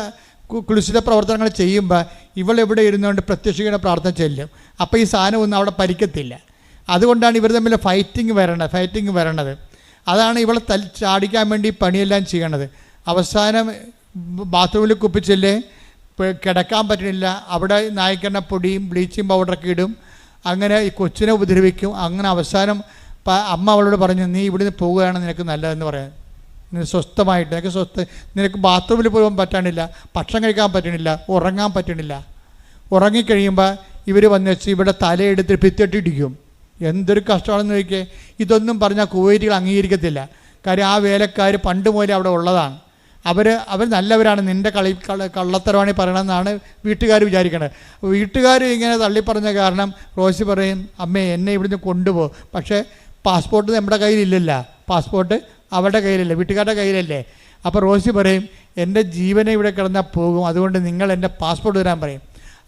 കുലുസിത പ്രവർത്തനങ്ങൾ ചെയ്യുമ്പോൾ ഇവൾ ഇവിടെ ഇരുന്നുകൊണ്ട് പ്രത്യക്ഷീണ പ്രാർത്ഥന ചെല്ലും. അപ്പോൾ ഈ സാധനം ഒന്നും അവിടെ പരിക്കത്തില്ല. അതുകൊണ്ടാണ് ഇവർ തമ്മിൽ ഫൈറ്റിംഗ് വരണത്. അതാണ് ഇവളെ ചാടിക്കാൻ വേണ്ടി പണിയെല്ലാം ചെയ്യണത്. അവസാനം ബാത്റൂമിൽ കുപ്പിച്ചില്ലേ, കിടക്കാൻ പറ്റണില്ല, അവിടെ നായ്ക്കെണ്ണ പൊടിയും ബ്ലീച്ചിങ് പൗഡറൊക്കെ ഇടും, അങ്ങനെ ഈ കൊച്ചിനെ ഉപദ്രവിക്കും. അങ്ങനെ അവസാനം അമ്മ അവളോട് പറഞ്ഞു, നീ ഇവിടുന്ന് പോവുകയാണ് നിനക്ക് നല്ലതെന്ന് പറയാൻ, നീ സ്വസ്ഥമായിട്ട്, നിനക്ക് ബാത്റൂമിൽ പോകാൻ പറ്റണില്ല, ഭക്ഷണം കഴിക്കാൻ പറ്റണില്ല, ഉറങ്ങാൻ പറ്റണില്ല. ഉറങ്ങിക്കഴിയുമ്പോൾ ഇവർ വന്ന് വെച്ച് ഇവിടെ തലയെടുത്ത് ഭിത്തിയിട്ടിടിക്കും. എന്തൊരു കഷ്ടമാണെന്ന് ചോദിക്കേ. ഇതൊന്നും പറഞ്ഞാൽ കുവൈറ്റുകൾ അംഗീകരിക്കത്തില്ല. കാര്യം ആ വേലക്കാർ പണ്ട് മുതലേ അവിടെ ഉള്ളതാണ്. അവർ നല്ലവരാണ്, നിൻ്റെ കള്ളത്തരവാണി പറയണമെന്നാണ് വീട്ടുകാർ വിചാരിക്കണത്. വീട്ടുകാർ ഇങ്ങനെ തള്ളിപ്പറഞ്ഞ കാരണം റോസി പറയും, അമ്മേ എന്നെ ഇവിടുന്ന് കൊണ്ടുപോകും, പക്ഷേ പാസ്പോർട്ട് നമ്മുടെ കയ്യിലില്ലല്ല, പാസ്പോർട്ട് അവരുടെ കയ്യിലല്ലേ, വീട്ടുകാരുടെ കയ്യിലല്ലേ. അപ്പോൾ റോസി പറയും, എൻ്റെ ജീവനെ ഇവിടെ കിടന്നാൽ പോകും, അതുകൊണ്ട് നിങ്ങൾ എൻ്റെ പാസ്പോർട്ട് തരാൻ പറയും.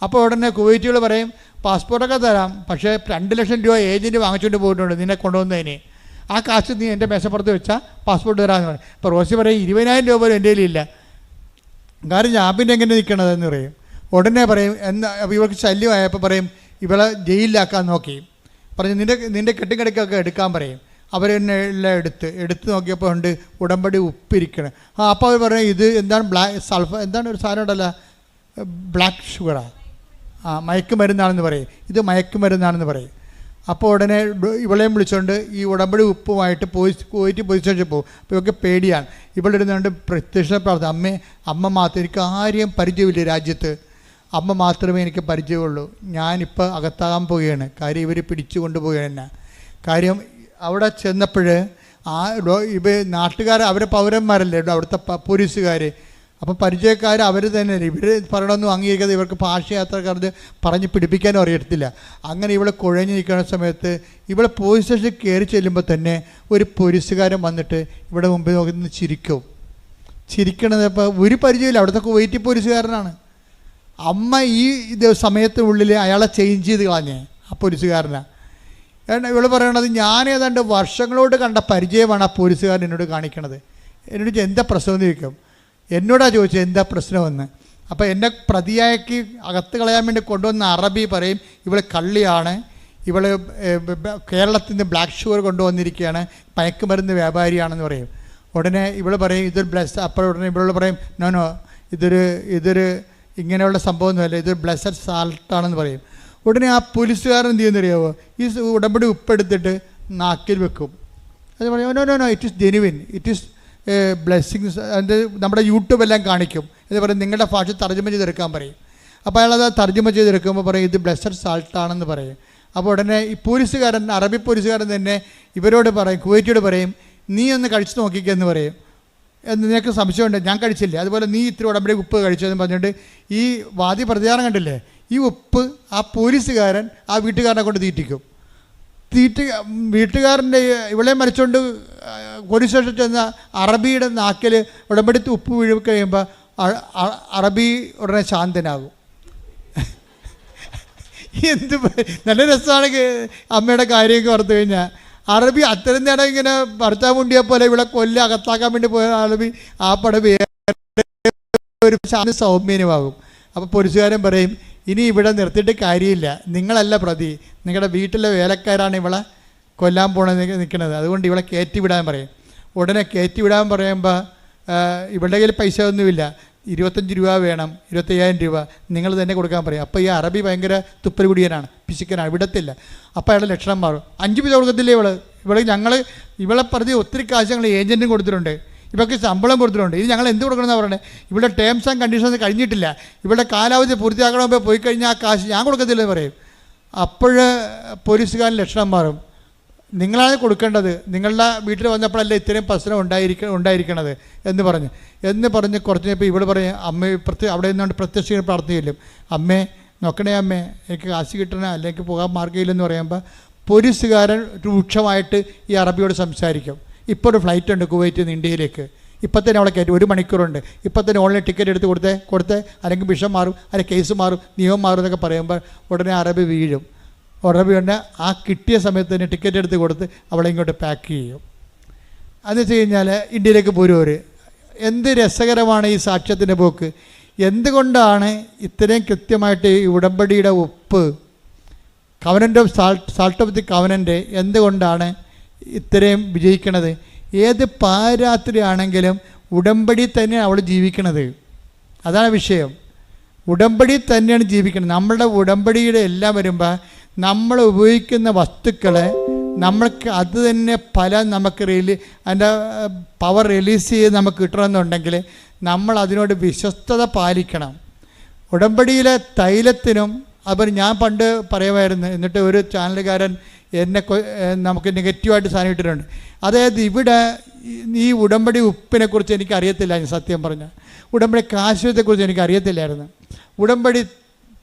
അപ്പോൾ ഉടനെ കുവൈറ്റുകൾ പറയും, പാസ്പോർട്ടൊക്കെ തരാം, പക്ഷേ 2 ലക്ഷം രൂപ ഏജൻറ്റ് വാങ്ങിച്ചുകൊണ്ട് പോയിട്ടുണ്ട് നിന്നെ കൊണ്ടുവന്നതിന്, ആ കാശ് നീ എൻ്റെ മേശപ്പുറത്ത് വെച്ചാൽ പാസ്പോർട്ട് തരാമെന്ന് പറയും. അപ്പോൾ റോസി പറയും, 20,000 രൂപ പോലും എൻ്റെ കയ്യിലില്ല, കാരണം ഞാൻ പിന്നെ എങ്ങനെ നിൽക്കണതെന്ന് പറയും. ഉടനെ പറയും, ഇവർക്ക് ശല്യമായപ്പോൾ പറയും, ഇവളെ ജയിലിലാക്കാൻ നോക്കി, പറഞ്ഞു നിൻ്റെ കെട്ടിക്കിടക്കൊക്കെ എടുക്കാൻ പറയും. അവരെന്നെ എല്ലാം എടുത്ത് നോക്കിയപ്പോൾ ഉണ്ട് ഉടമ്പടി ഉപ്പിരിക്കണം. അപ്പോൾ അവർ പറയും, ഇത് എന്താണ് എന്താണ് ഒരു സാധനം ഉണ്ടല്ലോ, ബ്ലാക്ക് ഷുഗറാണ്, മയക്കുമരുന്നാണെന്ന് പറയും, ഇത് മയക്കുമരുന്നാണെന്ന് പറയും. അപ്പോൾ ഉടനെ ഇവളെയും വിളിച്ചുകൊണ്ട് ഈ ഉടമ്പടി ഉപ്പുമായിട്ട് പോയിട്ട് പോലീസ് സ്റ്റേഷനിൽ പോകും. അപ്പോൾ ഇവർക്ക് പേടിയാണ്. ഇവളിരുന്നുകൊണ്ട് പ്രത്യക്ഷ പ്രാർത്ഥന, അമ്മ മാത്രം, എനിക്ക് ആരെയും പരിചയമില്ല രാജ്യത്ത്, അമ്മ മാത്രമേ എനിക്ക് പരിചയമുള്ളൂ, ഞാനിപ്പോൾ അകത്താകാൻ പോവുകയാണ്, കാര്യം ഇവർ പിടിച്ചു കൊണ്ടുപോവുകയാണ് എന്നെ. കാര്യം അവിടെ ചെന്നപ്പോൾ നാട്ടുകാർ അവരെ പൗരന്മാരല്ലേ അവിടുത്തെ പോലീസുകാർ, അപ്പം പരിചയക്കാർ അവർ തന്നെ, ഇവർ പറയണമെന്നും അംഗീകരിക്കാതെ ഇവർക്ക് ഭാഷയാത്രക്കാർക്ക് പറഞ്ഞ് പിടിപ്പിക്കാനും അറിയത്തില്ല. അങ്ങനെ ഇവളെ കുഴഞ്ഞു നിൽക്കുന്ന സമയത്ത് ഇവളെ പോലീസ് സ്റ്റേഷനിൽ കയറി ചെല്ലുമ്പോൾ തന്നെ ഒരു പോലീസുകാരൻ വന്നിട്ട് ഇവിടെ മുമ്പിൽ നോക്കി നിന്ന് ചിരിക്കണത്. അപ്പോൾ ഒരു പരിചയമില്ല, അവിടുത്തെ കുവൈറ്റി പോലീസുകാരനാണ്. അമ്മ ഈ സമയത്തിനുള്ളിൽ അയാളെ ചേഞ്ച് ചെയ്ത് കളഞ്ഞേ ആ പോലീസുകാരനാണ്. ഇവൾ പറയണത്, ഞാൻ ഏതാണ്ട് വർഷങ്ങളോട് കണ്ട പരിചയമാണ് ആ പോലീസുകാരൻ എന്നോട് കാണിക്കണത്. എന്നോട് എന്താ പ്രശ്നം എന്ന് ചോദിക്കും. എന്നോടാ ചോദിച്ചത് എന്താ പ്രശ്നമെന്ന്. അപ്പോൾ എന്നെ പ്രതിയാക്കി അകത്ത് കളയാൻ വേണ്ടി കൊണ്ടുവന്ന അറബി പറയും, ഇവൾ കള്ളിയാണ്, ഇവൾ കേരളത്തിൽ നിന്ന് ബ്ലാക്ക് ഷുഗർ കൊണ്ടുവന്നിരിക്കുകയാണ്, മയക്കുമരുന്ന് വ്യാപാരിയാണെന്ന് പറയും. ഉടനെ ഇവൾ പറയും ഇതൊരു അപ്പോൾ ഉടനെ ഇവളോട് പറയും, നോ ഇതൊരു ഇങ്ങനെയുള്ള സംഭവമൊന്നുമല്ല, ഇതൊരു ബ്ലസ്സഡ് സാൾട്ടാണെന്ന് പറയും. ഉടനെ ആ പോലീസുകാരൻ എന്ത് ചെയ്യുന്നറിയാവോ, ഈ ഉടമ്പടി ഉപ്പെടുത്തിട്ട് നാക്കിൽ വെക്കും. അത് പറയും, no it is genuine, it is blessings. അത് നമ്മുടെ യൂട്യൂബെല്ലാം കാണിക്കും. ഇത് പറയും നിങ്ങളുടെ ഭാഷ തർജ്ജമ ചെയ്തെടുക്കാൻ പറയും. അപ്പോൾ അയാളത് തർജ്ജമ ചെയ്തെടുക്കുമ്പോൾ പറയും ഇത് ബ്ലെസ്സഡ് സാൾട്ടാണെന്ന് പറയും. അപ്പോൾ ഉടനെ ഈ പോലീസുകാരൻ, അറബി പോലീസുകാരൻ തന്നെ ഇവരോട് പറയും, കുവൈറ്റിയോട് പറയും, നീ ഒന്ന് കഴിച്ച് നോക്കിക്കെന്ന് പറയും. നിനക്ക് സംശയമുണ്ട്, ഞാൻ കഴിച്ചില്ല, അതുപോലെ നീ ഇത്തിരി ഉടമ്പടി ഉപ്പ് കഴിച്ചതെന്ന് പറഞ്ഞിട്ട് ഈ വാദി പ്രതികാരം കണ്ടില്ലേ, ഈ ഉപ്പ് ആ പോലീസുകാരൻ ആ വീട്ടുകാരനെ കൊണ്ട് തീറ്റിക്കും. വീട്ടുകാരൻ്റെ ഇവളെ മരിച്ചുകൊണ്ട് പോലീസ് സ്റ്റേഷനിൽ ചെന്ന അറബിയുടെ നാക്കിൽ ഉടമ്പടി ഉപ്പ് വീഴി കഴിയുമ്പോൾ അറബി ഉടനെ ശാന്തനാകും. എന്ത് നല്ല രസമാണ് അമ്മയുടെ കാര്യമൊക്കെ ഓർത്ത് കഴിഞ്ഞാൽ. അറബി അത്രയും നേരം ഇങ്ങനെ ഭർത്താവ് മുണ്ടിയെ പോലെ ഇവിടെ അകത്താക്കാൻ വേണ്ടി പോയ അറബി ആ പടം ഒരു സൗമ്യനുമാകും. അപ്പോൾ പോലീസുകാരൻ പറയും, ഇനി ഇവിടെ നിർത്തിയിട്ട് കാര്യമില്ല, നിങ്ങളല്ല പ്രതി, നിങ്ങളുടെ വീട്ടിലെ വേലക്കാരാണ് ഇവളെ കൊല്ലാൻ നിൽക്കുന്നത്, അതുകൊണ്ട് ഇവളെ കയറ്റിവിടാൻ പറയും. ഉടനെ കയറ്റിവിടാൻ പറയുമ്പോൾ ഇവളുടെ കയ്യിൽ പൈസ ഒന്നുമില്ല, 25 രൂപ വേണം, 25,000 രൂപ നിങ്ങൾ തന്നെ കൊടുക്കാൻ പറയും. അപ്പോൾ ഈ അറബി ഭയങ്കര തുപ്പൽ കുടിയനാണ്, പിശുക്കനാണ്, വിടത്തില്ല. അപ്പോൾ അയാളുടെ ലക്ഷണം മാറും. 5 പൈസ കൊടുക്കത്തില്ലേ ഇവളെ പ്രതി ഒത്തിരി കാശ് ഞങ്ങൾ ഏജൻറ്റും കൊടുത്തിട്ടുണ്ട്, ഇവർക്ക് ശമ്പളം കൊടുത്തിട്ടുണ്ട്, ഇത് ഞങ്ങൾ എന്ത് കൊടുക്കണമെന്നാണ് പറയുന്നത്, ഇവിടെ ടേംസ് ആൻഡ് കണ്ടീഷൻസ് കഴിഞ്ഞിട്ടില്ല, ഇവിടെ കാലാവധി പൂർത്തിയാക്കണമെങ്കിൽ പോയി കഴിഞ്ഞാൽ ആ കാശ് ഞാൻ കൊടുക്കത്തില്ലെന്ന് പറയും. അപ്പോൾ പോലീസുകാരൻ ലക്ഷണം മാറും, നിങ്ങളാണ് കൊടുക്കേണ്ടത്, നിങ്ങളുടെ വീട്ടിൽ വന്നപ്പോഴല്ലേ ഇത്രയും പ്രശ്നം ഉണ്ടായിരിക്കണത് എന്ന് പറഞ്ഞ് കുറച്ചിപ്പോൾ ഇവിടെ പറയും, അമ്മ അവിടെ നിന്നുകൊണ്ട് പ്രത്യക്ഷ പ്രാർത്ഥനയില്ലും, അമ്മേ നോക്കണേ അമ്മേ എനിക്ക് കാശ് കിട്ടണേ, അല്ലെങ്കിൽ പോകാൻ മാർഗ്ഗമില്ലെന്ന് പറയുമ്പോൾ പോലീസുകാരൻ രൂക്ഷമായിട്ട് ഈ അറബിയോട് സംസാരിക്കും. ഇപ്പോൾ ഒരു ഫ്ലൈറ്റ് ഉണ്ട് കുവൈറ്റിൽ നിന്ന് ഇന്ത്യയിലേക്ക്, ഇപ്പം തന്നെ അവളെ കയറ്റി 1 മണിക്കൂറുണ്ട്, ഇപ്പം തന്നെ ഓൺലൈൻ ടിക്കറ്റ് എടുത്ത് കൊടുത്തേ അല്ലെങ്കിൽ വിഷം മാറും, അല്ലെങ്കിൽ കേസ് മാറും, നിയമം മാറും എന്നൊക്കെ പറയുമ്പോൾ ഉടനെ അറബി വീഴും. ഉടനെ തന്നെ ആ കിട്ടിയ സമയത്ത് തന്നെ ടിക്കറ്റ് എടുത്ത് കൊടുത്ത് അവളെ ഇങ്ങോട്ട് പാക്ക് ചെയ്യും. അതെന്ന് വെച്ച് കഴിഞ്ഞാൽ ഇന്ത്യയിലേക്ക് പോരുവർ. എന്ത് രസകരമാണ് ഈ സാക്ഷ്യത്തിൻ്റെ പോക്ക്. എന്തുകൊണ്ടാണ് ഇത്രയും കൃത്യമായിട്ട് ഈ ഉടമ്പടിയുടെ ഉപ്പ്, covenant of salt of the covenant എന്തുകൊണ്ടാണ് ഇത്രയും വിജയിക്കണത്? ഏത് പാരാത്രിയാണെങ്കിലും ഉടമ്പടി തന്നെയാണ് അവൾ ജീവിക്കണത്. അതാണ് വിഷയം. ഉടമ്പടി തന്നെയാണ് ജീവിക്കുന്നത്. നമ്മളുടെ ഉടമ്പടിയുടെ എല്ലാം വരുമ്പോൾ നമ്മൾ ഉപയോഗിക്കുന്ന വസ്തുക്കൾ നമ്മൾക്ക് അത് തന്നെ ഫലം നമുക്ക് അതിൻ്റെ പവർ റിലീസ് ചെയ്ത് നമുക്ക് കിട്ടണമെന്നുണ്ടെങ്കിൽ നമ്മൾ അതിനോട് വിശ്വസ്തത പാലിക്കണം. ഉടമ്പടിയിലെ തൈലത്തിനും അവർ ഞാൻ പണ്ട് പറയുമായിരുന്നു, എന്നിട്ട് ഒരു ചാനലുകാരൻ നമുക്ക് നെഗറ്റീവായിട്ട് സാധനം ഇട്ടിട്ടുണ്ട്. അതായത് ഇവിടെ ഈ ഉടമ്പടി ഉപ്പിനെക്കുറിച്ച് എനിക്ക് അറിയത്തില്ല, സത്യം പറഞ്ഞാൽ. ഉടമ്പടി കാശ്മീരത്തെക്കുറിച്ച് എനിക്ക് അറിയത്തില്ലായിരുന്നു, ഉടമ്പടി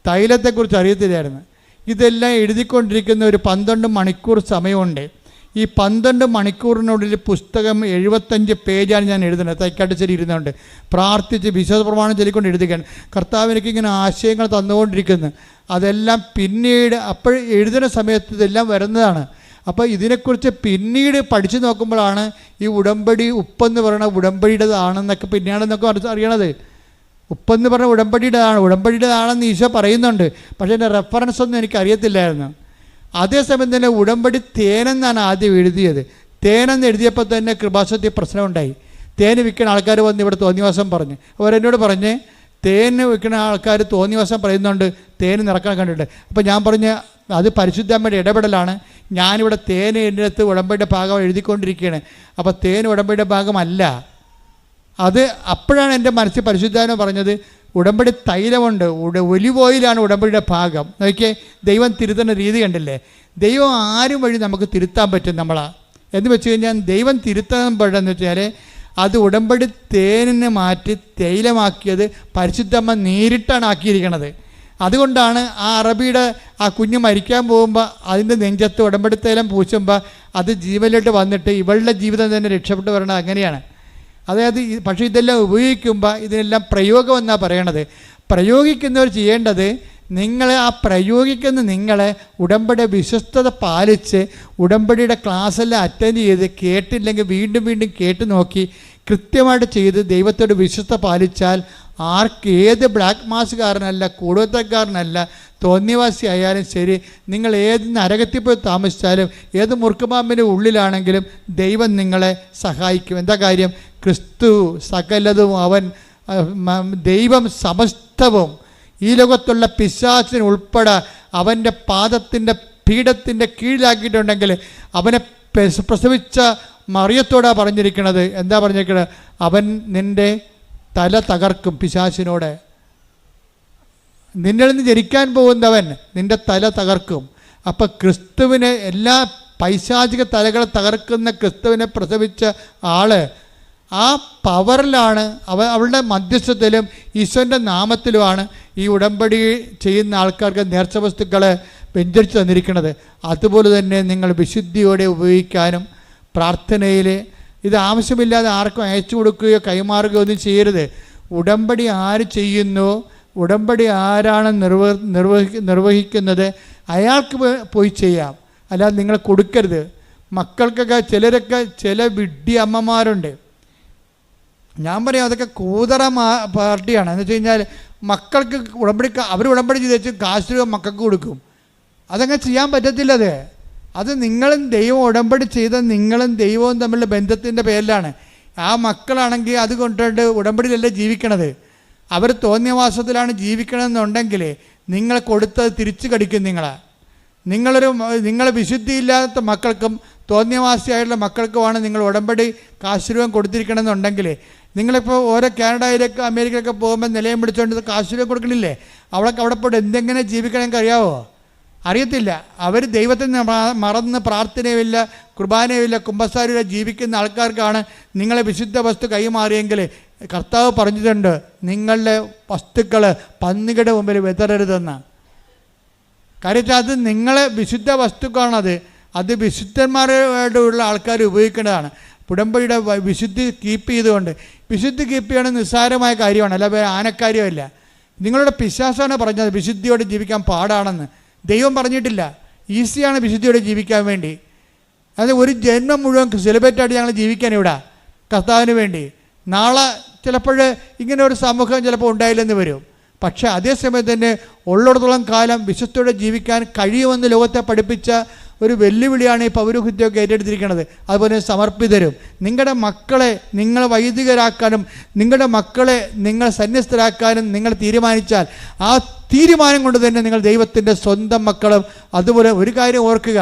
തൈലത്തെക്കുറിച്ച് അറിയത്തില്ലായിരുന്നു. ഇതെല്ലാം എഴുതിക്കൊണ്ടിരിക്കുന്ന ഒരു 12 മണിക്കൂർ സമയമുണ്ട്. ഈ 12 മണിക്കൂറിനുള്ളിൽ പുസ്തകം 75 പേജാണ് ഞാൻ എഴുതുന്നത്. തൈക്കാട്ടുശ്ശേരി ഇരുന്നുകൊണ്ട് പ്രാർത്ഥിച്ച് വിശ്വാസ പ്രമാണം ചൊല്ലിക്കൊണ്ട് എഴുതുകയാണ്. കർത്താവ് എനിക്കിങ്ങനെ ആശയങ്ങൾ തന്നുകൊണ്ടിരിക്കുന്നു. അതെല്ലാം പിന്നീട് അപ്പോൾ എഴുതുന്ന സമയത്ത് ഇതെല്ലാം വരുന്നതാണ്. അപ്പോൾ ഇതിനെക്കുറിച്ച് പിന്നീട് പഠിച്ചു നോക്കുമ്പോഴാണ് ഈ ഉടമ്പടി ഉപ്പെന്ന് പറയുന്ന ഉടമ്പടിയുടേതാണെന്നൊക്കെ പിന്നെയാണെന്നൊക്കെ അറിയണത്. ഉപ്പെന്ന് പറഞ്ഞ ഉടമ്പടിയുടേതാണെന്ന് ഈശോ പറയുന്നുണ്ട്. പക്ഷേ എൻ്റെ റെഫറൻസ് ഒന്നും എനിക്കറിയത്തില്ലായിരുന്നു. അതേസമയം തന്നെ ഉടമ്പടി തേനെന്നാണ് ആദ്യം എഴുതിയത്. തേനെന്ന് എഴുതിയപ്പോൾ തന്നെ കൃപാസനത്തിൽ പ്രശ്നമുണ്ടായി. തേന് വിൽക്കുന്ന ആൾക്കാർ വന്ന് ഇവിടെ തോന്നിവാസം പറഞ്ഞു. അവരെന്നോട് പറഞ്ഞ് തേന് വിൽക്കുന്ന ആൾക്കാർ തോന്നിവാസം പറയുന്നുണ്ട്, തേന് നിറക്കാൻ കണ്ടിട്ട്. അപ്പോൾ ഞാൻ പറഞ്ഞ് അത് പരിശുദ്ധമ്മയുടെ ഇടപെടലാണ്. ഞാനിവിടെ തേന് എൻ്റെ അടുത്ത് ഉടമ്പടിയുടെ ഭാഗം എഴുതിക്കൊണ്ടിരിക്കുകയാണ്. അപ്പോൾ തേൻ ഉടമ്പടിയുടെ ഭാഗമല്ല. അത് അപ്പോഴാണ് എൻ്റെ മനസ്സിൽ പരിശുദ്ധാത്മ പറഞ്ഞത്, ഉടമ്പടി തൈലമുണ്ട്, ഒലിവ് ഓയിലാണ് ഉടമ്പടിയുടെ ഭാഗം. നോക്കിയേ, ദൈവം തിരുത്തുന്ന രീതി കണ്ടില്ലേ? ദൈവം ആരും വഴി നമുക്ക് തിരുത്താൻ പറ്റും എന്ന് വെച്ച് കഴിഞ്ഞാൽ ദൈവം തിരുത്താൻ പെട്ടെന്ന് വെച്ചാൽ അത് ഉടമ്പടി തേനിനെ മാറ്റി തൈലമാക്കിയത് പരിശുദ്ധമ്മ നേരിട്ടാണ് ആക്കിയിരിക്കണത്. അതുകൊണ്ടാണ് ആ അറബിയുടെ ആ കുഞ്ഞ് മരിക്കാൻ പോകുമ്പോൾ അതിൻ്റെ നെഞ്ചത്ത് ഉടമ്പടി തൈലം പൂശുമ്പോൾ അത് ജീവനിലോട്ട് വന്നിട്ട് ഇവളുടെ ജീവിതം തന്നെ രക്ഷപ്പെട്ടു വരണത് അങ്ങനെയാണ്. അതായത് പക്ഷേ ഇതെല്ലാം ഉപയോഗിക്കുമ്പോൾ ഇതിനെല്ലാം പ്രയോഗം എന്നാണ് പറയണത്. പ്രയോഗിക്കുന്നവർ ചെയ്യേണ്ടത്, നിങ്ങൾ ആ പ്രയോഗിക്കുന്ന നിങ്ങളെ ഉടമ്പടി വിശ്വസ്തത പാലിച്ച് ഉടമ്പടിയുടെ ക്ലാസ്സെല്ലാം അറ്റൻഡ് ചെയ്ത് കേട്ടില്ലെങ്കിൽ വീണ്ടും വീണ്ടും കേട്ട് നോക്കി കൃത്യമായിട്ട് ചെയ്ത് ദൈവത്തോട് വിശ്വസ്ത പാലിച്ചാൽ ആർക്ക് ഏത് ബ്ലാക്ക് മാസുകാരനല്ല, കൂടുതൽക്കാരനല്ല, തോന്നിവാസി ആയാലും ശരി, നിങ്ങൾ ഏത് നരകത്തിൽ പോയി താമസിച്ചാലും ഏത് മുറുക്കുപാമ്പിൻ്റെ ഉള്ളിലാണെങ്കിലും ദൈവം നിങ്ങളെ സഹായിക്കും. എന്താ കാര്യം? ക്രിസ്തു സകലതും അവൻ ദൈവം സമസ്തവും ഈ ലോകത്തുള്ള പിശാചിന് ഉൾപ്പെടെ അവൻ്റെ പാദത്തിൻ്റെ പീഠത്തിൻ്റെ കീഴിലാക്കിയിട്ടുണ്ടെങ്കിൽ അവനെ പ്രസവിച്ച മറിയത്തോടാണ് പറഞ്ഞിരിക്കുന്നത്. എന്താ പറഞ്ഞിരിക്കുന്നത്? അവൻ നിൻ്റെ തല തകർക്കും. പിശാചിനോട് നിന്നിൽ നിന്ന് ജനിക്കാൻ പോകുന്നവൻ നിൻ്റെ തല തകർക്കും. അപ്പം ക്രിസ്തുവിനെ എല്ലാ പൈശാചിക തലകളെ തകർക്കുന്ന ക്രിസ്തുവിനെ പ്രസവിച്ച ആള് ആ പവറിലാണ് അവളുടെ മധ്യസ്ഥത്തിലും ഈശോൻ്റെ നാമത്തിലുമാണ് ഈ ഉടമ്പടി ചെയ്യുന്ന ആൾക്കാർക്ക് നേർച്ച വസ്തുക്കളെ വെഞ്ചരിച്ച് തന്നിരിക്കുന്നത്. അതുപോലെ തന്നെ നിങ്ങൾ വിശുദ്ധിയോടെ ഉപയോഗിക്കാനും പ്രാർത്ഥനയിൽ ഇത് ആവശ്യമില്ലാതെ ആർക്കും അയച്ചു കൊടുക്കുകയോ കൈമാറുകയോ ഒന്നും ചെയ്യരുത്. ഉടമ്പടി ആര് ചെയ്യുന്നു, ഉടമ്പടി ആരാണ് നിർവഹിക്കുന്നത് അയാൾക്ക് പോയി ചെയ്യാം, അല്ലാതെ നിങ്ങൾ കൊടുക്കരുത്. മക്കൾക്കൊക്കെ ചിലരൊക്കെ ചില വിഡ്ഢി അമ്മമാരുണ്ട്. ഞാൻ പറയാം അതൊക്കെ കൂതറ പാർട്ടിയാണ്. എന്ന് വെച്ച് കഴിഞ്ഞാൽ മക്കൾക്ക് അവർ ഉടമ്പടി ചെയ്ത് വെച്ച് കാശ് രൂപ മക്കൾക്ക് കൊടുക്കും. അതങ്ങനെ ചെയ്യാൻ പറ്റത്തില്ല. അത് നിങ്ങളും ദൈവം ഉടമ്പടി ചെയ്ത നിങ്ങളും ദൈവവും തമ്മിലുള്ള ബന്ധത്തിൻ്റെ പേരിലാണ്. ആ മക്കളാണെങ്കിൽ അത് കൊണ്ടുകൊണ്ട് ഉടമ്പടിയിലല്ല ജീവിക്കണത്, അവർ തോന്നിയവാസത്തിലാണ് ജീവിക്കണമെന്നുണ്ടെങ്കിൽ നിങ്ങൾ കൊടുത്തത് തിരിച്ചു കടിക്കും. നിങ്ങളെ വിശുദ്ധിയില്ലാത്ത മക്കൾക്കും തോന്നിയവാസിയായിട്ടുള്ള മക്കൾക്കുമാണ് നിങ്ങൾ ഉടമ്പടി കാശ് രൂപം കൊടുത്തിരിക്കണമെന്നുണ്ടെങ്കിൽ നിങ്ങളിപ്പോൾ ഓരോ കാനഡയിലേക്ക് അമേരിക്കയിലൊക്കെ പോകുമ്പോൾ നിലയം പിടിച്ചുകൊണ്ട് കാശ് രൂപ കൊടുക്കണില്ലേ? അവിടെ പോയിട്ട് എന്തെങ്ങനെ ജീവിക്കണമെങ്കിൽ അറിയാവോ? അറിയത്തില്ല. അവർ ദൈവത്തിന് മറന്ന് പ്രാർത്ഥനയുമില്ല, കുർബാനയുമില്ല, കുമ്പസാരമില്ല ജീവിക്കുന്ന ആൾക്കാർക്കാണ് നിങ്ങളെ വിശുദ്ധ വസ്തു കൈമാറിയെങ്കിൽ കർത്താവ് പറഞ്ഞിട്ടുണ്ട്, നിങ്ങളുടെ വസ്തുക്കൾ പന്നികളുടെ മുമ്പിൽ വിതറരുതെന്ന്. കാര്യം അത് നിങ്ങളെ വിശുദ്ധ വസ്തുക്കളാണത്. അത് വിശുദ്ധന്മാരോടുള്ള ആൾക്കാർ ഉപയോഗിക്കേണ്ടതാണ്. ഉടമ്പടിയുടെ വിശുദ്ധി കീപ്പ് ചെയ്തുകൊണ്ട്. വിശുദ്ധി കീപ്പ് ചെയ്യണത് നിസ്സാരമായ കാര്യമാണ്, അല്ല വേറെ ആനക്കാര്യമല്ല. നിങ്ങളുടെ പിശാസാണ് പറഞ്ഞത് വിശുദ്ധിയോടെ ജീവിക്കാൻ പാടാണെന്ന്. ദൈവം പറഞ്ഞിട്ടില്ല. ഈസിയാണ് വിശുദ്ധിയോടെ ജീവിക്കാൻ വേണ്ടി. അത് ഒരു ജന്മം മുഴുവൻ സെലിബ്രേറ്റായിട്ട് ഞങ്ങൾ ജീവിക്കാൻ ഇവിടെ കർത്താവിന് വേണ്ടി. നാളെ ചിലപ്പോൾ ഇങ്ങനെ ഒരു സമൂഹം ചിലപ്പോൾ ഉണ്ടായില്ലെന്ന് വരും. പക്ഷേ അതേസമയത്ത് തന്നെ ഉള്ളിടത്തോളം കാലം വിശുദ്ധിയോടെ ജീവിക്കാൻ കഴിയുമെന്ന് ലോകത്തെ പഠിപ്പിച്ച ഒരു വെല്ലുവിളിയാണ് ഈ പൗരോഹിത്യമൊക്കെ ഏറ്റെടുത്തിരിക്കുന്നത്. അതുപോലെ സമർപ്പിതരും. നിങ്ങളുടെ മക്കളെ നിങ്ങൾ വൈദികരാക്കാനും നിങ്ങളുടെ മക്കളെ നിങ്ങൾ സന്യസ്തരാക്കാനും നിങ്ങൾ തീരുമാനിച്ചാൽ ആ തീരുമാനം കൊണ്ട് തന്നെ നിങ്ങൾ ദൈവത്തിൻ്റെ സ്വന്തം മക്കളും. അതുപോലെ ഒരു കാര്യം ഓർക്കുക,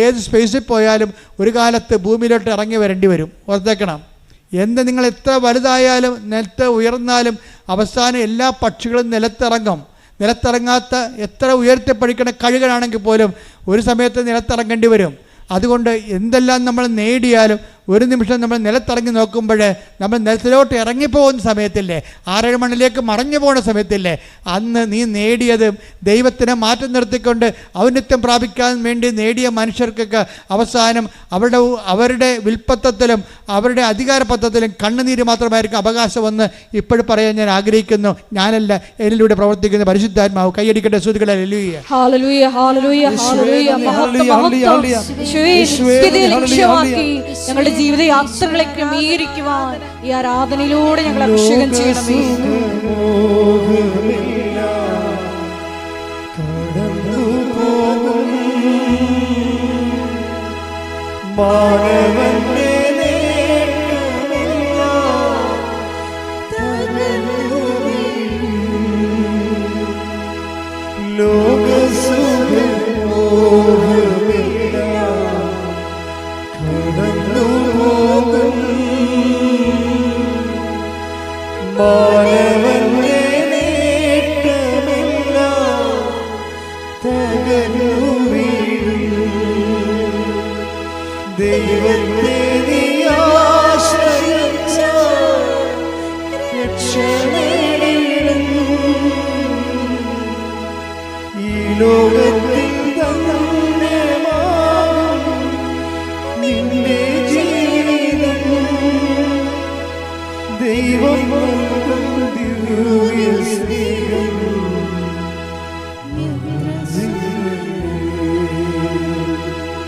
ഏത് സ്പേസിൽ പോയാലും ഒരു കാലത്ത് ഭൂമിയിലോട്ട് ഇറങ്ങി വരേണ്ടി വരും. ഓർത്തേക്കണം. നിങ്ങൾ എത്ര വലുതായാലും നിലത്ത് ഉയർന്നാലും അവസാനം എല്ലാ പക്ഷികളും നിലത്തിറങ്ങും. നിലത്തിറങ്ങാത്ത എത്ര ഉയർത്തി പഠിക്കുന്ന കഴുകനാണെങ്കിൽ പോലും ഒരു സമയത്ത് നിലത്തിറങ്ങേണ്ടി വരും. അതുകൊണ്ട് എന്തെല്ലാം നമ്മൾ നേടിയാലും ഒരു നിമിഷം നമ്മൾ നിലത്തിറങ്ങി നോക്കുമ്പോൾ നമ്മൾ നിലത്തിലോട്ട് ഇറങ്ങിപ്പോകുന്ന സമയത്തില്ലേ, 6 മണിലേക്ക് മറഞ്ഞു പോകുന്ന സമയത്തില്ലേ, അന്ന് നീ നേടിയത് ദൈവത്തിനെ മാറ്റം നിർത്തിക്കൊണ്ട് ഔന്നത്യം പ്രാപിക്കാൻ വേണ്ടി നേടിയ മനുഷ്യർക്കൊക്കെ അവസാനം അവരുടെ വിൽപ്പത്തത്തിലും അവരുടെ അധികാരപത്രത്തിലും കണ്ണുനീര് മാത്രമായിരിക്കും അവകാശമെന്ന് ഇപ്പോഴും പറയാൻ ഞാൻ ആഗ്രഹിക്കുന്നു. ഞാനല്ല, എന്നിലൂടെ പ്രവർത്തിക്കുന്ന പരിശുദ്ധാത്മാവ്. കൈയടിക്കട്ടെ ശ്രുതികളെ. ഹല്ലേലൂയ, ഹല്ലേലൂയ, ഹല്ലേലൂയ. ഞങ്ങളുടെ ജീവിതയാത്രകളെ ക്രമീകരിക്കുവാൻ ഈ ആരാധനയിലൂടെ ഞങ്ങൾ അഭിഷേകം ചെയ്യണമേ.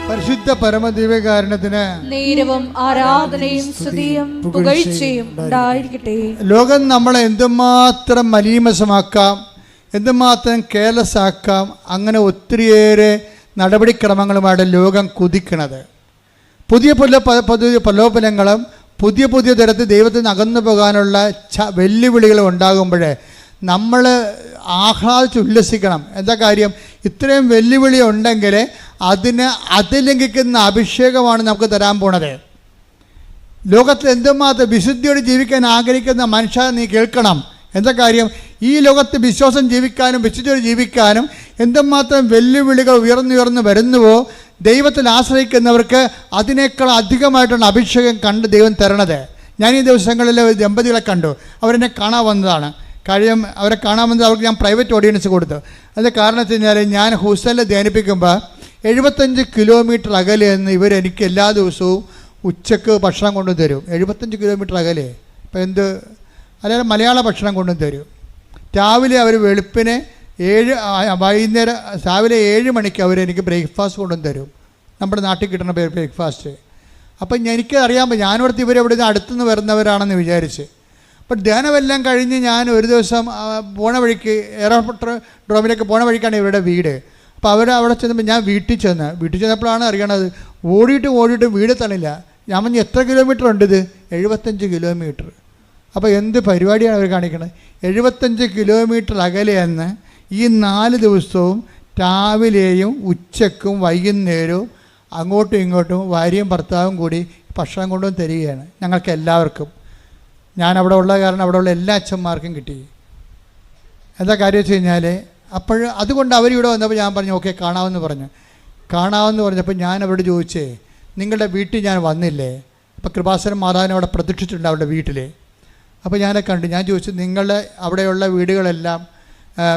പരിശുദ്ധ പരമദിവ്യകാരുണ്യത്തിന് നേരവും ആരാധനയും സ്തുതിയും പുകഴ്ചയും ഉണ്ടായിരിക്കട്ടെ. ലോകം നമ്മളെ എന്തുമാത്രം മലീമസമാക്കാം, എന്തുമാത്രം കെയർലെസ് ആക്കാം, അങ്ങനെ ഒത്തിരിയേറെ നടപടിക്രമങ്ങളുമായിട്ട് ലോകം കുതിക്കണത്. പുതിയ പ്രലോഭനങ്ങളും പുതിയ തരത്തിൽ ദൈവത്തിൽ നിന്ന് അകന്നു പോകാനുള്ള വെല്ലുവിളികളും ഉണ്ടാകുമ്പോൾ നമ്മൾ ആഹ്ലാദിച്ച് ഉല്ലസിക്കണം. എന്താ കാര്യം? ഇത്രയും വെല്ലുവിളി ഉണ്ടെങ്കിൽ അതിന് അതിലംഘിക്കുന്ന അഭിഷേകമാണ് നമുക്ക് തരാൻ പോണത്. ലോകത്തിൽ എന്തുമാത്രം വിശുദ്ധിയോടെ ജീവിക്കാൻ ആഗ്രഹിക്കുന്ന മനുഷ്യ നീ കേൾക്കണം. എന്താ കാര്യം? ഈ ലോകത്ത് വിശ്വാസം ജീവിക്കാനും വിശുദ്ധിയോടെ ജീവിക്കാനും എന്തുമാത്രം വെല്ലുവിളികൾ ഉയർന്നുയർന്ന് വരുന്നുവോ, ദൈവത്തിൽ ആശ്രയിക്കുന്നവർക്ക് അതിനേക്കാൾ അധികമായിട്ടുള്ള അഭിഷേകം കണ്ട് ദൈവം തരണത്. ഞാൻ ഈ ദിവസങ്ങളിൽ ദമ്പതികളെ കണ്ടു. അവരെന്നെ കാണാൻ വന്നതാണ്. അവരെ കാണാൻ വന്നത് അവർക്ക് ഞാൻ പ്രൈവറ്റ് ഓഡിയൻസ് കൊടുത്തു. അതിൻ്റെ കാരണം വെച്ച് കഴിഞ്ഞാൽ ഞാൻ ഹുസൈനിൽ ധ്യാനിപ്പിക്കുമ്പോൾ 75 കിലോമീറ്റർ അകലെ നിന്ന് ഇവരെനിക്ക് എല്ലാ ദിവസവും ഉച്ചക്ക് ഭക്ഷണം കൊണ്ടു തരും. 75 കിലോമീറ്റർ അകലെ. ഇപ്പം അല്ലെങ്കിൽ മലയാള ഭക്ഷണം കൊണ്ടു തരും. രാവിലെ അവർ വെളുപ്പിനെ വൈകുന്നേരം രാവിലെ 7 മണിക്ക് അവരെനിക്ക് ബ്രേക്ക്ഫാസ്റ്റ് കൊണ്ടു തരും. നമ്മുടെ നാട്ടിൽ കിട്ടുന്ന ബ്രേക്ക്ഫാസ്റ്റ്. അപ്പം എനിക്കറിയാം ഞാനിവിടുത്തെ ഇവരെവിടെ നിന്ന് അടുത്തുനിന്ന് വരുന്നവരാണെന്ന് വിചാരിച്ച്. അപ്പം ധ്യാനമെല്ലാം കഴിഞ്ഞ് ഞാൻ ഒരു ദിവസം പോണ വഴിക്ക് എയർപോർട്ട് ഡ്രോമിലേക്ക് പോണ വഴിക്കാണ് ഇവരുടെ വീട്. അപ്പോൾ അവിടെ ചെന്നപ്പോൾ ഞാൻ വീട്ടിൽ ചെന്നപ്പോഴാണ് അറിയണത് ഓടിയിട്ട് വീട് തണില്ല. ഞാൻ പറഞ്ഞു എത്ര കിലോമീറ്റർ ഉണ്ട്? ഇത് 75 കിലോമീറ്റർ. അപ്പോൾ എന്ത് പരിപാടിയാണ് അവർ കാണിക്കുന്നത്? 75 കിലോമീറ്റർ അകലെയെന്ന് ഈ 4 ദിവസവും രാവിലെയും ഉച്ചക്കും വൈകുന്നേരവും അങ്ങോട്ടും ഇങ്ങോട്ടും ഭാര്യയും ഭർത്താവും കൂടി ഭക്ഷണം കൊണ്ടുവന്ന് തരികയാണ് ഞങ്ങൾക്ക് എല്ലാവർക്കും. ഞാൻ അവിടെ ഉള്ള കാരണം അവിടെയുള്ള എല്ലാ അച്ഛന്മാർക്കും കിട്ടി. എന്താ കാര്യം വെച്ച് കഴിഞ്ഞാൽ അതുകൊണ്ട് അവരിവിടെ വന്നപ്പോൾ ഞാൻ പറഞ്ഞു ഓക്കെ കാണാമെന്ന് പറഞ്ഞപ്പോൾ ഞാൻ അവരോട് ചോദിച്ചേ, നിങ്ങളുടെ വീട്ടിൽ ഞാൻ വന്നില്ലേ? അപ്പോൾ കൃപാസനം മാതാവിനെ അവിടെ പ്രതീക്ഷിച്ചിട്ടുണ്ട് അവരുടെ വീട്ടിൽ. അപ്പോൾ ഞാൻ ചോദിച്ചു നിങ്ങളുടെ അവിടെയുള്ള വീടുകളെല്ലാം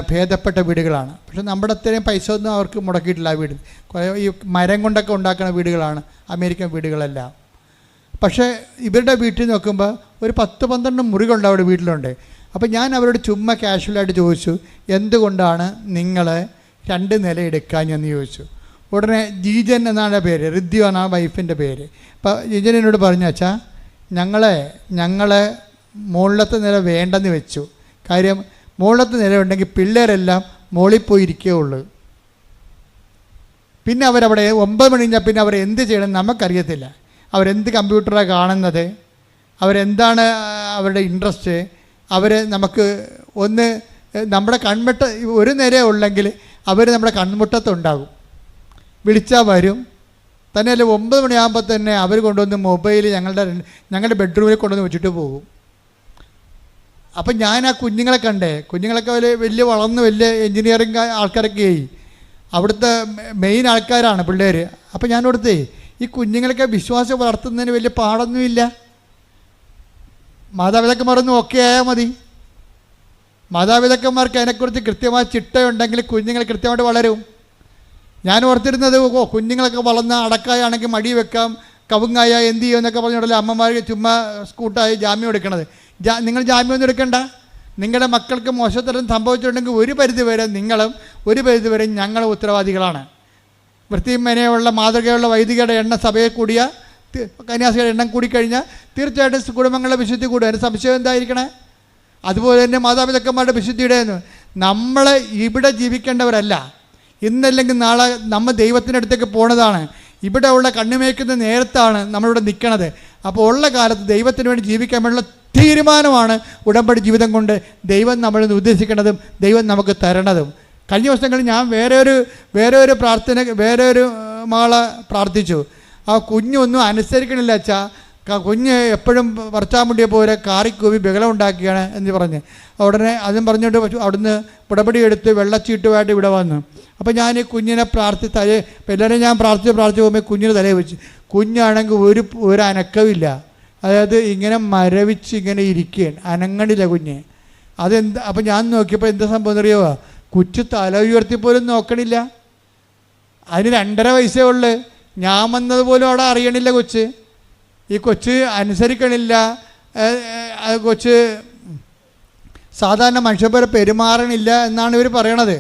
ഭേദപ്പെട്ട വീടുകളാണ്, പക്ഷെ നമ്മുടെ അത്രയും പൈസ ഒന്നും അവർക്ക് മുടക്കിയിട്ടില്ല. ആ വീട് ഈ മരം കൊണ്ടൊക്കെ ഉണ്ടാക്കുന്ന വീടുകളാണ് അമേരിക്കൻ വീടുകളെല്ലാം. പക്ഷേ ഇവരുടെ വീട്ടിൽ നോക്കുമ്പോൾ ഒരു 10-12 മുറികളുണ്ട് അവിടെ വീട്ടിലുണ്ട്. അപ്പോൾ ഞാൻ അവരോട് ചുമ്മാ കാഷ്വലായിട്ട് ചോദിച്ചു, എന്തുകൊണ്ടാണ് നിങ്ങൾ 2 നില എടുക്കാഞ്ഞെന്ന് ചോദിച്ചു. ഉടനെ ജീജൻ എന്നാണ് പേര്, ഋദ്യു എന്നാണ് വൈഫിൻ്റെ പേര്. അപ്പോൾ ജീജൻ എന്നോട് പറഞ്ഞു, അച്ഛാ ഞങ്ങളെ മുകളിലത്തെ നില വേണ്ടെന്ന് വെച്ചു. കാര്യം മുകളിലത്തെ നില ഉണ്ടെങ്കിൽ പിള്ളേരെല്ലാം മുകളിൽ പോയി ഇരിക്കുകയുള്ളൂ. പിന്നെ അവരവിടെ 9 മണി കഴിഞ്ഞാൽ പിന്നെ അവർ എന്ത് ചെയ്യണം നമുക്കറിയത്തില്ല. അവരെന്ത് കമ്പ്യൂട്ടറാണ് കാണുന്നത്, അവരെന്താണ് അവരുടെ ഇൻട്രസ്റ്റ്, അവർ നമുക്ക് ഒന്ന് നമ്മുടെ ഒരു നില ഉള്ളെങ്കിൽ അവർ നമ്മുടെ കൺമുട്ടത്തുണ്ടാകും, വിളിച്ചാൽ വരും. തന്നെയല്ല 9 മണിയാകുമ്പോൾ തന്നെ അവർ കൊണ്ടുവന്ന് മൊബൈൽ ഞങ്ങളുടെ ബെഡ്റൂമിൽ കൊണ്ടുവന്ന് വെച്ചിട്ട് പോകും. അപ്പം ഞാൻ ആ കുഞ്ഞുങ്ങളെ കണ്ടേ, കുഞ്ഞുങ്ങളൊക്കെ വലിയ വളർന്ന് വലിയ എൻജിനീയറിങ് ആൾക്കാരൊക്കെ ആയി, അവിടുത്തെ മെയിൻ ആൾക്കാരാണ് പിള്ളേർ. അപ്പം ഞാൻ കൊടുത്തേ ഈ കുഞ്ഞുങ്ങളൊക്കെ വിശ്വാസം വളർത്തുന്നതിന് വലിയ പാടൊന്നുമില്ല. മാതാപിതാക്കന്മാരൊന്നും ഓക്കെ ആയാൽ മതി. മാതാപിതാക്കന്മാർക്ക് അതിനെക്കുറിച്ച് കൃത്യമായ ചിട്ടയുണ്ടെങ്കിൽ കുഞ്ഞുങ്ങൾ കൃത്യമായിട്ട് വളരും. ഞാൻ ഓർത്തിരുന്നത് കുഞ്ഞുങ്ങളൊക്കെ വളർന്ന അടക്കായാണെങ്കിൽ മടി വെക്കാം, കവുങ്ങായ എന്ത് ചെയ്യും എന്നൊക്കെ പറഞ്ഞിടല്ലേ അമ്മമാർ ചുമ്മാ സ്കൂട്ടായി ജാമ്യം എടുക്കണത്. നിങ്ങൾ ജാമ്യമൊന്നും എടുക്കണ്ട. നിങ്ങളുടെ മക്കൾക്ക് മോശത്തരം സംഭവിച്ചിട്ടുണ്ടെങ്കിൽ ഒരു പരിധി വരെ നിങ്ങളും ഒരു പരിധി വരെ ഞങ്ങളും ഉത്തരവാദികളാണ്. വൃത്തിയും മെനയുള്ള മാതൃകയുള്ള വൈദികരുടെ എണ്ണം സഭയെ കൂടിയ കന്യാസികളുടെ എണ്ണം കൂടിക്കഴിഞ്ഞാൽ തീർച്ചയായിട്ടും കുടുംബങ്ങളുടെ വിശുദ്ധി കൂടും. അതിന് സംശയം എന്തായിരിക്കണേ? അതുപോലെ തന്നെ മാതാപിതാക്കന്മാരുടെ വിശുദ്ധിയുടെ നമ്മൾ ഇവിടെ ജീവിക്കേണ്ടവരല്ല. ഇന്നല്ലെങ്കിൽ നാളെ നമ്മൾ ദൈവത്തിൻ്റെ അടുത്തേക്ക് പോണതാണ്. ഇവിടെ ഉള്ള കണ്ണുമേക്കുന്ന നേരത്താണ് നമ്മളിവിടെ നിൽക്കണത്. അപ്പോൾ ഉള്ള കാലത്ത് ദൈവത്തിന് വേണ്ടി ജീവിക്കാൻ വേണ്ടിയുള്ള തീരുമാനമാണ് ഉടമ്പടി ജീവിതം കൊണ്ട് ദൈവം നമ്മളിൽ നിന്ന് ഉദ്ദേശിക്കുന്നതും ദൈവം നമുക്ക് തരണതും. കഴിഞ്ഞ ദിവസങ്ങളിൽ ഞാൻ വേറെ ഒരു മകളെ പ്രാർത്ഥിച്ചു. ആ കുഞ്ഞൊന്നും അനുസരിക്കണില്ല അച്ഛാ, കുഞ്ഞ് എപ്പോഴും പറച്ചാമുണ്ടിയെ പോലെ കാറിക്കൂവി ബഹളം ഉണ്ടാക്കിയാണ് എന്ന് പറഞ്ഞ് ഉടനെ അതും പറഞ്ഞുകൊണ്ട് അവിടുന്ന് ഉടമ്പടി എടുത്ത് വെള്ളച്ചീട്ടുമായിട്ട് ഇവിടെ വന്നു. അപ്പോൾ ഞാൻ ഈ കുഞ്ഞിനെ എല്ലാവരെയും ഞാൻ പ്രാർത്ഥിച്ച് പോകുമ്പോൾ കുഞ്ഞിന് തലയെ വെച്ച്. കുഞ്ഞാണെങ്കിൽ ഒരു അനക്കമില്ല, അതായത് ഇങ്ങനെ മരവിച്ച് ഇങ്ങനെ ഇരിക്കുകയാണ്, അനങ്ങണില്ല കുഞ്ഞ്. അതെന്താ? അപ്പം ഞാൻ നോക്കിയപ്പോൾ എന്താ സംഭവം അറിയുമോ? കൊച്ചു തല ഉയർത്തിപ്പോലും നോക്കണില്ല. അതിന് 2.5 വയസ്സേ ഉള്ളു. ഞാൻ വന്നതുപോലും അവിടെ അറിയണില്ല കൊച്ച്. ഈ കൊച്ച് അനുസരിക്കണില്ല. കൊച്ച് സാധാരണ മനുഷ്യ പോലെ പെരുമാറണില്ല എന്നാണ് ഇവർ പറയണത്.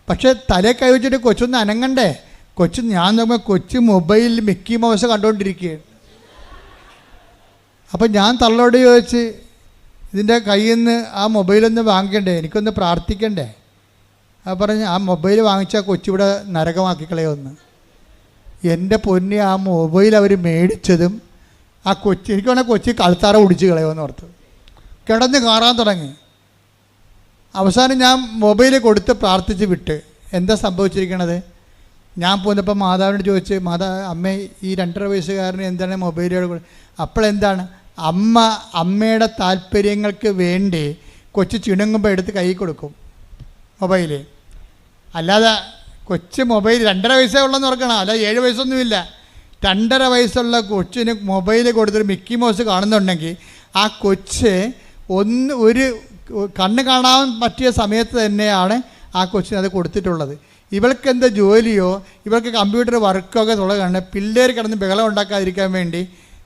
പക്ഷേ തലേ കൈ വെച്ചിട്ട് കൊച്ചൊന്ന് അനങ്ങണ്ടേ? ഞാൻ നോക്കുമ്പോൾ കൊച്ച് മൊബൈലിൽ മിക്കി മൗസ് കണ്ടുകൊണ്ടിരിക്കുകയാണ്. അപ്പം ഞാൻ തള്ളോട് ചോദിച്ച്, ഇതിൻ്റെ കയ്യിൽ നിന്ന് ആ മൊബൈലൊന്ന് വാങ്ങിക്കണ്ടേ, എനിക്കൊന്ന് പ്രാർത്ഥിക്കണ്ടേ? പറഞ്ഞ് ആ മൊബൈൽ വാങ്ങിച്ചാൽ കൊച്ചിവിടെ നരകമാക്കി കളയുമെന്ന്. എൻ്റെ പൊന്നെ, ആ മൊബൈൽ അവർ മേടിച്ചതും ആ കൊച്ചി എനിക്ക് വേണമെങ്കിൽ കൊച്ചി കഴുത്താറ ഒടിച്ച് കളയുമെന്ന് ഓർത്ത് കിടന്ന് കാറാൻ തുടങ്ങി. അവസാനം ഞാൻ മൊബൈൽ കൊടുത്ത് പ്രാർത്ഥിച്ച് വിട്ട്. എന്താ സംഭവിച്ചിരിക്കണത്? ഞാൻ പോന്നപ്പോൾ മാതാവിനോട് ചോദിച്ച്, അമ്മേ ഈ 2.5 വയസ്സുകാരന് എന്താണ് മൊബൈലുകൾ? അപ്പോഴെന്താണ് അമ്മയുടെ താല്പര്യങ്ങൾക്ക് വേണ്ടി കൊച്ചു ചിണുങ്ങുമ്പോൾ എടുത്ത് കൈ കൊടുക്കും മൊബൈൽ. അല്ലാതെ കൊച്ച് മൊബൈൽ 2.5 വയസ്സേ ഉള്ളെന്ന് ഓർക്കണം, അല്ല 7 വയസ്സൊന്നുമില്ല. 2.5 വയസ്സുള്ള കൊച്ചിന് മൊബൈൽ കൊടുത്തിട്ട് മിക്കി മൗസ് കാണുന്നുണ്ടെങ്കിൽ ആ കൊച്ച് ഒരു കണ്ണ് കാണാൻ പറ്റിയ സമയത്ത് തന്നെയാണ് ആ കൊച്ചിന് അത് കൊടുത്തിട്ടുള്ളത്. ഇവൾക്ക് എന്താ ജോലിയോ ഇവൾക്ക് കമ്പ്യൂട്ടർ വർക്കോ ഒക്കെ തുടങ്ങുകയാണ്. പിള്ളേർ കിടന്ന് ബഹളം ഉണ്ടാക്കാതിരിക്കാൻ വേണ്ടി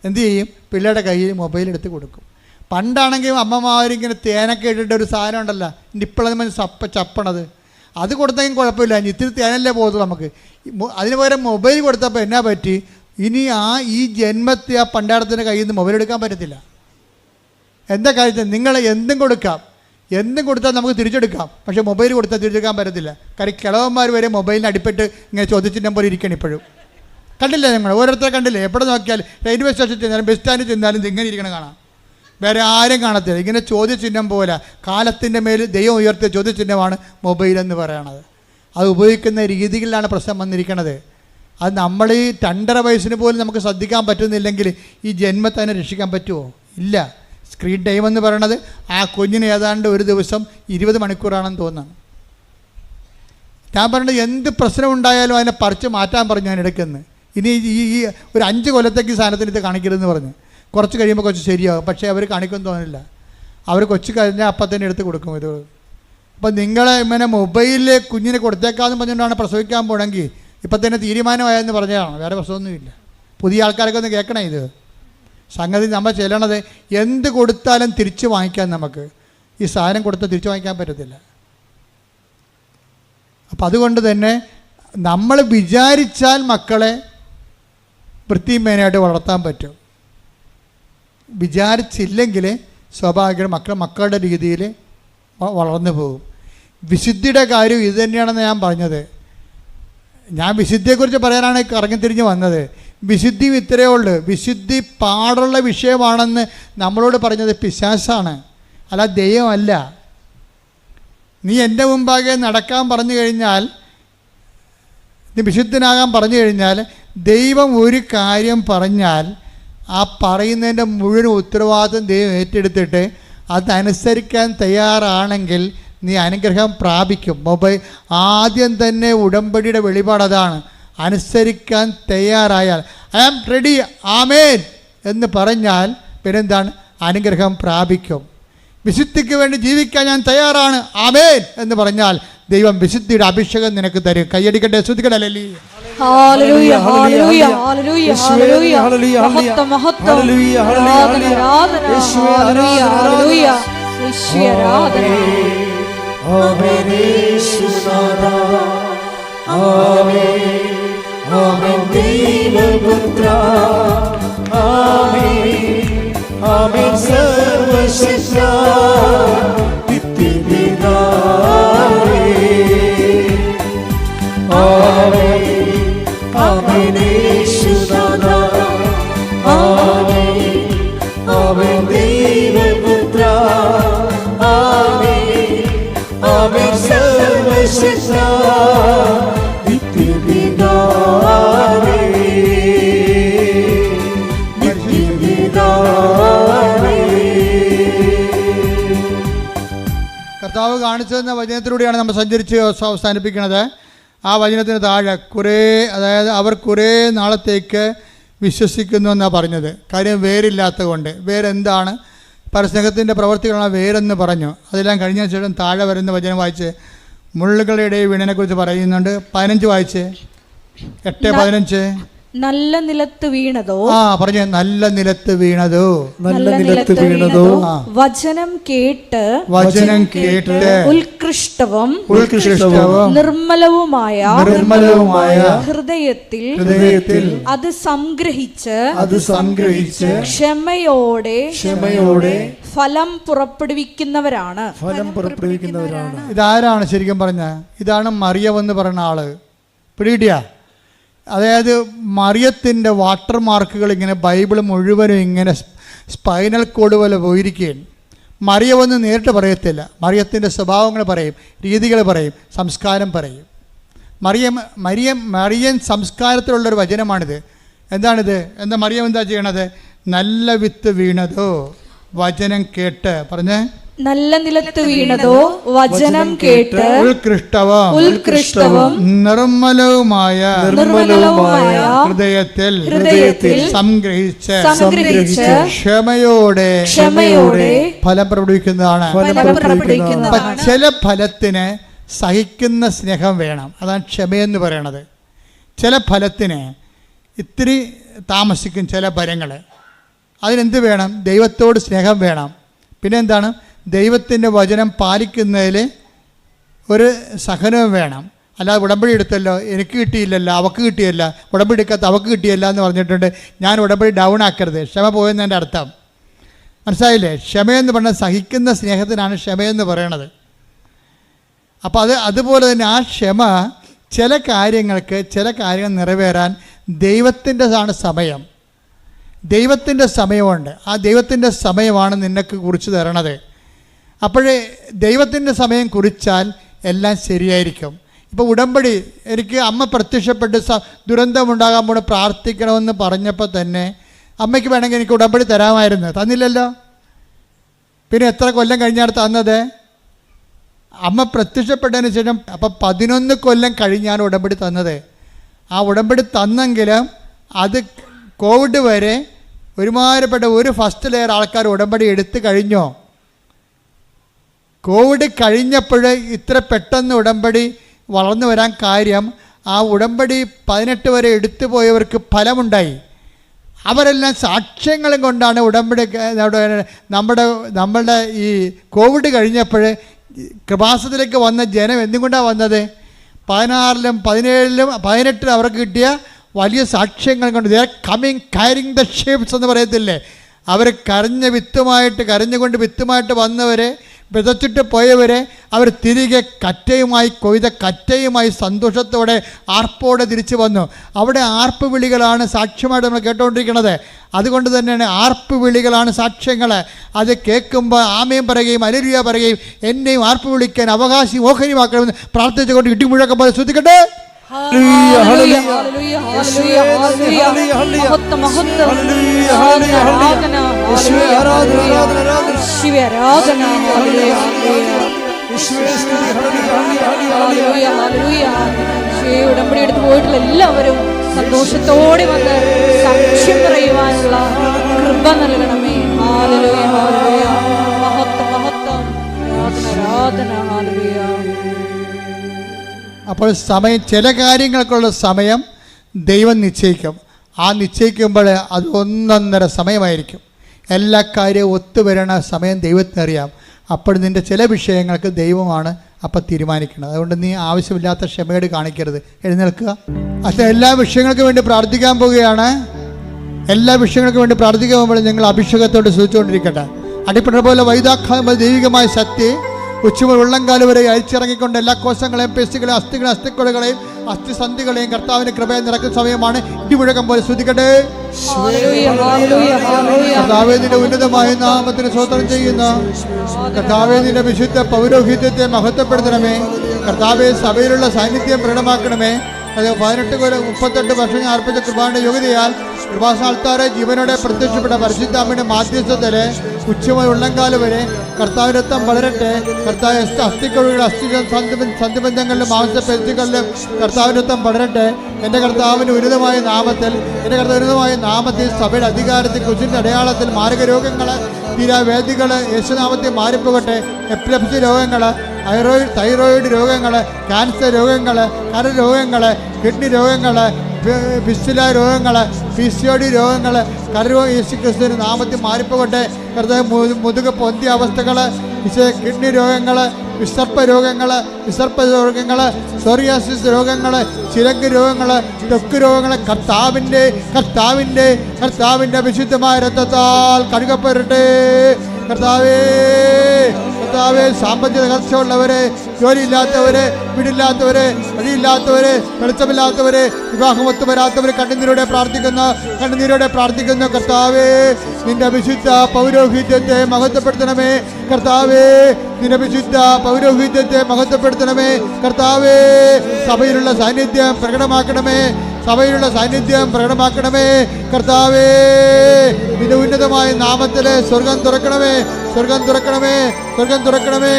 എന്തു ചെയ്യും? പിള്ളേരുടെ കയ്യിൽ മൊബൈൽ എടുത്ത് കൊടുക്കും. പണ്ടാണെങ്കിൽ അമ്മമാരിങ്ങനെ തേനൊക്കെ ഇട്ടിട്ട് ഒരു സാധനം ഉണ്ടല്ലോ, ഇപ്പോഴത് ചപ്പണത്, അത് കൊടുത്തെങ്കിൽ കുഴപ്പമില്ല, ഇത്തിരി തേനല്ലേ പോകത്തുള്ളൂ നമുക്ക്. അതിന് പകരം മൊബൈൽ കൊടുത്തപ്പോൾ എന്നാ പറ്റി? ഇനി ഈ ജന്മത്തെ ആ പണ്ടാരത്തിൻ്റെ കയ്യിൽ നിന്ന് മൊബൈൽ എടുക്കാൻ പറ്റത്തില്ല. എന്താ കാര്യത്തിൽ നിങ്ങൾ എന്തും കൊടുത്താൽ നമുക്ക് തിരിച്ചെടുക്കാം, പക്ഷേ മൊബൈൽ കൊടുത്താൽ തിരിച്ചെടുക്കാൻ പറ്റത്തില്ല. കാര്യം കിളവന്മാർ വരെ മൊബൈലിന് അടിപ്പെട്ട് ഇങ്ങനെ ചോദ്യചിഹ്നം പോലെ ഇരിക്കണം ഇപ്പോഴും. കണ്ടില്ലേ നിങ്ങൾ? ഓരോരുത്തരെ കണ്ടില്ലേ? എവിടെ നോക്കിയാലും റെയിൽവേ സ്റ്റേഷനിൽ ചെന്നാലും ബസ് സ്റ്റാൻഡിൽ ചെന്നാലും ഇങ്ങനെ ഇരിക്കണം കാണാം. വേറെ ആരും കാണത്തില്ല. ഇങ്ങനെ ചോദ്യചിഹ്നം പോലെ കാലത്തിൻ്റെ മേൽ ദൈവം ഉയർത്തിയ ചോദ്യചിഹ്നമാണ് മൊബൈൽ എന്ന് പറയണത്. അത് ഉപയോഗിക്കുന്ന രീതികളിലാണ് പ്രശ്നം വന്നിരിക്കുന്നത്. അത് നമ്മൾ ഈ 2.5 വയസ്സിന് പോലും നമുക്ക് ശ്രദ്ധിക്കാൻ പറ്റുന്നില്ലെങ്കിൽ ഈ ജന്മത്തെ തന്നെ രക്ഷിക്കാൻ പറ്റുമോ? ഇല്ല. സ്ക്രീൻ ടൈം എന്ന് പറയണത് ആ കുഞ്ഞിന് ഏതാണ്ട് ഒരു ദിവസം 20 മണിക്കൂറാണെന്ന് തോന്നുന്നു. ഞാൻ പറഞ്ഞത് എന്ത് പ്രശ്നം ഉണ്ടായാലും അതിനെ പറിച്ച് മാറ്റാൻ പറഞ്ഞു ഞാൻ എടുക്കുന്നത്. ഇനി ഈ ഒരു 5 കൊല്ലത്തേക്ക് സാധനത്തിന് ഇത് കാണിക്കരുതെന്ന് പറഞ്ഞ് കുറച്ച് കഴിയുമ്പോൾ കൊച്ച് ശരിയാകും. പക്ഷേ അവർ കാണിക്കുമെന്ന് തോന്നില്ല. അവർ കൊച്ചു കഴിഞ്ഞാൽ അപ്പം തന്നെ എടുത്ത് കൊടുക്കും ഇത്. അപ്പോൾ നിങ്ങളെ ഇങ്ങനെ മൊബൈലിൽ കുഞ്ഞിനെ കൊടുത്തേക്കാമെന്ന് പറഞ്ഞുകൊണ്ടാണ് പ്രസവിക്കാൻ പോകണമെങ്കിൽ ഇപ്പം തന്നെ തീരുമാനമായെന്ന് പറഞ്ഞതാണ്. വേറെ പ്രശ്നമൊന്നുമില്ല. പുതിയ ആൾക്കാരൊക്കെ ഒന്ന് കേൾക്കണേ ഇത്. സംഗതി നമ്മൾ ചെല്ലണത് എന്ത് കൊടുത്താലും തിരിച്ചു വാങ്ങിക്കാൻ നമുക്ക്. ഈ സാധനം കൊടുത്താൽ തിരിച്ചു വാങ്ങിക്കാൻ പറ്റത്തില്ല. അപ്പം അതുകൊണ്ട് തന്നെ നമ്മൾ വിചാരിച്ചാൽ മക്കളെ വൃത്തിമേനായിട്ട് വളർത്താൻ പറ്റും. വിചാരിച്ചില്ലെങ്കിൽ സ്വാഭാവികമായും മക്കളുടെ രീതിയിൽ വളർന്നു പോകും. വിശുദ്ധിയുടെ കാര്യം ഇത് തന്നെയാണെന്ന് ഞാൻ പറഞ്ഞത്. ഞാൻ വിശുദ്ധിയെക്കുറിച്ച് പറയാനാണ് കറങ്ങിത്തിരിഞ്ഞ് വന്നത്. വിശുദ്ധി ഇത്രയേ ഉള്ളൂ. വിശുദ്ധി പാടുള്ള വിഷയമാണെന്ന് നമ്മളോട് പറഞ്ഞത് പിശാചാണ്, അല്ല ദൈവമല്ല. നീ എൻ്റെ മുമ്പാകെ നടക്കാൻ പറഞ്ഞു കഴിഞ്ഞാൽ, നീ വിശുദ്ധനാകാൻ പറഞ്ഞു കഴിഞ്ഞാൽ, ദൈവം ഒരു കാര്യം പറഞ്ഞാൽ ആ പറയുന്നതിൻ്റെ മുഴുവൻ ഉത്തരവാദിത്വം ദൈവം ഏറ്റെടുത്തിട്ട് അതനുസരിക്കാൻ തയ്യാറാണെങ്കിൽ നീ അനുഗ്രഹം പ്രാപിക്കും. ആദ്യം തന്നെ ഉടമ്പടിയുടെ വെളിപാട് അതാണ്. അനുസരിക്കാൻ തയ്യാറായാൽ ഐ ആം റെഡി ആമേൻ എന്ന് പറഞ്ഞാൽ പിന്നെന്താണ്? അനുഗ്രഹം പ്രാപിക്കും. വിശുദ്ധിക്ക് വേണ്ടി ജീവിക്കാൻ ഞാൻ തയ്യാറാണ് ആമേൻ എന്ന് പറഞ്ഞാൽ ദൈവം വിശുദ്ധിയുടെ അഭിഷേകം നിനക്ക് തരും. കയ്യടിക്കട്ടെ, സ്തുതിക്കട്ടെ. ഹല്ലേലൂയ ഹല്ലേലൂയ ഹല്ലേലൂയ ഹല്ലേലൂയ മഹത്വം മഹത്വം ആരാധന ആരാധന ഹല്ലേലൂയ ഹല്ലേലൂയ യേശുവേ ആരാധന. ആമേൻ യേശുനാഥാ ആമേൻ ആമേൻ ദൈവപുത്ര ആമേൻ ആമേൻ സർവശക്ത നിത്യപിതാവേ ആമേൻ ആമേൻ യേശുനാഥാ ആമേൻ ആമേൻ ദൈവപുത്ര ആമേൻ ആമേൻ സർവശക്ത നിത്യപിതാവേ നിത്യപിതാവേ. കർത്താവ് കാണിച്ചു തന്ന വചനത്തിലൂടെയാണ് നമ്മൾ സഞ്ചരിച്ച് അവസാനിപ്പിക്കുന്നത്. ആ വചനത്തിന് താഴെ അതായത് അവർ കുറേ നാളത്തേക്ക് വിശ്വസിക്കുന്നു എന്നാണ് പറഞ്ഞത്. കാര്യം വേരില്ലാത്തത് കൊണ്ട്. വേരെന്താണ്? പരസ്നേഹത്തിൻ്റെ പ്രവർത്തികളാണ് വേരെന്ന് പറഞ്ഞു. അതെല്ലാം കഴിഞ്ഞ ശേഷം താഴെ വരുന്ന വചനം വായിച്ച് മുള്ളുകളുടെ ഇടയിൽ വീണിനെക്കുറിച്ച് പറയുന്നുണ്ട്. 15 വായിച്ച് 8-15. നല്ല നിലത്ത് വീണതോ പറഞ്ഞു നല്ല നിലത്ത് വീണതോ നല്ല നിലത്ത് വീണതോ വചനം കേട്ട് ഉത്കൃഷ്ടവും നിർമ്മലവുമായ ഹൃദയത്തിൽ അത് സംഗ്രഹിച്ച് ക്ഷമയോടെ ഫലം പുറപ്പെടുവിക്കുന്നവരാണ്. ഇതാരാണ് ശരിക്കും പറഞ്ഞ? ഇതാണ് മറിയമെന്ന് പറയുന്ന ആള്. പിടികിട്ടിയ? അതായത് മറിയത്തിൻ്റെ വാട്ടർ മാർക്കുകൾ ഇങ്ങനെ ബൈബിൾ മുഴുവനും ഇങ്ങനെ സ്പൈനൽ കോഡ് പോലെ പോയിരിക്കുകയാണ്. മറിയമെന്ന് നേരിട്ട് പറയത്തില്ല. മറിയത്തിൻ്റെ സ്വഭാവങ്ങൾ പറയും, രീതികൾ പറയും, സംസ്കാരം പറയും. മറിയൻ സംസ്കാരത്തിലുള്ളൊരു വചനമാണിത്. എന്താണിത്? മറിയം എന്താ ചെയ്യണത്? നല്ല വിത്ത് വീണതോ വചനം കേട്ട്. പറഞ്ഞേ, നല്ല നിലത്ത് വീണതോ വചനം കേട്ട് ഉത്കൃഷ്ടവും നിർമ്മലവുമായ ഹൃദയത്തിൽ സംഗ്രഹിച്ച് ക്ഷമയോടെ ഫലം പ്രകടിപ്പിക്കുന്നതാണ്. ചില ഫലത്തിന് സഹിക്കുന്ന സ്നേഹം വേണം. അതാണ് ക്ഷമയെന്ന് പറയണത്. ചില ഫലത്തിന് ഇത്തിരി താമസിക്കും. ചില ഫലങ്ങൾ അതിനെന്ത് വേണം? ദൈവത്തോട് സ്നേഹം വേണം. പിന്നെ എന്താണ്? ദൈവത്തിൻ്റെ വചനം പാലിക്കുന്നതിൽ ഒരു സഹനവും വേണം. അല്ലാതെ ഉടമ്പടി എടുത്തല്ലോ, എനിക്ക് കിട്ടിയില്ലല്ലോ, അവൾക്ക് കിട്ടിയല്ല, ഉടമ്പടി എടുക്കാത്ത അവൾക്ക് കിട്ടിയല്ല എന്ന് പറഞ്ഞിട്ടുണ്ട് ഞാൻ ഉടമ്പടി ഡൗൺ ആക്കരുത്. ക്ഷമ പോയെന്നതിൻ്റെ അർത്ഥം മനസ്സിലായില്ലേ? ക്ഷമയെന്ന് പറഞ്ഞാൽ സഹിക്കുന്ന സ്നേഹത്തിനാണ് ക്ഷമയെന്ന് പറയണത്. അപ്പോൾ അതുപോലെ തന്നെ ആ ക്ഷമ ചില കാര്യങ്ങൾ നിറവേറാൻ ദൈവത്തിൻ്റെ സമയം. ദൈവത്തിൻ്റെ സമയമുണ്ട്. ആ ദൈവത്തിൻ്റെ സമയമാണ് നിനക്ക് കുറിച്ച് തരണത്. അപ്പോഴേ ദൈവത്തിൻ്റെ സമയം കുറിച്ചാൽ എല്ലാം ശരിയായിരിക്കും. ഇപ്പോൾ ഉടമ്പടി എനിക്ക് അമ്മ പ്രത്യക്ഷപ്പെട്ട് ദുരന്തമുണ്ടാകാൻ പോണ പ്രാർത്ഥിക്കണമെന്ന് പറഞ്ഞപ്പോൾ തന്നെ അമ്മയ്ക്ക് വേണമെങ്കിൽ എനിക്ക് ഉടമ്പടി തരാമായിരുന്നു. തന്നില്ലല്ലോ. പിന്നെ എത്ര കൊല്ലം കഴിഞ്ഞാണ് തന്നത്? അമ്മ പ്രത്യക്ഷപ്പെട്ടതിന് ശേഷം. അപ്പം 11 കൊല്ലം കഴിഞ്ഞാണ് ഉടമ്പടി തന്നത്. ആ ഉടമ്പടി തന്നെങ്കിലും അത് കോവിഡ് വരെ ഒരുമാതിരിപ്പെട്ട ഒരു ഫസ്റ്റ് ലെയർ ആൾക്കാർ ഉടമ്പടി എടുത്തു കഴിഞ്ഞോ? കോവിഡ് കഴിഞ്ഞപ്പോൾ ഇത്ര പെട്ടെന്ന് ഉടമ്പടി വളർന്നു വരാൻ കാര്യം ആ ഉടമ്പടി 18 വരെ എടുത്തു പോയവർക്ക് ഫലമുണ്ടായി. അവരെല്ലാം സാക്ഷ്യങ്ങളും കൊണ്ടാണ് ഉടമ്പടി നമ്മളുടെ ഈ കോവിഡ് കഴിഞ്ഞപ്പോൾ കൃപാസനത്തിലേക്ക് വന്ന ജനം എന്തും കൊണ്ടാണ് വന്നത്? 16-ലും 17-ലും 18-ലും അവർക്ക് കിട്ടിയ വലിയ സാക്ഷ്യങ്ങൾ കൊണ്ട്. They are coming caring the shapes എന്ന് പറയത്തില്ലേ? അവർ കരഞ്ഞുകൊണ്ട് വിത്തുമായിട്ട് വന്നവരെ, വിതച്ചിട്ട് പോയവരെ അവർ തിരികെ കൊയ്ത കറ്റയുമായി സന്തോഷത്തോടെ ആർപ്പോടെ തിരിച്ചു വന്നു. അവിടെ ആർപ്പ് വിളികളാണ് സാക്ഷ്യമായിട്ട് നമ്മൾ കേട്ടുകൊണ്ടിരിക്കുന്നത്. അതുകൊണ്ട് തന്നെയാണ് ആർപ്പ് വിളികളാണ് സാക്ഷ്യങ്ങൾ. അത് കേൾക്കുമ്പോൾ ആമേൻ പറയുകയും ഹല്ലേലൂയ പറയുകയും എന്നെയും ആർപ്പ് വിളിക്കാൻ അവകാശി ഓഹരിയാക്കണമെന്ന് പ്രാർത്ഥിച്ചുകൊണ്ട് ഇടിമുഴക്കം പോലെ ശ്രദ്ധിക്കട്ടെ. ഉടമ്പടി എടുത്ത് പോയിട്ടുള്ള എല്ലാവരും സന്തോഷത്തോടെ വന്ന് സാക്ഷ്യം പറയുവാനുള്ള കൃപ നൽകണമേ. ഹല്ലേലൂയ, ഹല്ലേലൂയ, മഹത്വം, മഹത്വം, ആരാധന, ഹല്ലേലൂയ. അപ്പോൾ സമയം, ചില കാര്യങ്ങൾക്കുള്ള സമയം ദൈവം നിശ്ചയിക്കും. ആ നിശ്ചയിക്കുമ്പോൾ അത് 1.5 സമയമായിരിക്കും. എല്ലാ കാര്യവും ഒത്തുവരണ സമയം ദൈവത്തിനറിയാം. അപ്പോൾ നിൻ്റെ ചില വിഷയങ്ങൾക്ക് ദൈവമാണ് അപ്പം തീരുമാനിക്കുന്നത്. അതുകൊണ്ട് നീ ആവശ്യമില്ലാത്ത ക്ഷമയോട് കാണിക്കരുത്. എഴുന്നേൽക്കുക. പക്ഷേ എല്ലാ വിഷയങ്ങൾക്കും വേണ്ടി പ്രാർത്ഥിക്കാൻ പോവുകയാണ്. എല്ലാ വിഷയങ്ങൾക്കും വേണ്ടി പ്രാർത്ഥിക്കാൻ പോകുമ്പോൾ നിങ്ങൾ അഭിഷേകത്തോട് സൂചിച്ചുകൊണ്ടിരിക്കട്ടെ. അടിപ്പണ പോലെ വൈദാഖ ദൈവികമായ ശക്തി ഉച്ചമുതൽ ഉള്ളംകാല് വരെ അരിച്ചിറങ്ങിക്കൊണ്ട് എല്ലാ കോശങ്ങളെയും പേശികളെയും അസ്ഥിക്കുഴകളെയും അസ്ഥിസന്ധികളെയും കർത്താവിന് കൃപയെ നിറക്കുന്ന സമയമാണ്. ഇടിമുഴക്കം പോലെ ശ്രദ്ധിക്കട്ടെ. കർത്താവേ, നിന്റെ ഉന്നതമായ നാമത്തിന് സ്തോത്രം ചെയ്യുന്ന കർത്താവേ, നിന്റെ വിശുദ്ധ പൗരോഹിത്യത്തെ മഹത്വപ്പെടുത്തണമേ. കർത്താവേ, സഭയിലുള്ള സാന്നിധ്യം പ്രകടമാക്കണമേ. അത് 38 വർഷം ഞാൻ അർപ്പിച്ച കൃപാന്റെ യോഗ്യതയാൽ കൃപാസാൽത്താറെ ജീവനോടെ പ്രത്യക്ഷപ്പെട്ട പരിശുദ്ധാമ്മയുടെ മാധ്യസ്ഥത്തില് ഉച്ചമുതൽ ഉള്ളംകാല് വരെ കർത്താവിന്റെ രക്തം വളരട്ടെ. കർത്താവ് അസ്ഥിക്കുഴകളുടെ സന്ധിബന്ധങ്ങളിലും മാംസപേശികളിലും കർത്താവിന്റെ രക്തം വളരട്ടെ. എൻ്റെ കർത്താവിൻ്റെ ഉന്നതമായ നാമത്തിൽ സഭയുടെ അധികാരത്തിൽ കുശിൻ്റെ അടയാളത്തിൽ മാരകരോഗങ്ങൾ, തീരാവേദികൾ യേശുനാമത്തിൽ മാറിപ്പോകട്ടെ. എപ്പിലെപ്സി രോഗങ്ങൾ, തൈറോയിഡ് രോഗങ്ങൾ, ക്യാൻസർ രോഗങ്ങൾ, കരരോഗങ്ങൾ, കിഡ്നി രോഗങ്ങൾ, ഫിസ്റ്റുല രോഗങ്ങൾ, PCOD രോഗങ്ങൾ, കരരോഗം യേശു ക്രിസ്തുവിന്റെ നാമത്തിൽ മാറിപ്പോകട്ടെ. കർത്താവ് മുതുക പൊന്തിയ അവസ്ഥകൾ, കിഡ്നി രോഗങ്ങൾ, വിസർപ്പ രോഗങ്ങൾ, സോറിയാസിസ് രോഗങ്ങൾ, ചിരങ്ക് രോഗങ്ങൾ, ത്വക്ക് രോഗങ്ങൾ കർത്താവിൻ്റെ വിശുദ്ധമായ രക്തത്താൽ കഴുകപ്പെടട്ടെ. കർത്താവേ, സാമ്പത്തിക തകർച്ചയുള്ളവരെ, ജോലിയില്ലാത്തവരെ, വീടില്ലാത്തവരെ, വഴിയില്ലാത്തവരെ, വെളിച്ചമില്ലാത്തവരെ, വിവാഹമൊത്തു വരാത്തവരെ കണ്ണുനീരോടെ പ്രാർത്ഥിക്കുന്നു. കർത്താവേ, നിന്റെ വിശുദ്ധ പൗരോഹിത്യത്തെ മഹത്വപ്പെടുത്തണമേ. കർത്താവേ, നിന്റെ വിശുദ്ധ പൗരോഹിത്യത്തെ മഹത്വപ്പെടുത്തണമേ. കർത്താവേ, സഭയിലുള്ള സാന്നിധ്യം പ്രകടമാക്കണമേ. കർത്താവേ, നിന്റെ ഉന്നതമായ നാമത്തിലെ സ്വർഗം തുറക്കണമേ.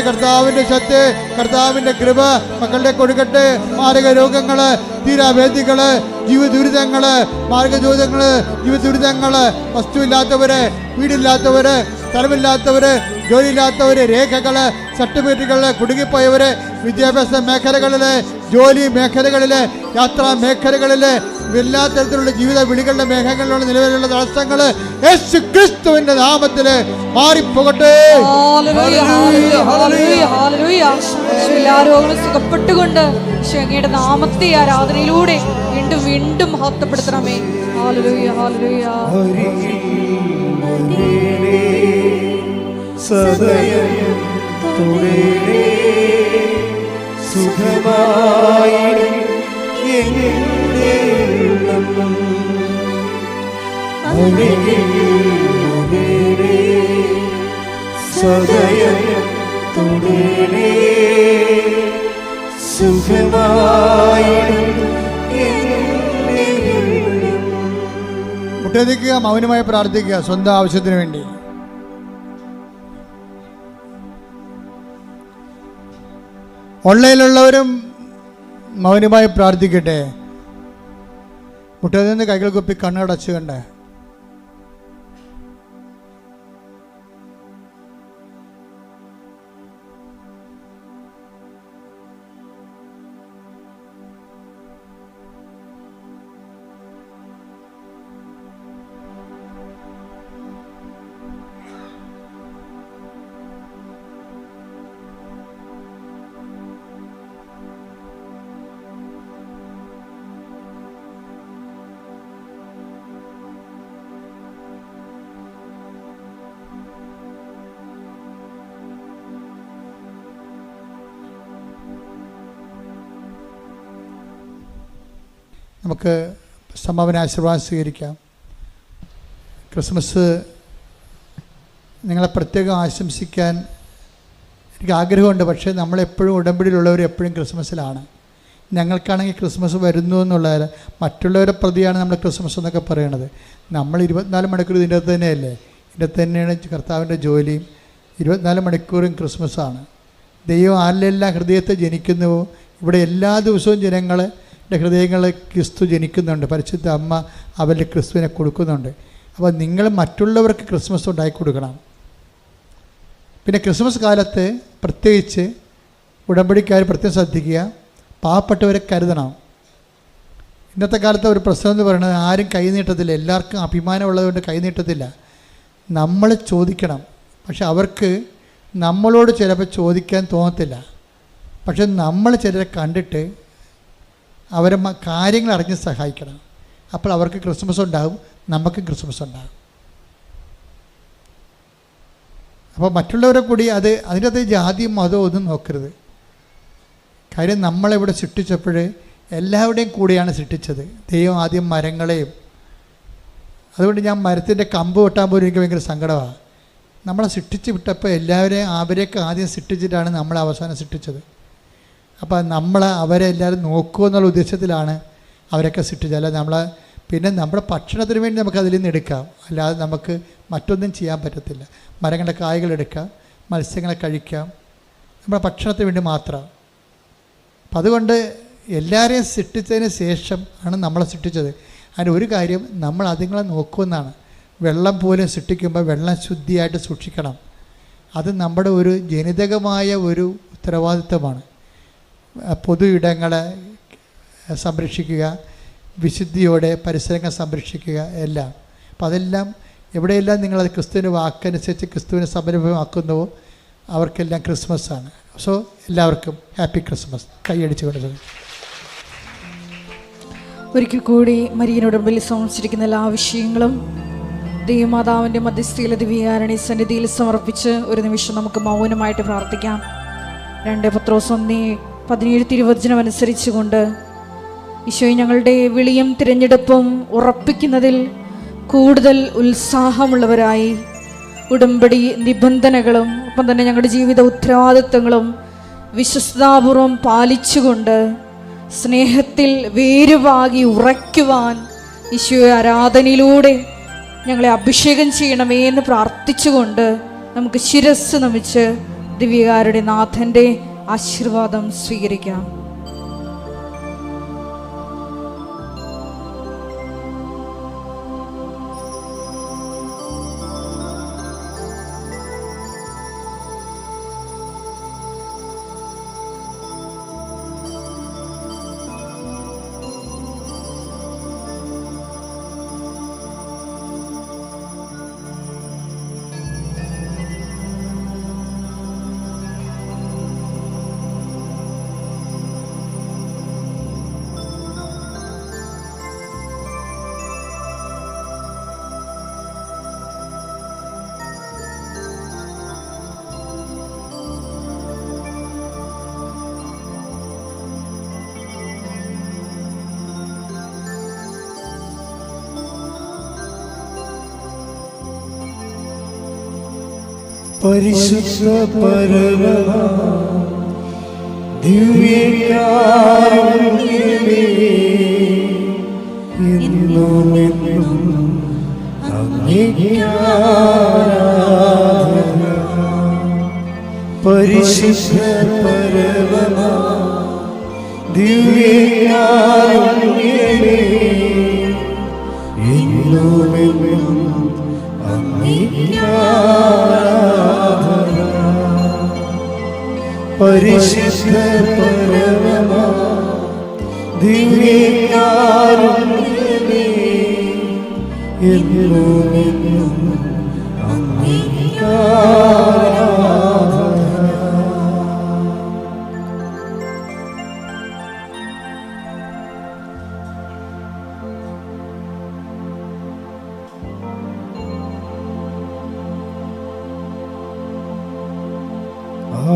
കർത്താവിന്റെ ശക്തി, കർത്താവിന്റെ കൃപ മക്കളുടെ കൊടുക്കട്ടെ. മാരക രോഗങ്ങള്, തീരാവേദികള്, ജീവദുരിതങ്ങള്, വസ്തുവില്ലാത്തവര്, വീടില്ലാത്തവര്, സ്ഥലമില്ലാത്തവര്, ജോലിയില്ലാത്തവര്, രേഖകള്, സർട്ടിഫിക്കറ്റുകള്, കുടുങ്ങിപ്പോയവര്, വിദ്യാഭ്യാസ മേഖലകളില്, ജോലി മേഖലകളില്, യാത്രാ മേഖലകളില്, എല്ലാ തരത്തിലുള്ള ജീവിത വിളികളുടെ മേഖലകളിലുള്ള നിലവിലുള്ള തടസ്സങ്ങള് യേശു ക്രിസ്തുവിന്റെ നാമത്തില് മാറിപ്പോകട്ടെ. എല്ലാ രോഗങ്ങളും സുഖപ്പെട്ടുകൊണ്ട് അങ്ങയുടെ നാമത്തെ ആരാധനയിലൂടെ വീണ്ടും വീണ്ടും മഹത്വപ്പെടുത്തണമേ. Hallelujah, hallelujah. സദയം തുടരേ സുഖമായി സദയം തുടരേ സുഖമായി. മുട്ടേദിക്കുക, മൗനമായി പ്രാർത്ഥിക്കുക സ്വന്തം ആവശ്യത്തിന് വേണ്ടി. ഓൺലൈനിലുള്ളവരും മൗനമായി പ്രാർത്ഥിക്കട്ടെ. മുട്ടേദിൽ നിന്ന് കൈകൾ കുപ്പി കണ്ണടച്ചു കണ്ടേ. നമുക്ക് സമാപന ആശീർവാദം സ്വീകരിക്കാം. ക്രിസ്മസ് നിങ്ങളെ പ്രത്യേകം ആശംസിക്കാൻ എനിക്ക് ആഗ്രഹമുണ്ട്. പക്ഷേ നമ്മളെപ്പോഴും ഉടമ്പടിയിലുള്ളവർ എപ്പോഴും ക്രിസ്മസിലാണ്. ഞങ്ങൾക്കാണെങ്കിൽ ക്രിസ്മസ് വരുന്നു എന്നുള്ളത് മറ്റുള്ളവരെ പ്രതിയാണ് നമ്മൾ ക്രിസ്മസ് എന്നൊക്കെ പറയണത്. നമ്മൾ 24 മണിക്കൂർ ഇതിൻ്റെ അകത്ത് തന്നെയല്ലേ, ഇതിൻ്റെ തന്നെയാണ് കർത്താവിൻ്റെ ജോലിയും. 24 മണിക്കൂറും ക്രിസ്മസാണ്. ദൈവം ആരിലെല്ലാം ഹൃദയത്തെ ജനിക്കുന്നുവോ ഇവിടെ എല്ലാ ദിവസവും ജനങ്ങളുടെ ഹൃദയങ്ങളിൽ ക്രിസ്തു ജനിക്കുന്നുണ്ട്. പരിശുദ്ധ അമ്മ അവരുടെ ക്രിസ്തുവിനെ കൊടുക്കുന്നുണ്ട്. അപ്പോൾ നിങ്ങൾ മറ്റുള്ളവർക്ക് ക്രിസ്മസ് ഉണ്ടാക്കി കൊടുക്കണം. പിന്നെ ക്രിസ്മസ് കാലത്ത് പ്രത്യേകിച്ച് ഉടമ്പടിക്കാർ പ്രത്യേകം ശ്രദ്ധിക്കുക, പാവപ്പെട്ടവരെ കരുതണം. ഇന്നത്തെ കാലത്ത് ഒരു പ്രശ്നം എന്ന് പറയുന്നത് ആരും കൈ നീട്ടത്തില്ല. എല്ലാവർക്കും അഭിമാനമുള്ളതുകൊണ്ട് കൈ നീട്ടത്തില്ല. നമ്മൾ ചോദിക്കണം. പക്ഷെ അവർക്ക് നമ്മളോട് ചിലപ്പോൾ ചോദിക്കാൻ തോന്നത്തില്ല. പക്ഷെ നമ്മൾ ചിലരെ കണ്ടിട്ട് അവരെ കാര്യങ്ങൾ അറിഞ്ഞ് സഹായിക്കണം. അപ്പോൾ അവർക്ക് ക്രിസ്മസ് ഉണ്ടാകും, നമുക്ക് ക്രിസ്മസ് ഉണ്ടാകും. അപ്പോൾ മറ്റുള്ളവരെ കൂടി അതിൻ്റെ അകത്ത് ജാതിയും മതവും ഒന്നും നോക്കരുത്. കാര്യം നമ്മളിവിടെ സൃഷ്ടിച്ചപ്പോൾ എല്ലാവരുടെയും കൂടെയാണ് സൃഷ്ടിച്ചത്. ദൈവം ആദ്യം മരങ്ങളെയും, അതുകൊണ്ട് ഞാൻ മരത്തിൻ്റെ കമ്പ് വെട്ടാൻ പോലും എനിക്ക് ഭയങ്കര സങ്കടമാണ്. നമ്മളെ സൃഷ്ടിച്ച് വിട്ടപ്പോൾ എല്ലാവരെയും അവരെയൊക്കെ ആദ്യം സൃഷ്ടിച്ചിട്ടാണ് നമ്മളെ അവസാനം സൃഷ്ടിച്ചത്. അപ്പോൾ അവരെ എല്ലാവരും നോക്കുക എന്നുള്ള ഉദ്ദേശത്തിലാണ് അവരൊക്കെ സൃഷ്ടിച്ചത്. അല്ലാതെ പിന്നെ നമ്മുടെ ഭക്ഷണത്തിന് വേണ്ടി നമുക്ക് അതിൽ നിന്ന് എടുക്കാം, അല്ലാതെ നമുക്ക് മറ്റൊന്നും ചെയ്യാൻ പറ്റത്തില്ല. മരങ്ങളുടെ കായ്കൾ എടുക്കാം, മത്സ്യങ്ങളെ കഴിക്കാം, നമ്മുടെ ഭക്ഷണത്തിന് വേണ്ടി മാത്രം. അപ്പം അതുകൊണ്ട് എല്ലാവരെയും സൃഷ്ടിച്ചതിന് ശേഷം ആണ് നമ്മളെ സൃഷ്ടിച്ചത്. അതിൻ്റെ ഒരു കാര്യം, നമ്മൾ അതുങ്ങളെ നോക്കുമെന്നാണ്. വെള്ളം പോലും സൃഷ്ടിക്കുമ്പോൾ വെള്ളം ശുദ്ധിയായിട്ട് സൂക്ഷിക്കണം. അത് നമ്മുടെ ഒരു ജനിതകമായ ഒരു ഉത്തരവാദിത്വമാണ്. പൊതു ഇടങ്ങളെ സംരക്ഷിക്കുക, വിശുദ്ധിയോടെ പരിസരങ്ങൾ സംരക്ഷിക്കുക എല്ലാം. അപ്പം അതെല്ലാം എവിടെയെല്ലാം നിങ്ങളത് ക്രിസ്തുവിൻ്റെ വാക്കനുസരിച്ച് ക്രിസ്തുവിനെ സംരംഭമാക്കുന്നുവോ അവർക്കെല്ലാം ക്രിസ്മസാണ്. സോ എല്ലാവർക്കും ഹാപ്പി ക്രിസ്മസ്. കൈയടിച്ചു കൊടുക്കുന്നത്. ഒരിക്കൽ കൂടി മരിയനുടമ്പിൽ സമർപ്പിച്ചിരിക്കുന്ന എല്ലാ വിഷയങ്ങളും ദൈവമാതാവിൻ്റെ മധ്യസ്ഥയിലെ ദിവ്യകാരുണ്യ സന്നിധിയിൽ സമർപ്പിച്ച് ഒരു നിമിഷം നമുക്ക് മൗനമായിട്ട് പ്രാർത്ഥിക്കാം. 2 പത്രോസ് 1:17 തിരുവചനം അനുസരിച്ചുകൊണ്ട് ഈശോയെ ഞങ്ങളുടെ വിളിയും തിരഞ്ഞെടുപ്പും ഉറപ്പിക്കുന്നതിൽ കൂടുതൽ ഉത്സാഹമുള്ളവരായി ഉടമ്പടി നിബന്ധനകളും ഒപ്പം തന്നെ ഞങ്ങളുടെ ജീവിത ഉത്തരവാദിത്വങ്ങളും വിശ്വസ്താപൂർവം പാലിച്ചുകൊണ്ട് സ്നേഹത്തിൽ വേരുവാകി ഉറയ്ക്കുവാൻ ഈശോയെ ആരാധനയിലൂടെ ഞങ്ങളെ അഭിഷേകം ചെയ്യണമേ എന്ന് പ്രാർത്ഥിച്ചുകൊണ്ട് നമുക്ക് ശിരസ് നമിച്ച് ദിവ്യകാരുടെ നാഥൻ്റെ ആശീർവാദം സ്വീകരിക്കാം. പരിശുദ്ധ പരമ ദിവ്യകാരുണ്യമേ, ഇന്നും എന്നും അങ്ങേക്ക് ആരാധന. പരിശുദ്ധ പരമ ദിവ്യകാരുണ്യമേ, ഇന്നും എന്നും അങ്ങേക്ക് ആരാധന. പരിശുദ്ധ പരമ ദിവ്യകാരുണ്യമേ, എന്നും അങ്ങേക്ക് ആരാധന.